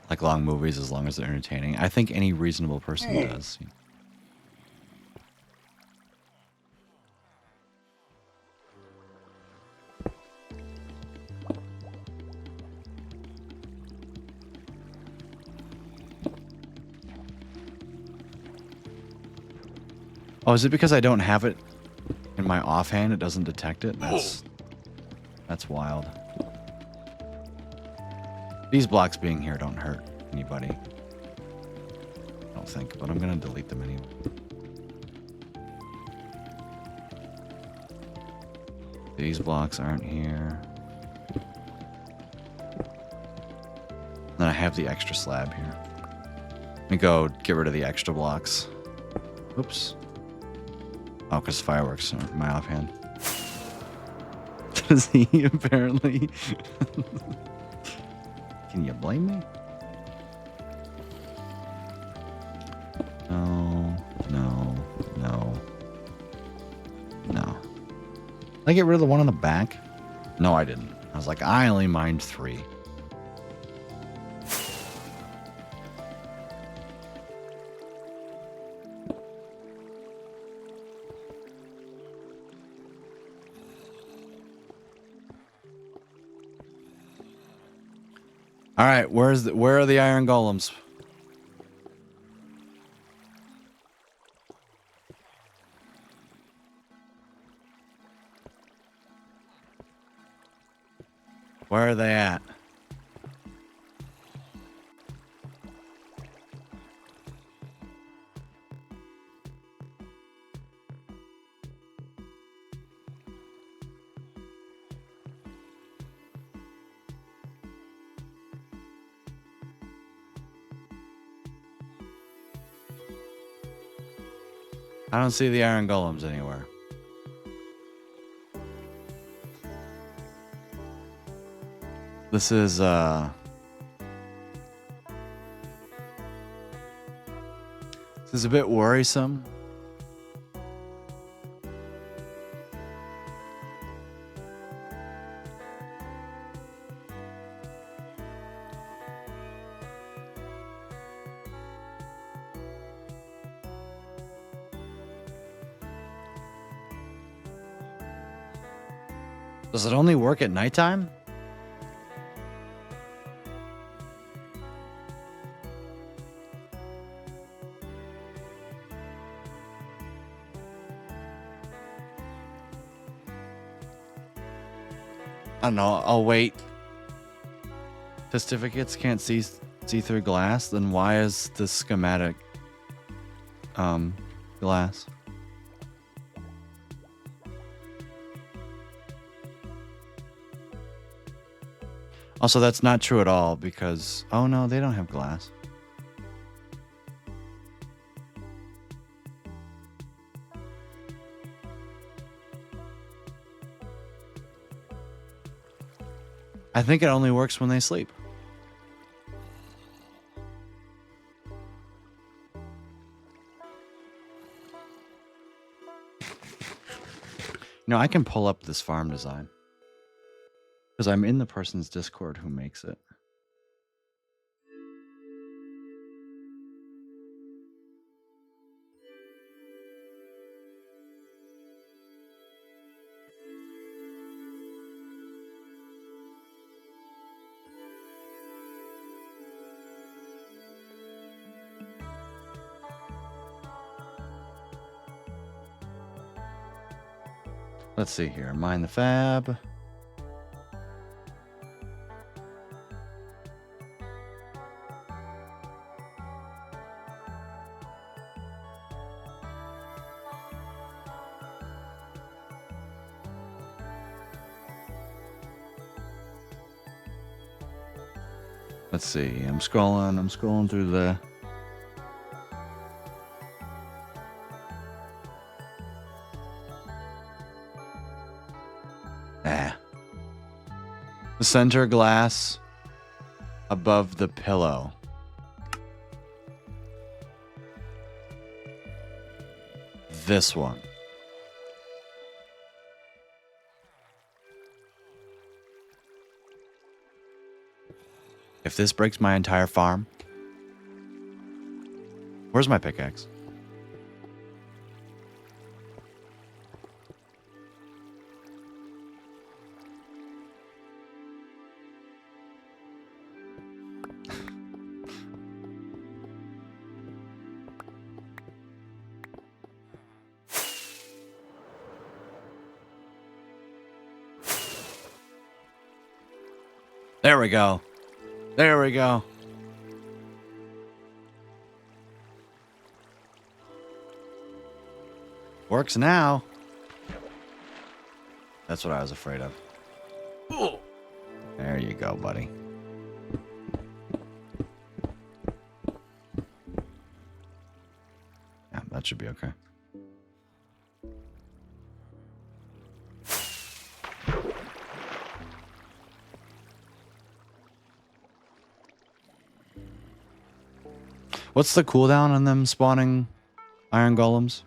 Like long movies as long as they're entertaining. I think any reasonable person does. Oh, is it because I don't have it in my offhand? It doesn't detect it? That's wild. These blocks being here don't hurt anybody. I don't think, but I'm going to delete them anyway. These blocks aren't here. Then I have the extra slab here. Let me go get rid of the extra blocks. Oops. Oh, because fireworks are in my offhand. Does he apparently? Can you blame me? No, no, no, no. Did I get rid of the one on the back? No, I didn't. I was like, I only mined 3. All right, where are the iron golems? Where are they at? I don't see the iron golems anywhere. This is a bit worrisome. Does it only work at nighttime? I don't know. I'll wait. Certificates can't see through glass. Then why is the schematic glass? Also, that's not true at all because oh no, they don't have glass. I think it only works when they sleep. No, I can pull up this farm design. Because I'm in the person's Discord who makes it. Let's see here. Mine the fab. Let's see. I'm scrolling through the the center glass above the pillow. This one. If this breaks my entire farm, where's my pickaxe? There we go. There we go. Works now. That's what I was afraid of. There you go, buddy. Yeah, that should be okay. What's the cooldown on them spawning iron golems?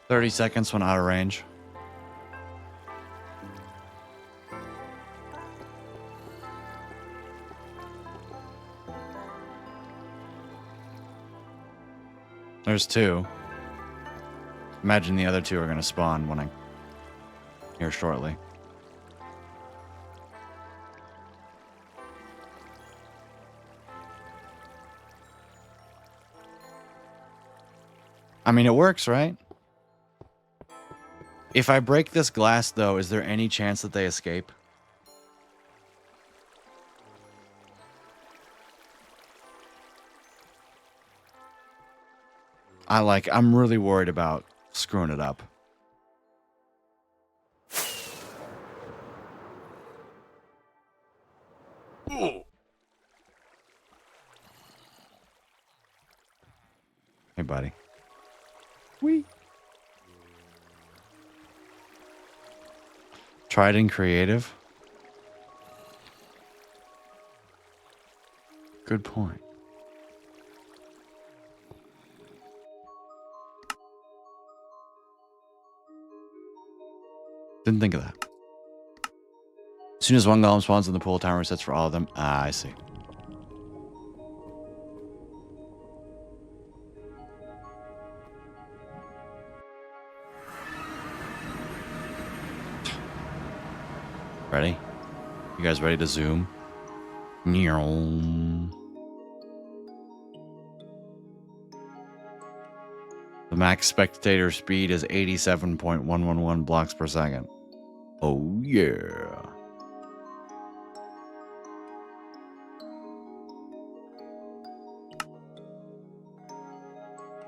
"30 seconds when out of range." There's 2. Imagine the other 2 are going to spawn when I here shortly. I mean, it works, right? If I break this glass, though, is there any chance that they escape? I'm really worried about screwing it up. Hey, buddy. Wee. Try it in creative. Good point. Didn't think of that. As soon as one golem spawns in the pool, timer resets for all of them. Ah, I see. Ready? You guys ready to zoom? The max spectator speed is 87.111 blocks per second. Oh, yeah.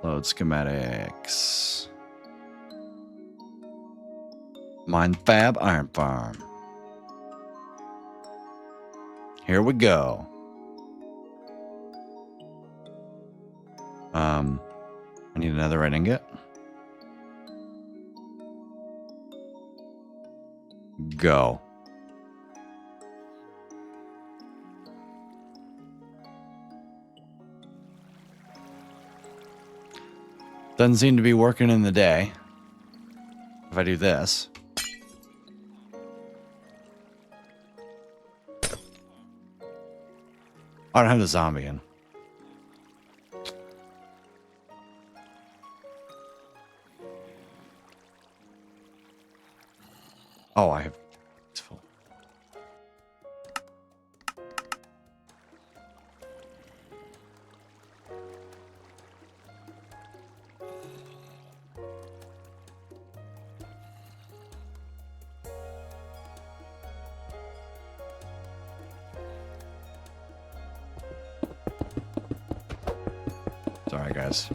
Load schematics. Minefab Iron Farm. Here we go. I need another red ingot. Go. Doesn't seem to be working in the day. If I do this. I don't have the zombie in. Oh, I have. It's full. Sorry, guys.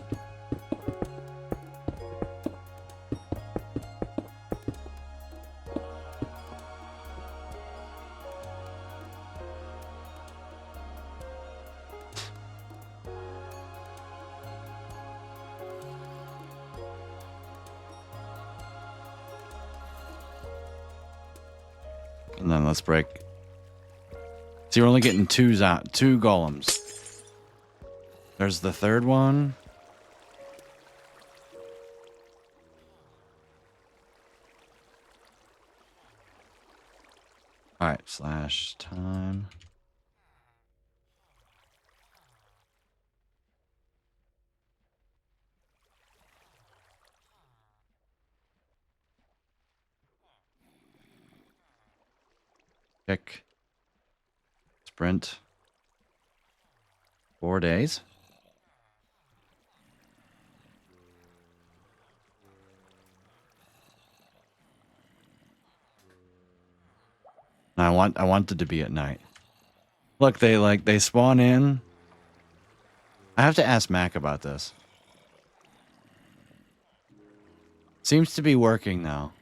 And then let's break. See, we're only getting two golems. There's the third one. All right, slash time. Check. Sprint. 4 days? I want it to be at night. Look, they spawn in. I have to ask Mac about this. Seems to be working now.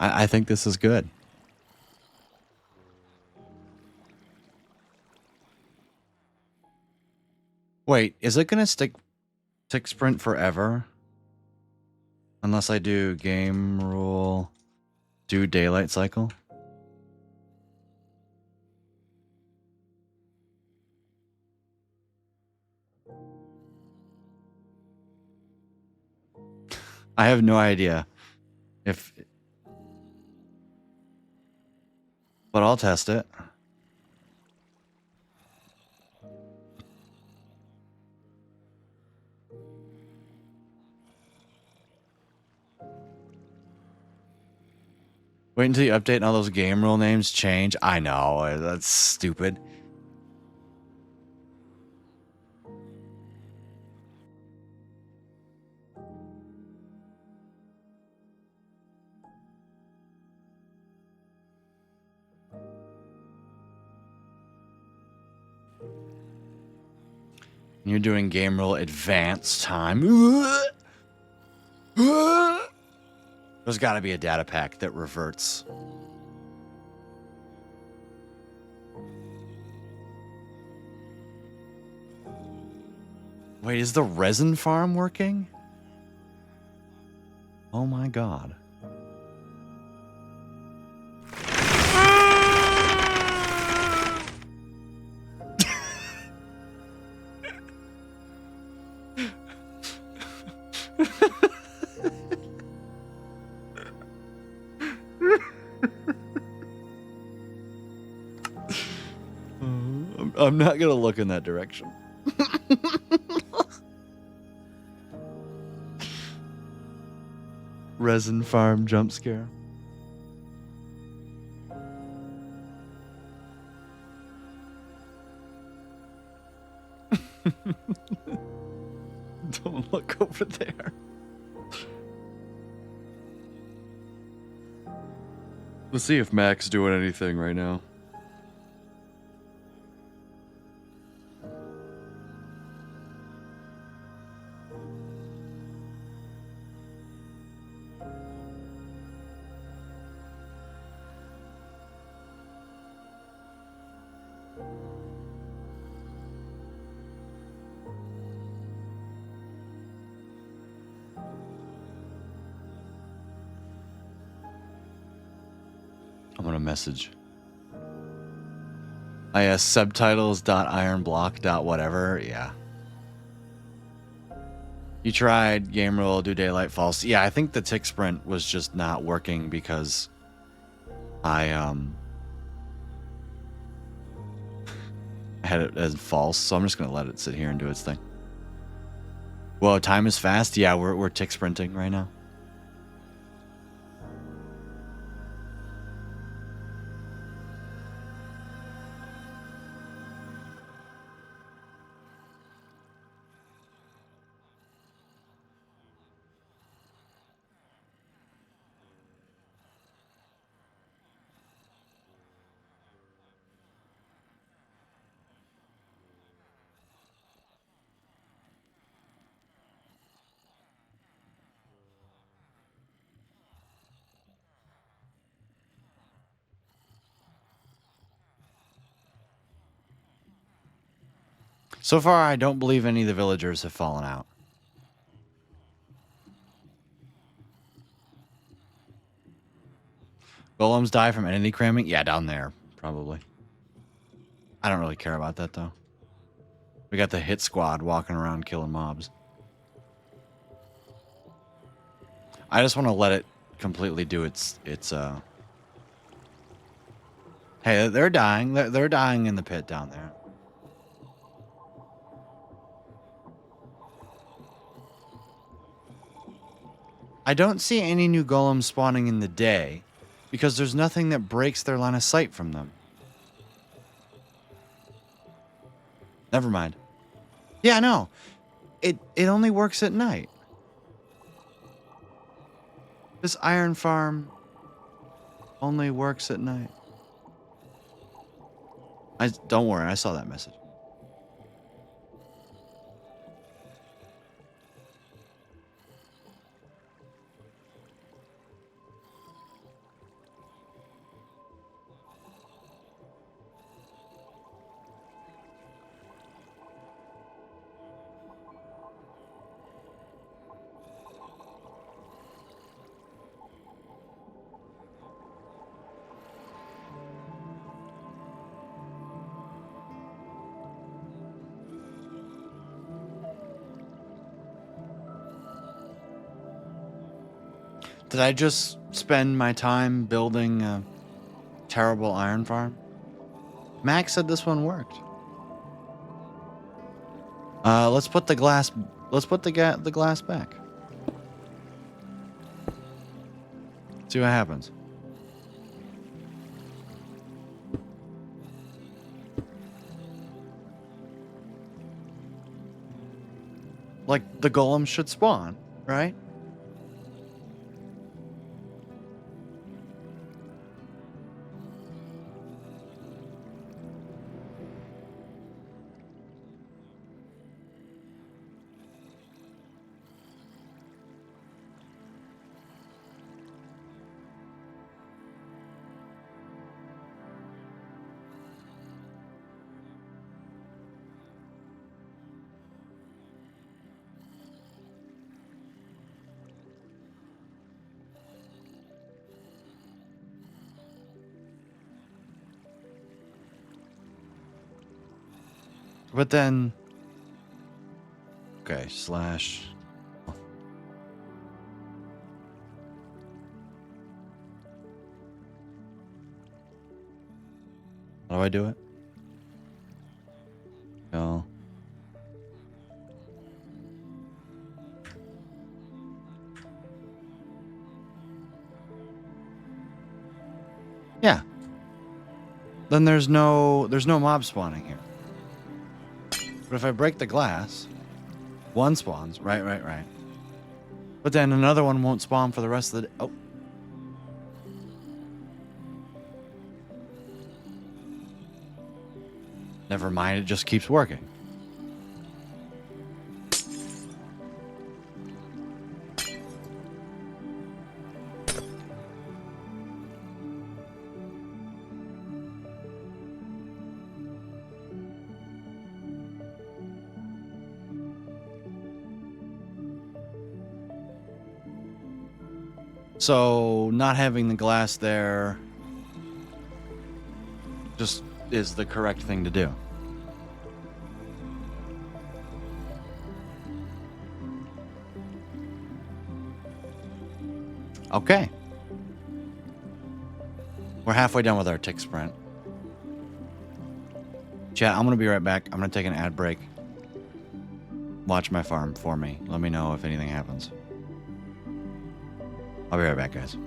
I think this is good. Wait, is it gonna tick sprint forever? Unless I do game rule, do daylight cycle? I have no idea if, but I'll test it. Wait until you update and all those game rule names change. I know, that's stupid. You're doing game rule advanced time. There's got to be a data pack that reverts. Wait, is the resin farm working? Oh my god. I'm not gonna look in that direction. Resin farm jump scare. Don't look over there. Let's see if Mac's doing anything right now. I'm gonna message. subtitles.ironblock.whatever. Yeah. You tried game rule, do daylight false. Yeah, I think the tick sprint was just not working because I had it as false, so I'm just gonna let it sit here and do its thing. Whoa, time is fast. Yeah, we're tick sprinting right now. So far, I don't believe any of the villagers have fallen out. Golems die from entity cramming? Yeah, down there, probably. I don't really care about that, though. We got the hit squad walking around killing mobs. I just want to let it completely do its Hey, they're dying. They're dying in the pit down there. I don't see any new golems spawning in the day because there's nothing that breaks their line of sight from them. Never mind. Yeah, no. It only works at night. This iron farm only works at night. Don't worry, I saw that message. Did I just spend my time building a terrible iron farm? Max said this one worked. Let's put the glass. Let's put the glass back. See what happens. Like the golem should spawn, right? But then, okay, slash. How do I do it? No. Yeah. Then there's no mob spawning here. But if I break the glass, one spawns. Right. But then another one won't spawn for the rest of the day. Oh. Never mind, it just keeps working. So not having the glass there just is the correct thing to do. Okay. We're halfway done with our tick sprint. Chat, I'm going to be right back. I'm going to take an ad break. Watch my farm for me. Let me know if anything happens. I'll be right back, guys.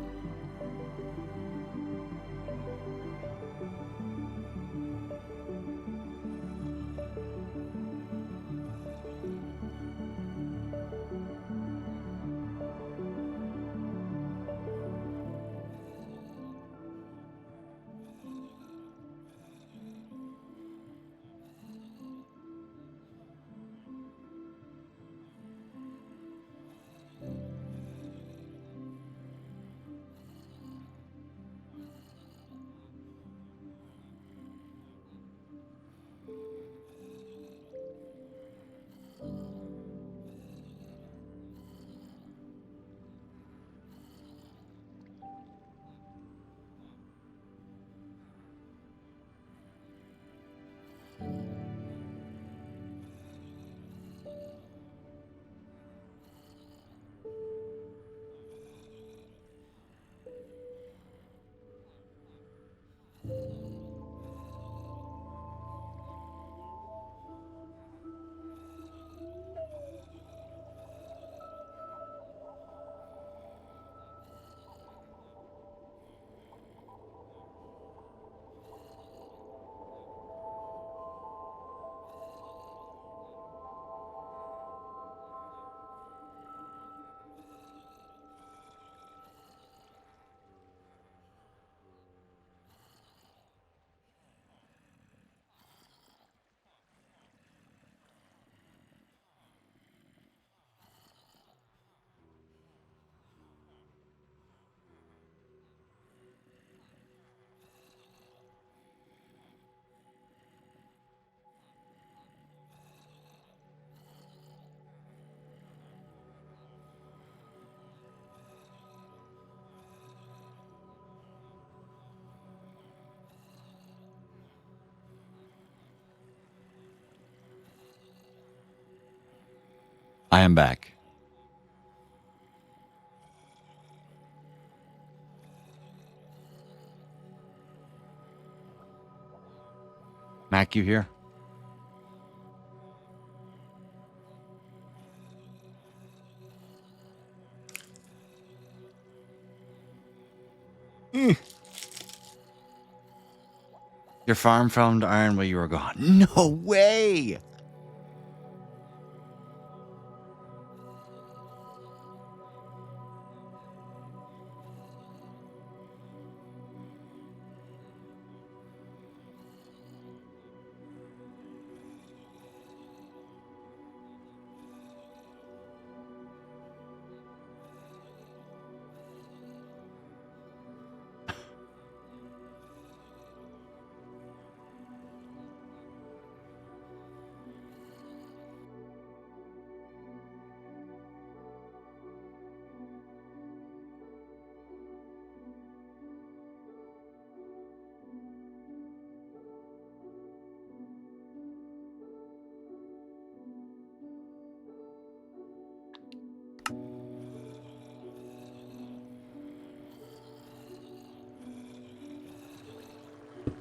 I am back. Mac, you here? Your farm found iron while you were gone. No way!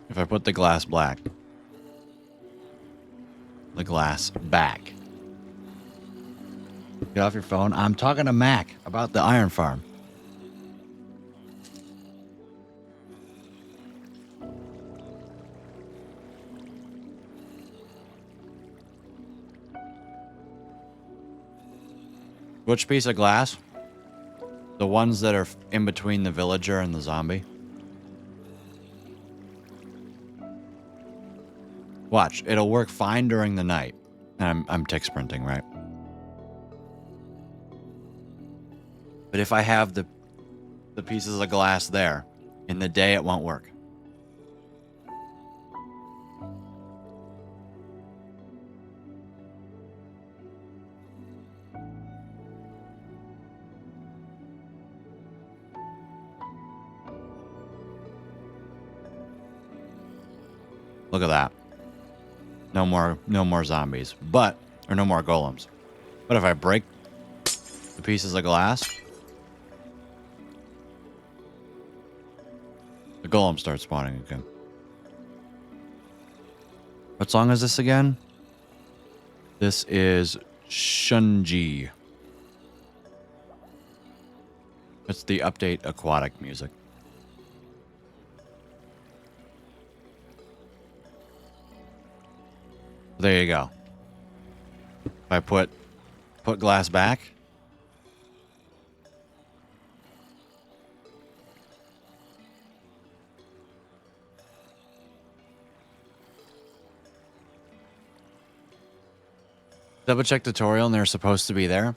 If I put the glass black, the glass back. Get off your phone. I'm talking to Mac about the iron farm. Which piece of glass? The ones that are in between the villager and the zombie? Watch, it'll work fine during the night. And I'm tick sprinting, right? But if I have the pieces of glass there, in the day it won't work. Look at that. No more zombies. Or no more golems. But if I break the pieces of glass, the golem starts spawning again. What song is this again? This is Shunji. It's the update aquatic music. There you go. If I put glass back. Double check tutorial and they're supposed to be there.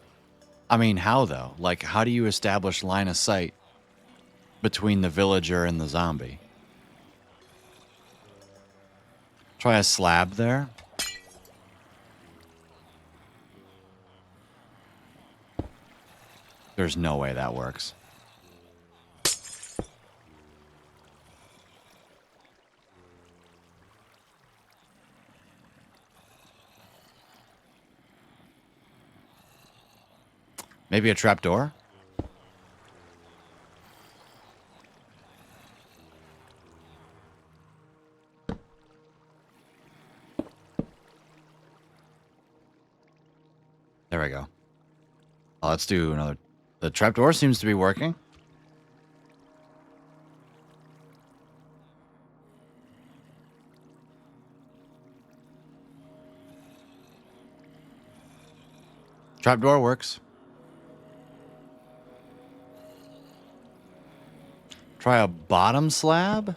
I mean, how though? Like, how do you establish line of sight between the villager and the zombie? Try a slab there. There's no way that works. Maybe a trapdoor? There we go. Oh, let's do another. The trapdoor seems to be working. Trapdoor works. Try a bottom slab?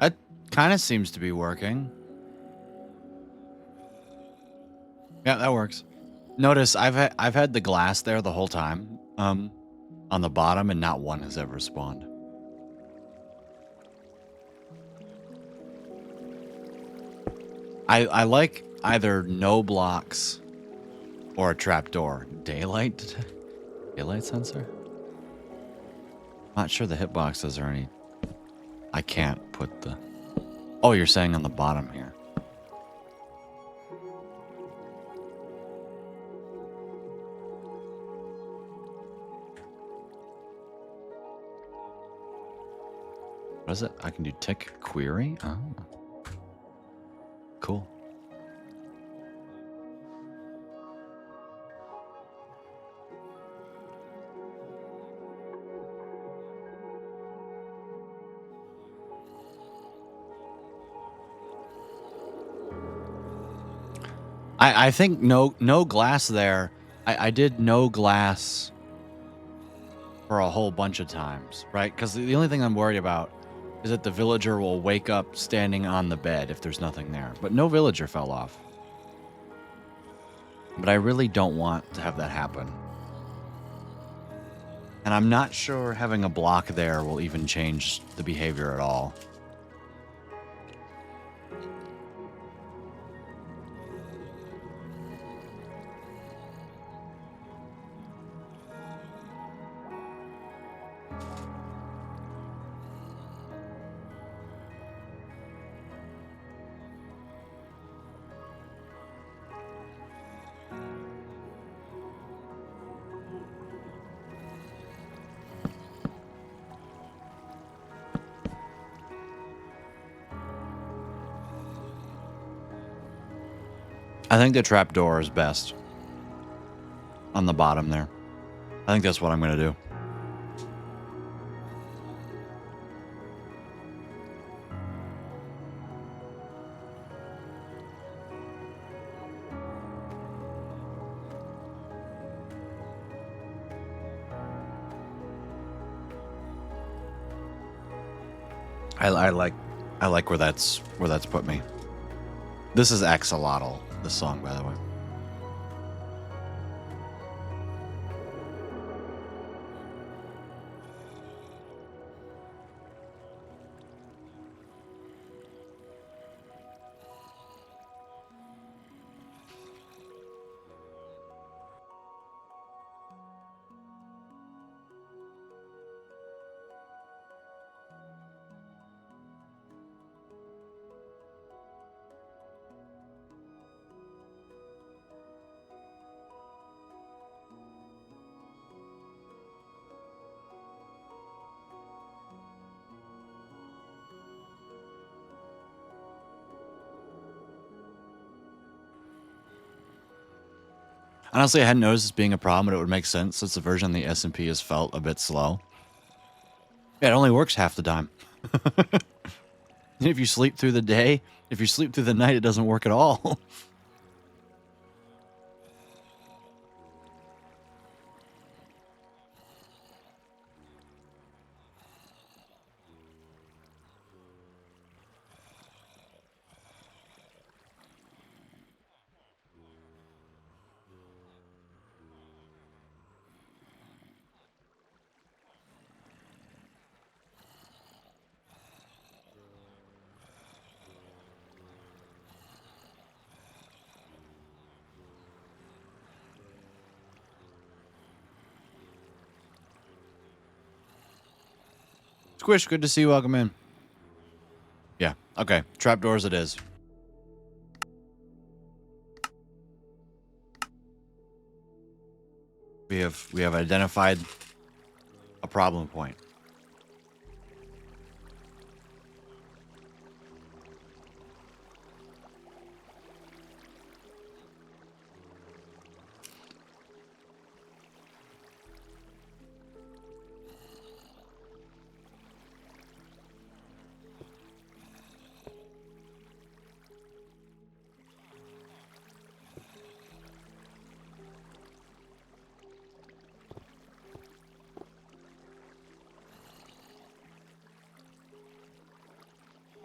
That kind of seems to be working. Yeah, that works. Notice I've had the glass there the whole time. on the bottom, and not one has ever spawned. I like either no blocks or a trapdoor. Daylight sensor? Not sure the hitboxes are any. I can't put the. Oh, you're saying on the bottom here. What is it? I can do tick query? Oh. Cool. I think no glass there. I did no glass for a whole bunch of times, right? Because the only thing I'm worried about is that the villager will wake up standing on the bed if there's nothing there. But no villager fell off. But I really don't want to have that happen. And I'm not sure having a block there will even change the behavior at all. I think the trapdoor is best. On the bottom there. I think that's what I'm going to do. I like where that's put me. This is Axolotl, this song, by the way. Honestly, I hadn't noticed this being a problem, but it would make sense since the version on the SMP has felt a bit slow. Yeah, it only works half the time. If you sleep through the day, if you sleep through the night, it doesn't work at all. Squish, good to see you. Welcome in. Yeah, okay. Trapdoors it is. We have identified a problem point.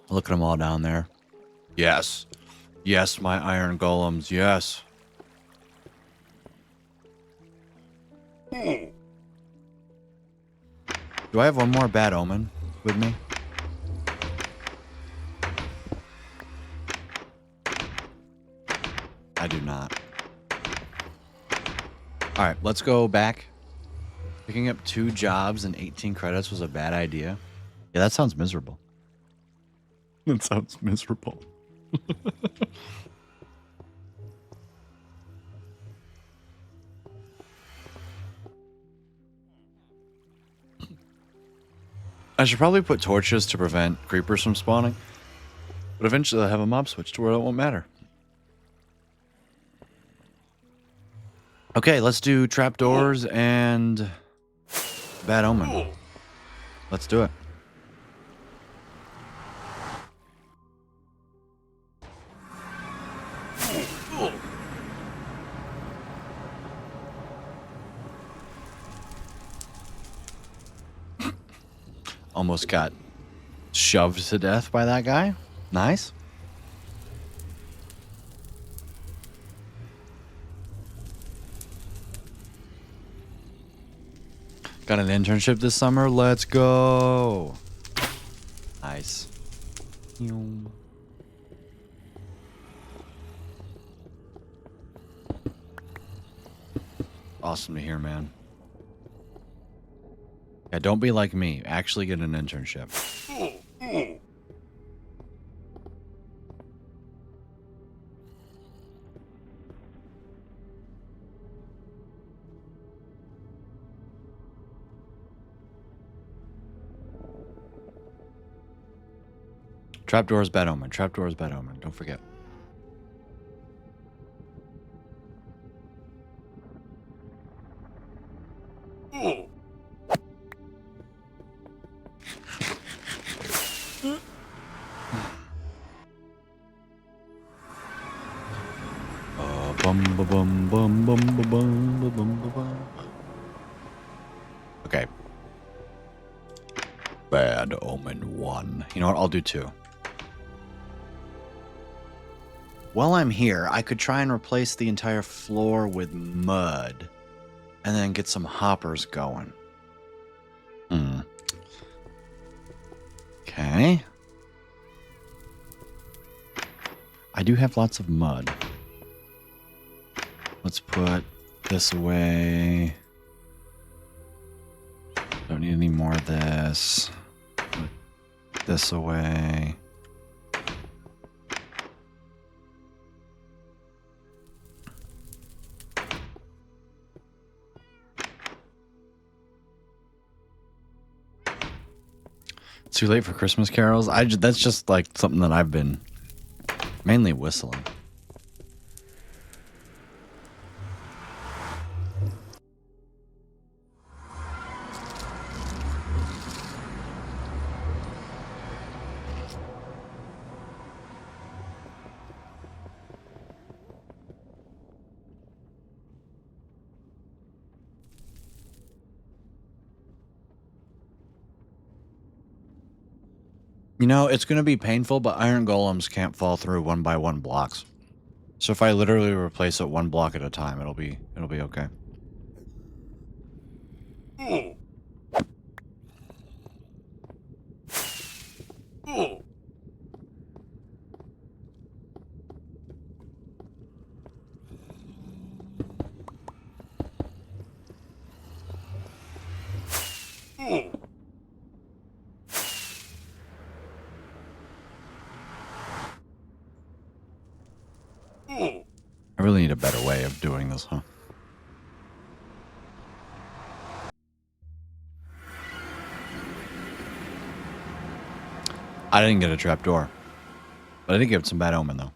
Look at them all down there. Yes. Yes, my iron golems. Yes. Do I have one more bad omen with me? I do not. All right, let's go back. Picking up 2 jobs and 18 credits was a bad idea. Yeah, that sounds miserable. That sounds miserable. I should probably put torches to prevent creepers from spawning. But eventually I'll have a mob switch to where it won't matter. Okay, let's do trapdoors and bad omen. Let's do it. Almost got shoved to death by that guy. Nice. Got an internship this summer. Let's go. Nice. Awesome to hear, man. Yeah, don't be like me. Actually get an internship. Trapdoors, bad omen. Trapdoors, bad omen. Don't forget. Okay. Bad omen 1. You know what? I'll do 2. While I'm here, I could try and replace the entire floor with mud and then get some hoppers going. Okay. I do have lots of mud. Let's put this away. Don't need any more of this. Put this away. Too late for Christmas carols? That's just like something that I've been mainly whistling. You know, it's going to be painful, but iron golems can't fall through 1x1 blocks. So if I literally replace it 1 block at a time, it'll be okay. I really need a better way of doing this, huh? I didn't get a trapdoor. But I did get some bad omen, though.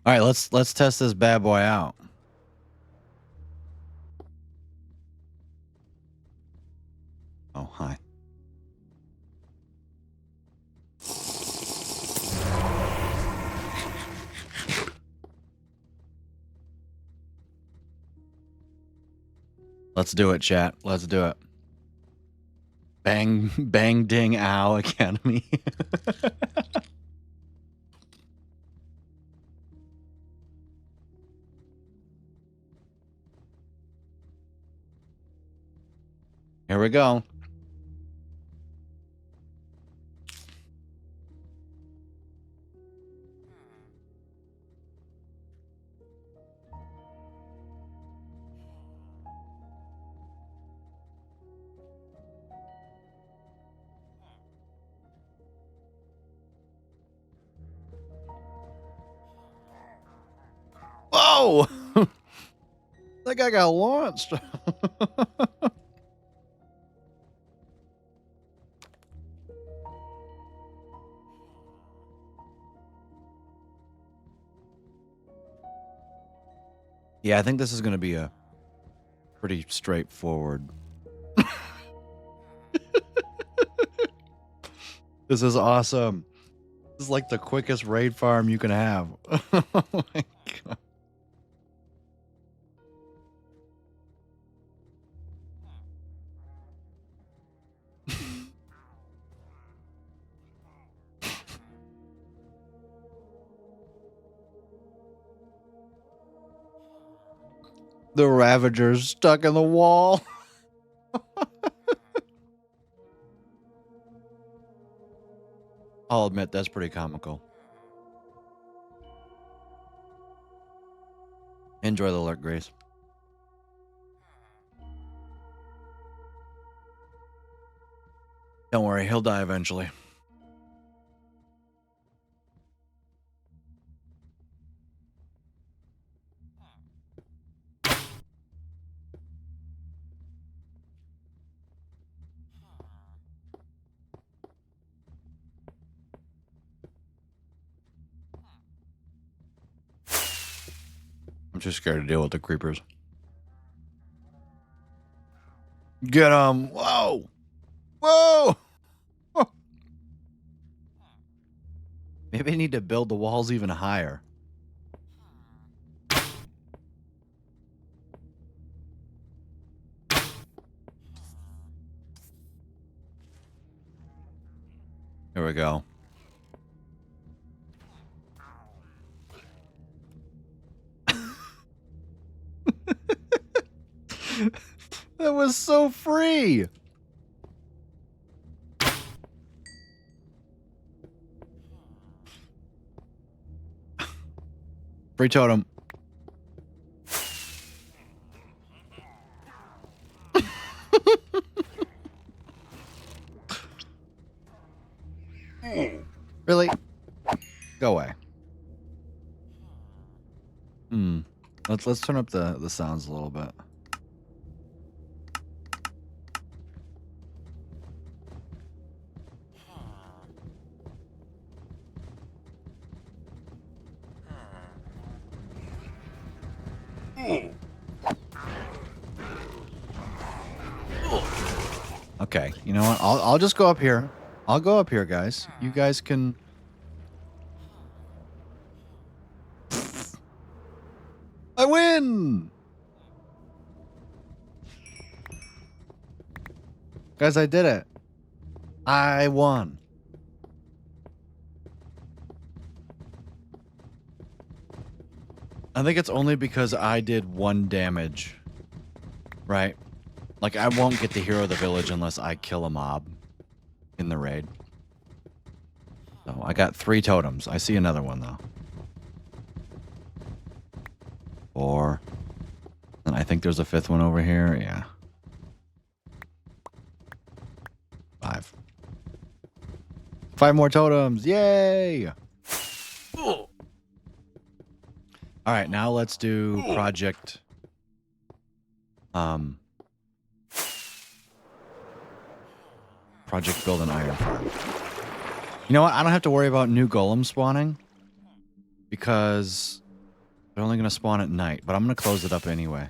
All right, let's test this bad boy out. Oh, hi. Let's do it, chat. Let's do it. Bang, bang, ding, ow, Academy. Here we go. Whoa! That guy got launched. Yeah, I think this is going to be a pretty straightforward. This is awesome. This is like the quickest raid farm you can have. Oh my God. The Ravager's stuck in the wall. I'll admit, that's pretty comical. Enjoy the lurk, Grace. Don't worry, he'll die eventually. I'm too scared to deal with the creepers. Get him! Whoa! Whoa! Maybe I need to build the walls even higher. Here we go. That was so free. Free totem. Really? Go away. Let's turn up the sounds a little bit. Okay, you know what? I'll just go up here. I'll go up here, guys. You guys can. I win! Guys, I did it. I won. I think it's only because I did 1 damage. Right? Like, I won't get the hero of the village unless I kill a mob in the raid. So, I got 3 totems. I see another one, though. 4. And I think there's a 5th one over here. Yeah. 5. 5 more totems. Yay! All right, now let's do project. Project Build an Iron Farm. You know what? I don't have to worry about new golems spawning because they're only going to spawn at night, but I'm going to close it up anyway.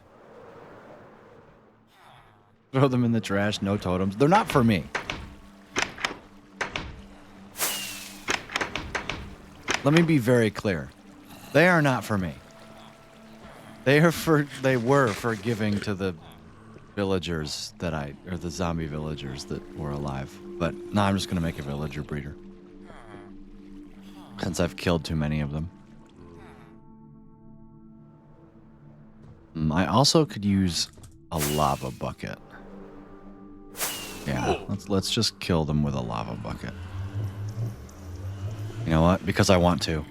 Throw them in the trash, no totems. They're not for me. Let me be very clear. They are not for me. They were for giving to the villagers or the zombie villagers that were alive. But no, I'm just going to make a villager breeder. Since I've killed too many of them. I also could use a lava bucket. Yeah, let's just kill them with a lava bucket. You know what? Because I want to.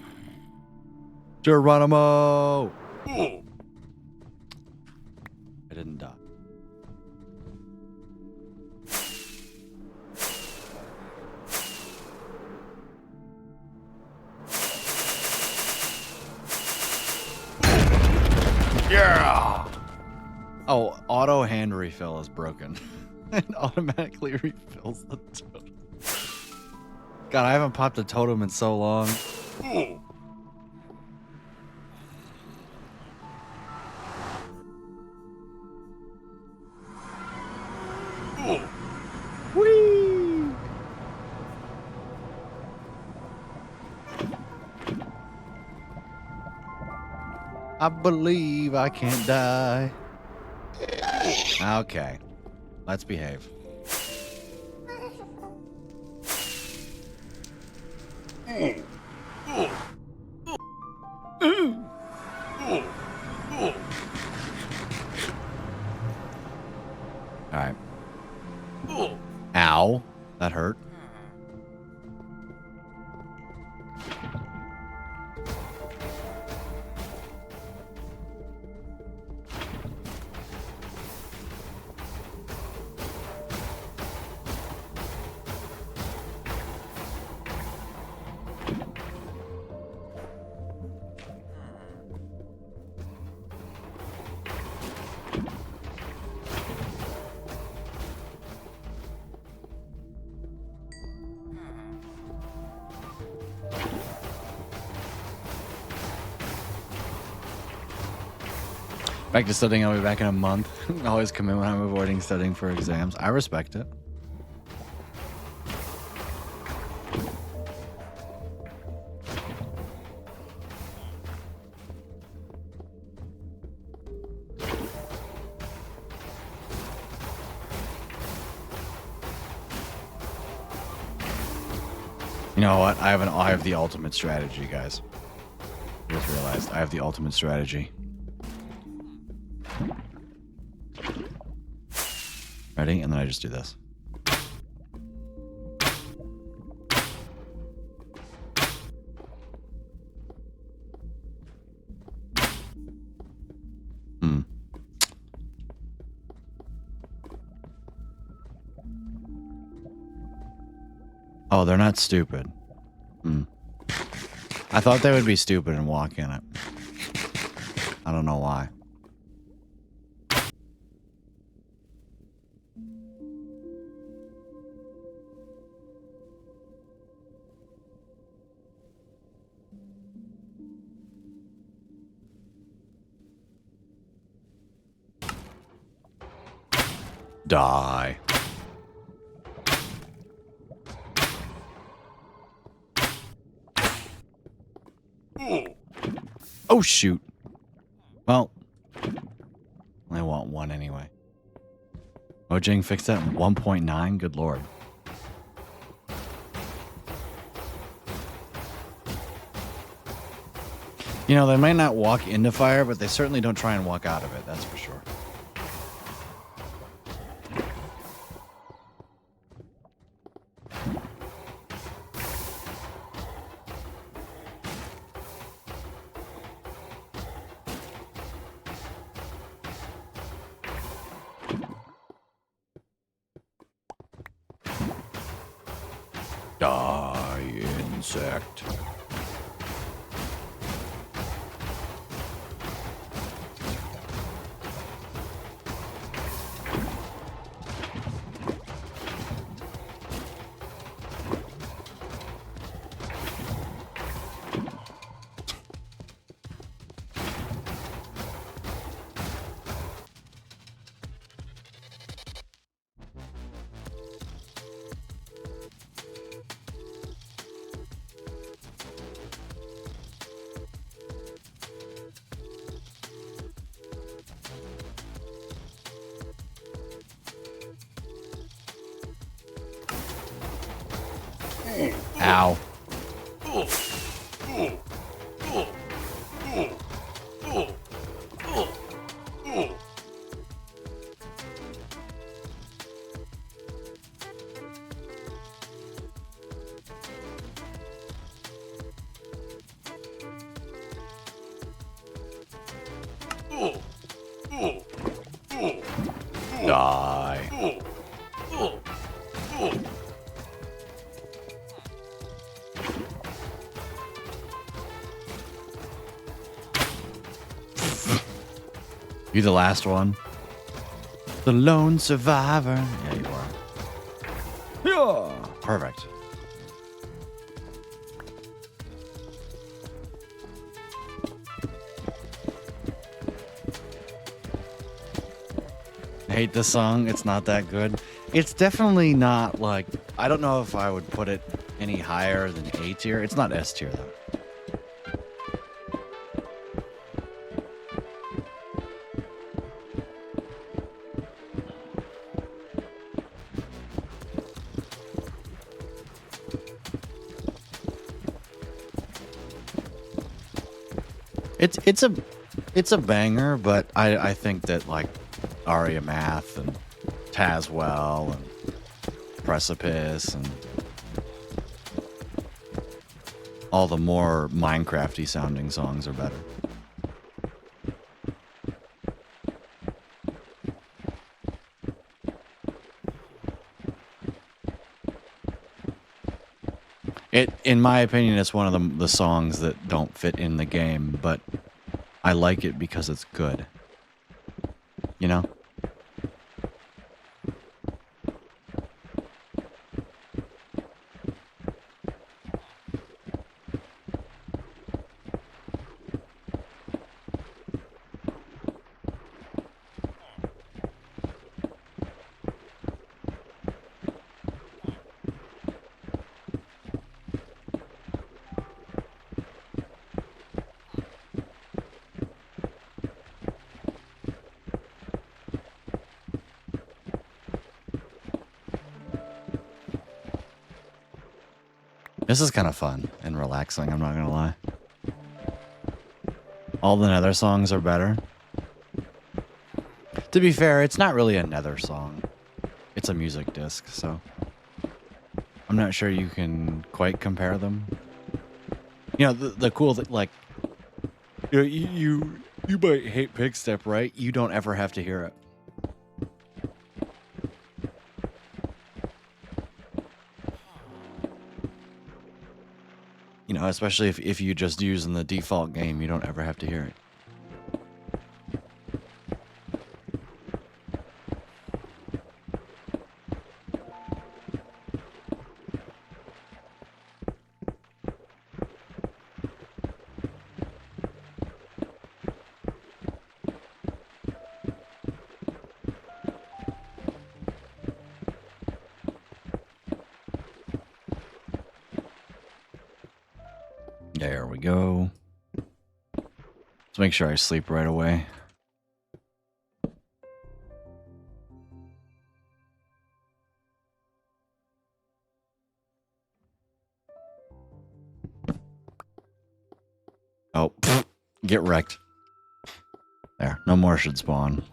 Geronimo! I didn't die. Yeah! Oh, auto hand refill is broken. It automatically refills the totem. God, I haven't popped a totem in so long. Whee! I believe I can't die. Okay, let's behave. All right. Ow, that hurt. Back to studying, I'll be back in a month. Always come in when I'm avoiding studying for exams. I respect it. You know what? I have the ultimate strategy, guys. I just realized I have the ultimate strategy. Ready? And then I just do this. Oh, they're not stupid. I thought they would be stupid and walk in it. I don't know why. Die. Oh, shoot. Well, I want one anyway. Mojang fixed that in 1.9? Good lord. You know, they might not walk into fire, but they certainly don't try and walk out of it, that's for sure. Die, insect. Ow. Die. You the last one? The lone survivor. Yeah, you are. Yeah. Perfect. I hate this song. It's not that good. It's definitely not like, I don't know if I would put it any higher than A tier. It's not S tier though. It's a banger, but I think that like Aria Math and Tazwell and Precipice and all the more Minecrafty sounding songs are better. In my opinion, it's one of the songs that don't fit in the game, but I like it because it's good. You know? This is kind of fun and relaxing, I'm not gonna lie. All the Nether songs are better. To be fair, it's not really a Nether song. It's a music disc, so I'm not sure you can quite compare them. You know, the cool thing, like, you know, you might hate Pigstep, right? You don't ever have to hear it. You know, especially if you just use in the default game, you don't ever have to hear it. There we go. Let's make sure I sleep right away. Oh, get wrecked. There, no more should spawn.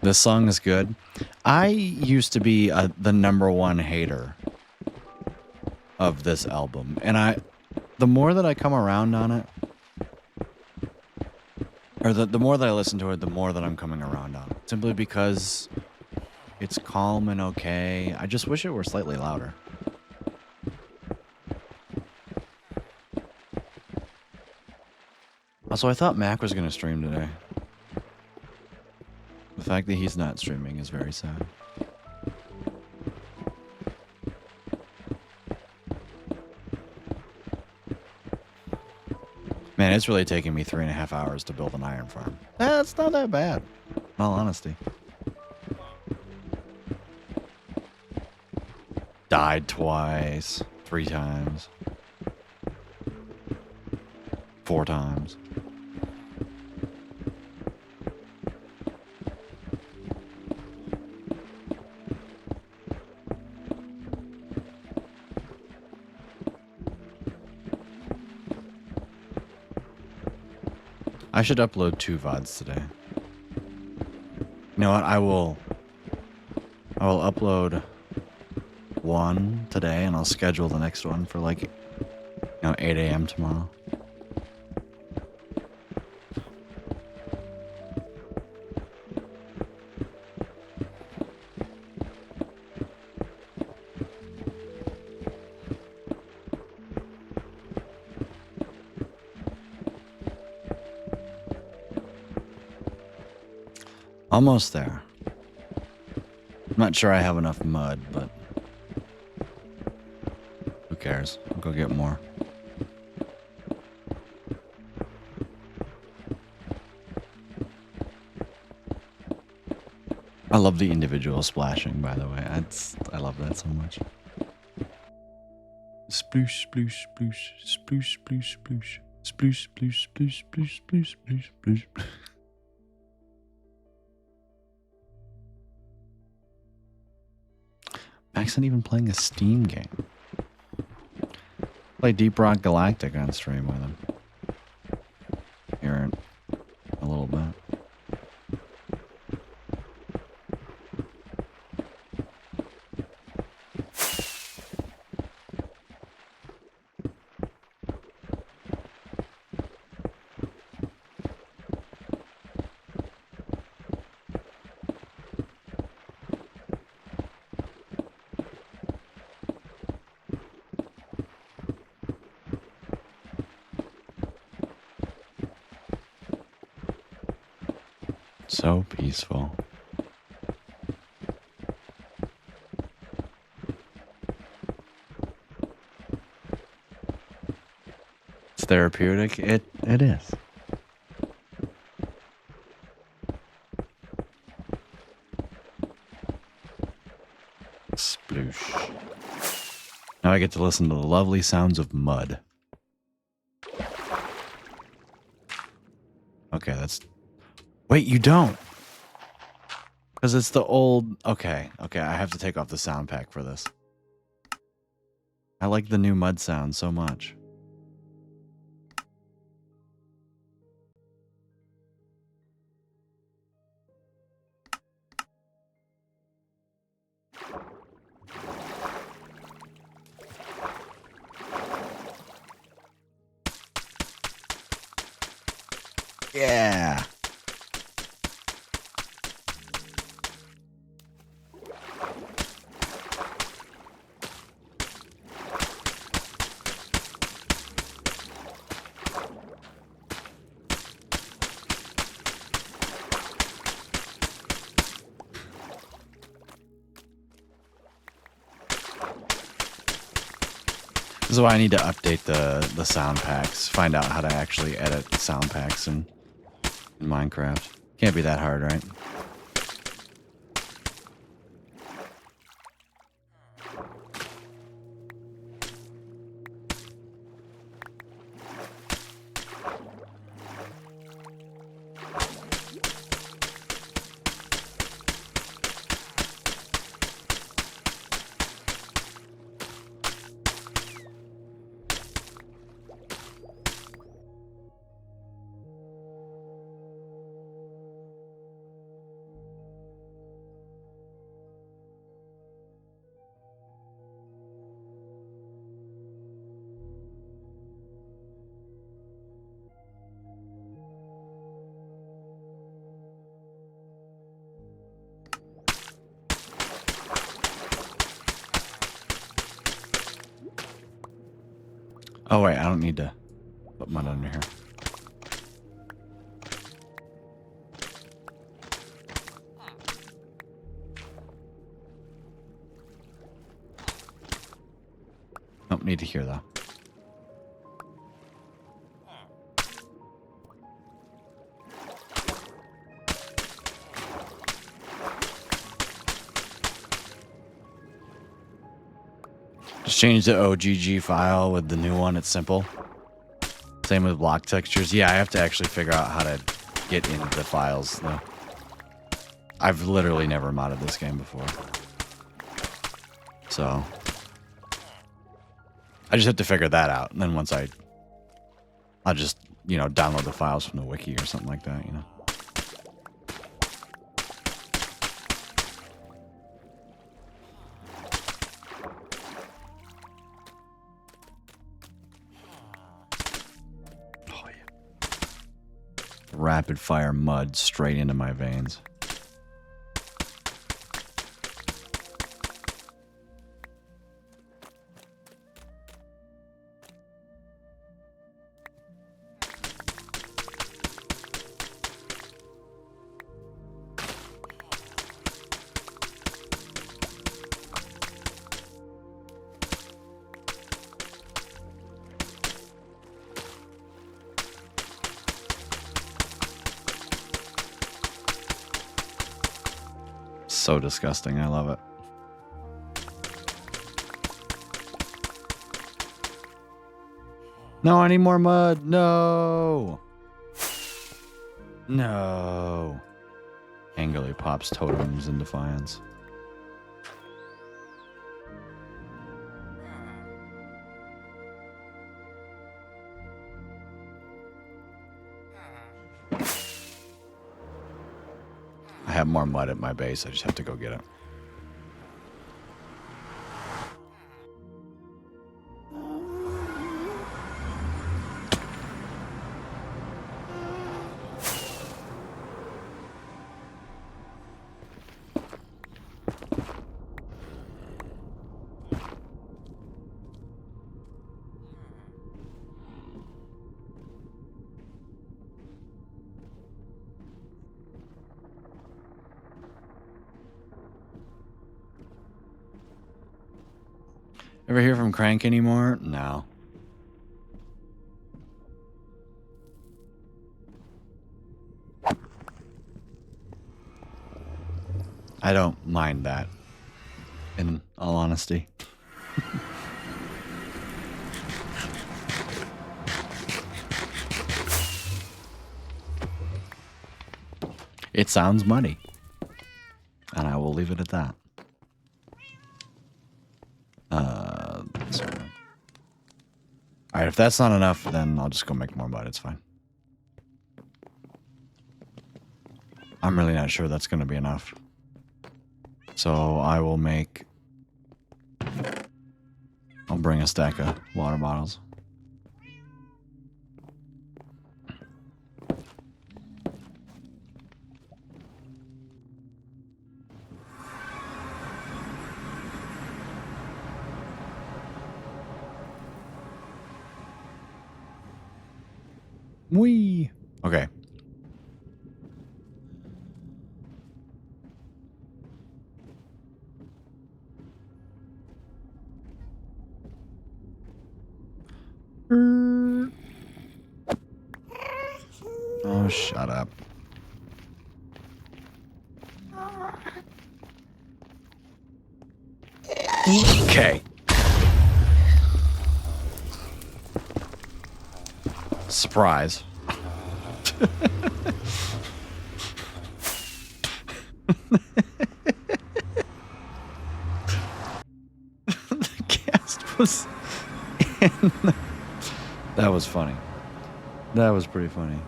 This song is good. I used to be the #1 hater of this album, and the more that I come around on it, or the more that I listen to it, the more that I'm coming around on it. Simply because it's calm and okay. I just wish it were slightly louder. Also, I thought Mac was going to stream today. The fact that he's not streaming is very sad. Man, it's really taking me 3.5 hours to build an iron farm. That's not that bad, in all honesty. Died twice, 3 times, 4 times. I should upload 2 VODs today. You know what? I will upload one today, and I'll schedule the next one for like 8 a.m. tomorrow. Almost there. I'm not sure I have enough mud, but who cares? I'll go get more. I love the individual splashing, by the way. I love that so much. Sploosh, sploosh, sploosh, sploosh, sploosh, sploosh, sploosh, sploosh, sploosh, sploosh, sploosh, sploosh, sploosh. Max not even playing a Steam game. Play Deep Rock Galactic on stream with him. Here in a little bit. So peaceful. It's therapeutic. It is. Sploosh. Now I get to listen to the lovely sounds of mud. Okay, that's... Wait, you don't? Because it's the old... Okay, I have to take off the sound pack for this. I like the new mud sound so much. Yeah. This is why I need to update the sound packs. Find out how to actually edit sound packs in Minecraft. Can't be that hard, right? Oh wait, I don't need to put mud under here. Don't need to hear though. Just change the OGG file with the new one. It's simple. Same with block textures. Yeah, I have to actually figure out how to get into the files though. I've literally never modded this game before. So I just have to figure that out. And then once I'll just you know, download the files from the wiki or something like that, you know. Oh, yeah. Rapid fire mud straight into my veins. So disgusting. I love it. No, I need more mud. No. No. Angrily pops totems in defiance. I have more mud at my base. I just have to go get it. Ever hear from Crank anymore? No. I don't mind that, in all honesty. It sounds money, and I will leave it at that. Sorry. All right, if that's not enough, then I'll just go make more mud. It's fine. I'm really not sure that's going to be enough. So I will make... I'll bring a stack of water bottles. Whee! Okay. Oh, shut up. Okay. Surprise. The cast was in the... That was funny. That was pretty funny.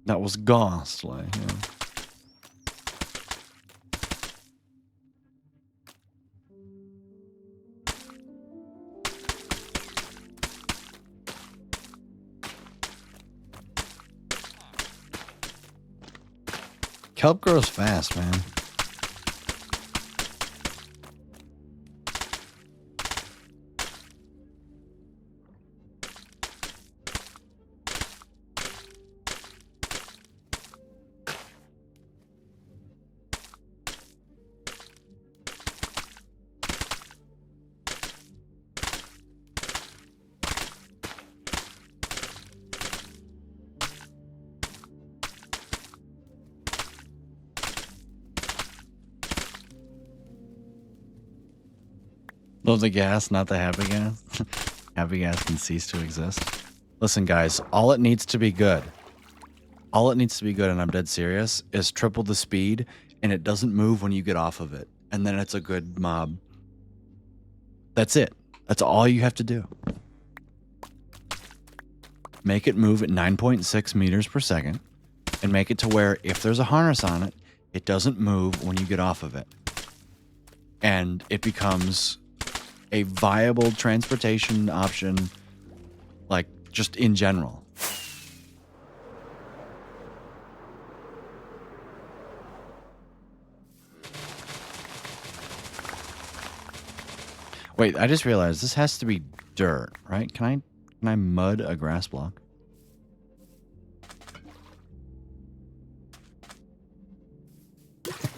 That was ghastly. Yeah. Kelp grows fast, man. Love the gas, not the happy gas. Happy gas can cease to exist. Listen, guys, all it needs to be good, and I'm dead serious, is triple the speed, and it doesn't move when you get off of it. And then it's a good mob. That's it. That's all you have to do. Make it move at 9.6 meters per second and make it to where if there's a harness on it, it doesn't move when you get off of it. And it becomes a viable transportation option, like just in general. Wait, I just realized this has to be dirt, right? Can I mud a grass block?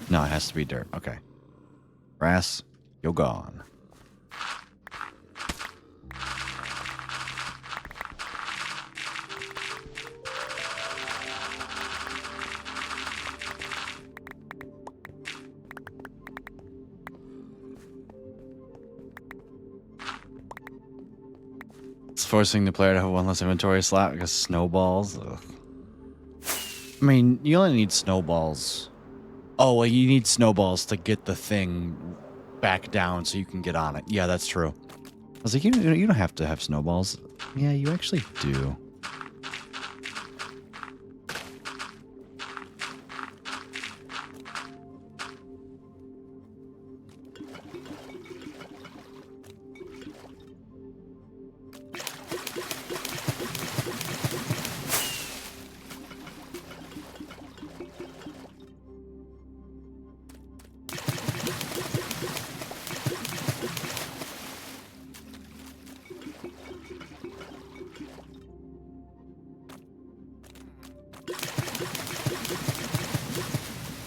No, it has to be dirt. Okay. Grass, you're gone. It's forcing the player to have one less inventory slot because snowballs. Ugh. I mean, you only need snowballs. Oh, well, you need snowballs to get the thing back down so you can get on it. Yeah, that's true. I was like, you don't have to have snowballs. Yeah, you actually do.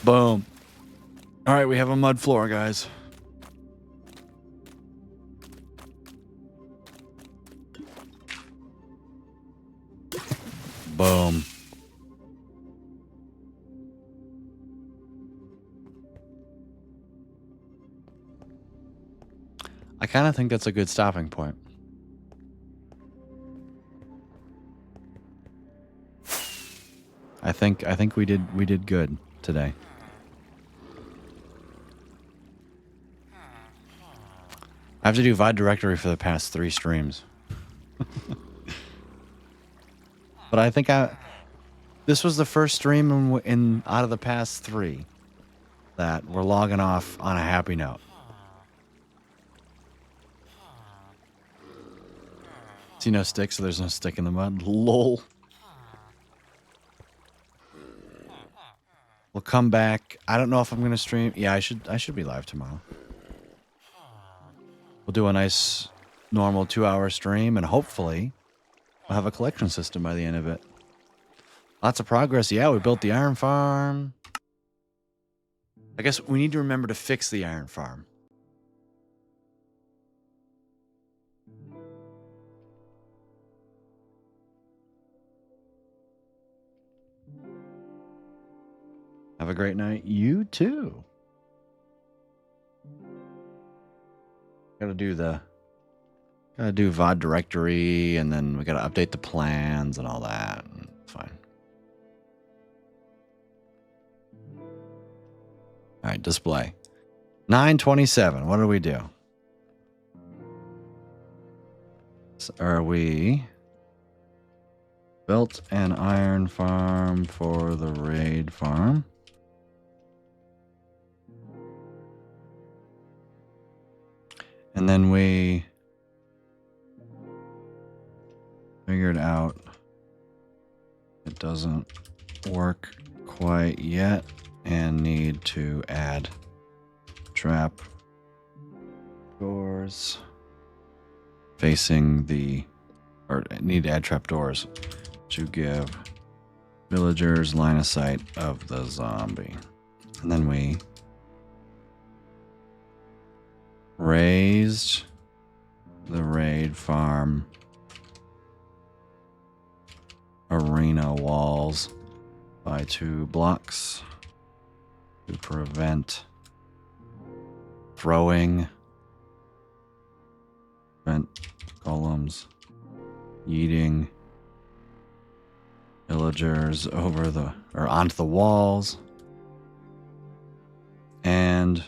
Boom. All right, we have a mud floor, guys. Boom. I kind of think that's a good stopping point. I think we did good today. I have to do VOD directory for the past 3 streams. But I think this was the first stream in out of the past 3 that we're logging off on a happy note. See no stick, so there's no stick in the mud. Lol. We'll come back. I don't know if I'm gonna stream. Yeah, I should be live tomorrow. We'll do a nice normal 2-hour stream, and hopefully we'll have a collection system by the end of it. Lots of progress. Yeah, we built the iron farm. I guess we need to remember to fix the iron farm. Have a great night. You too. Gotta do VOD directory, and then we gotta update the plans and all that. It's fine. All right, display. 927. What do we do? So are we built an iron farm for the raid farm? And then we figured out it doesn't work quite yet and need to add trap doors facing or need to add trap doors to give villagers line of sight of the zombie. And then we raised the raid farm arena walls by 2 blocks to prevent throwing, prevent golems yeeting villagers onto the walls, and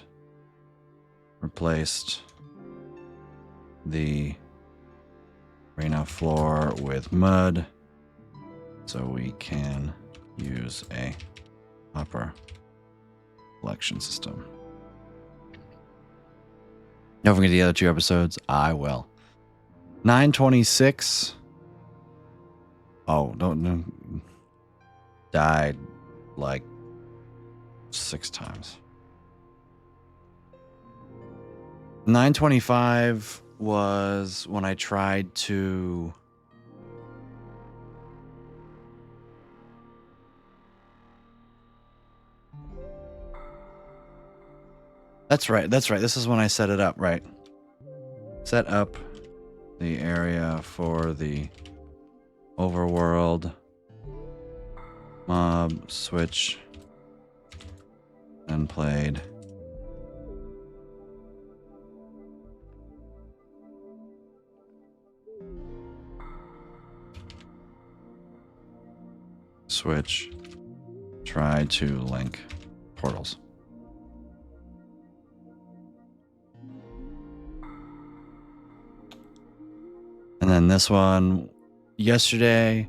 replaced the arena floor with mud so we can use a proper collection system. Don't forget the other 2 episodes. I will. 926. Oh, don't died like 6 times. 925 was when I tried to That's right. This is when I set it up, right? Set up the area for the overworld mob switch and played. Switch. Try to link portals. And then this one yesterday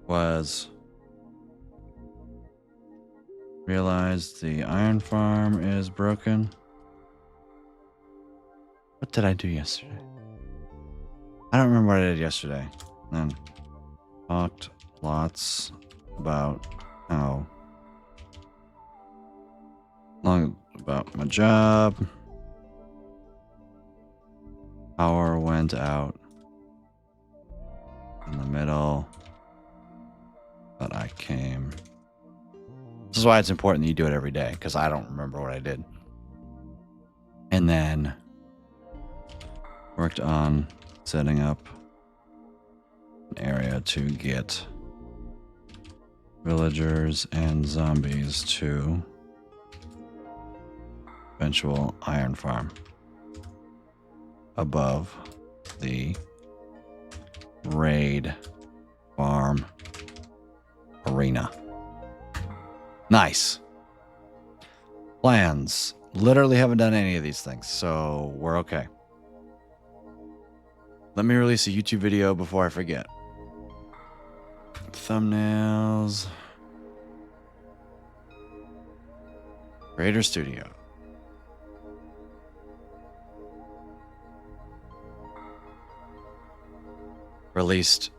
was realized the iron farm is broken. What did I do yesterday? I don't remember what I did yesterday. Then talked lots about how long about my job. Power went out in the middle, but I came. This is why it's important that you do it every day, because I don't remember what I did. And then worked on setting up an area to get villagers and zombies to eventual iron farm above the raid farm arena. Nice. Plans. Literally haven't done any of these things, so we're okay. Let me release a YouTube video before I forget. Thumbnails. Creator Studio. Released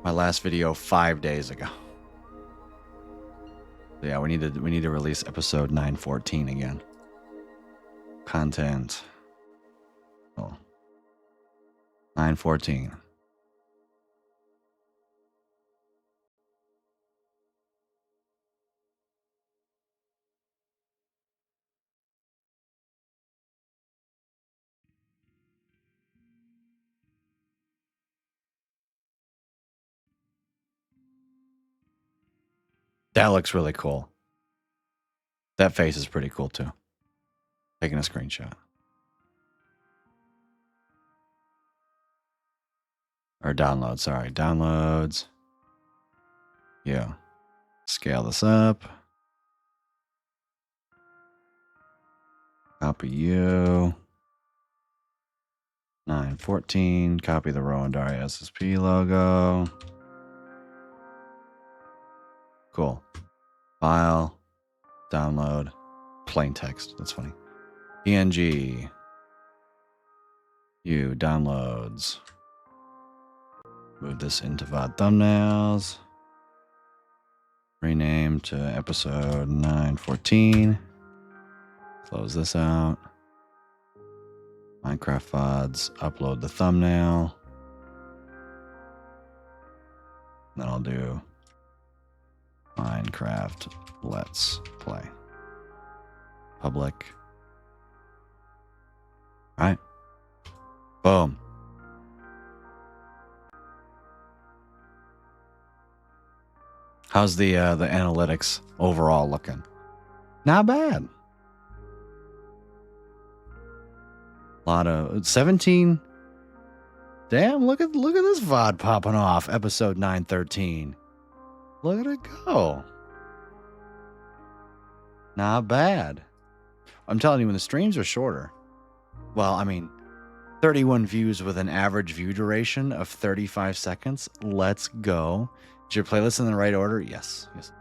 my last video 5 days ago. So yeah, we need to release episode 914 again. Content. Oh. 914. That looks really cool. That face is pretty cool too. Taking a screenshot. Or download, sorry. Downloads. Yeah. Scale this up. Copy you. 914. Copy the Rowan Daria SSP logo. Cool. File. Download. Plain text. That's funny. PNG. You. Downloads. Move this into VOD thumbnails. Rename to episode 914. Close this out. Minecraft VODs. Upload the thumbnail. Then I'll do Minecraft Let's Play. Public. All right. Boom. How's the analytics overall looking? Not bad. A lot of 17. Damn, look at this VOD popping off. Episode 913. Look at it go. Not bad. I'm telling you, when the streams are shorter. Well, I mean, 31 views with an average view duration of 35 seconds. Let's go. Is your playlist in the right order? Yes. Yes.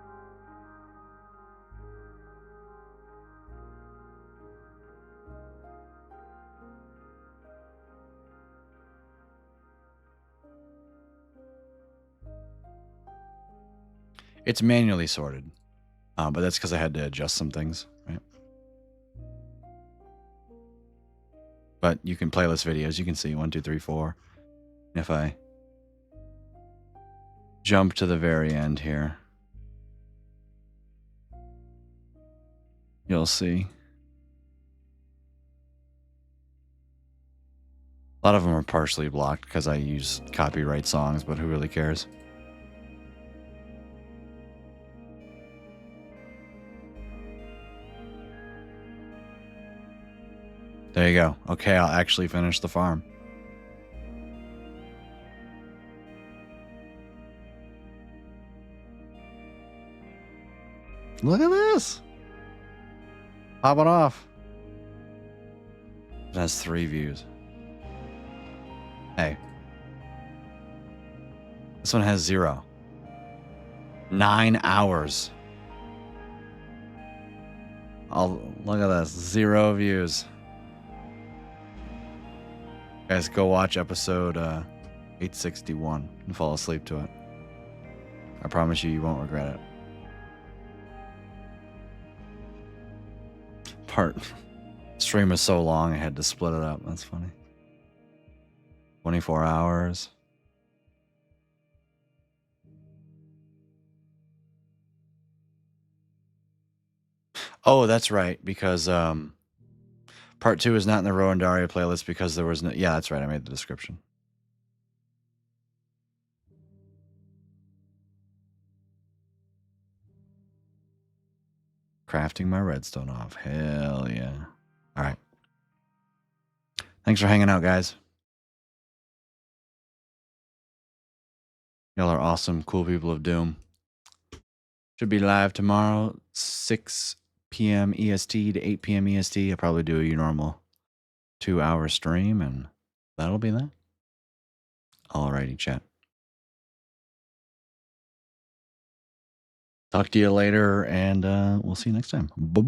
It's manually sorted, but that's because I had to adjust some things, right? But you can playlist videos. You can see 1, 2, 3, 4. If I jump to the very end here, you'll see. A lot of them are partially blocked because I use copyright songs, but who really cares? There you go. Okay, I'll actually finish the farm. Look at this. Pop it off. It has 3 views. Hey. This one has 0. 9 hours. Look at this. 0 views. Guys, go watch episode 861 and fall asleep to it. I promise you, you won't regret it. Stream is so long, I had to split it up. That's funny. 24 hours. Oh, that's right, because part 2 is not in the Rowan Daria playlist because there was no... Yeah, that's right, I made the description. Crafting my redstone off. Hell yeah. All right. Thanks for hanging out, guys. Y'all are awesome, cool people of Doom. Should be live tomorrow, 6 p.m. EST to 8 p.m. EST. I'll probably do your normal 2-hour stream, and that'll be that. Alrighty, chat. Talk to you later, and we'll see you next time. Bye.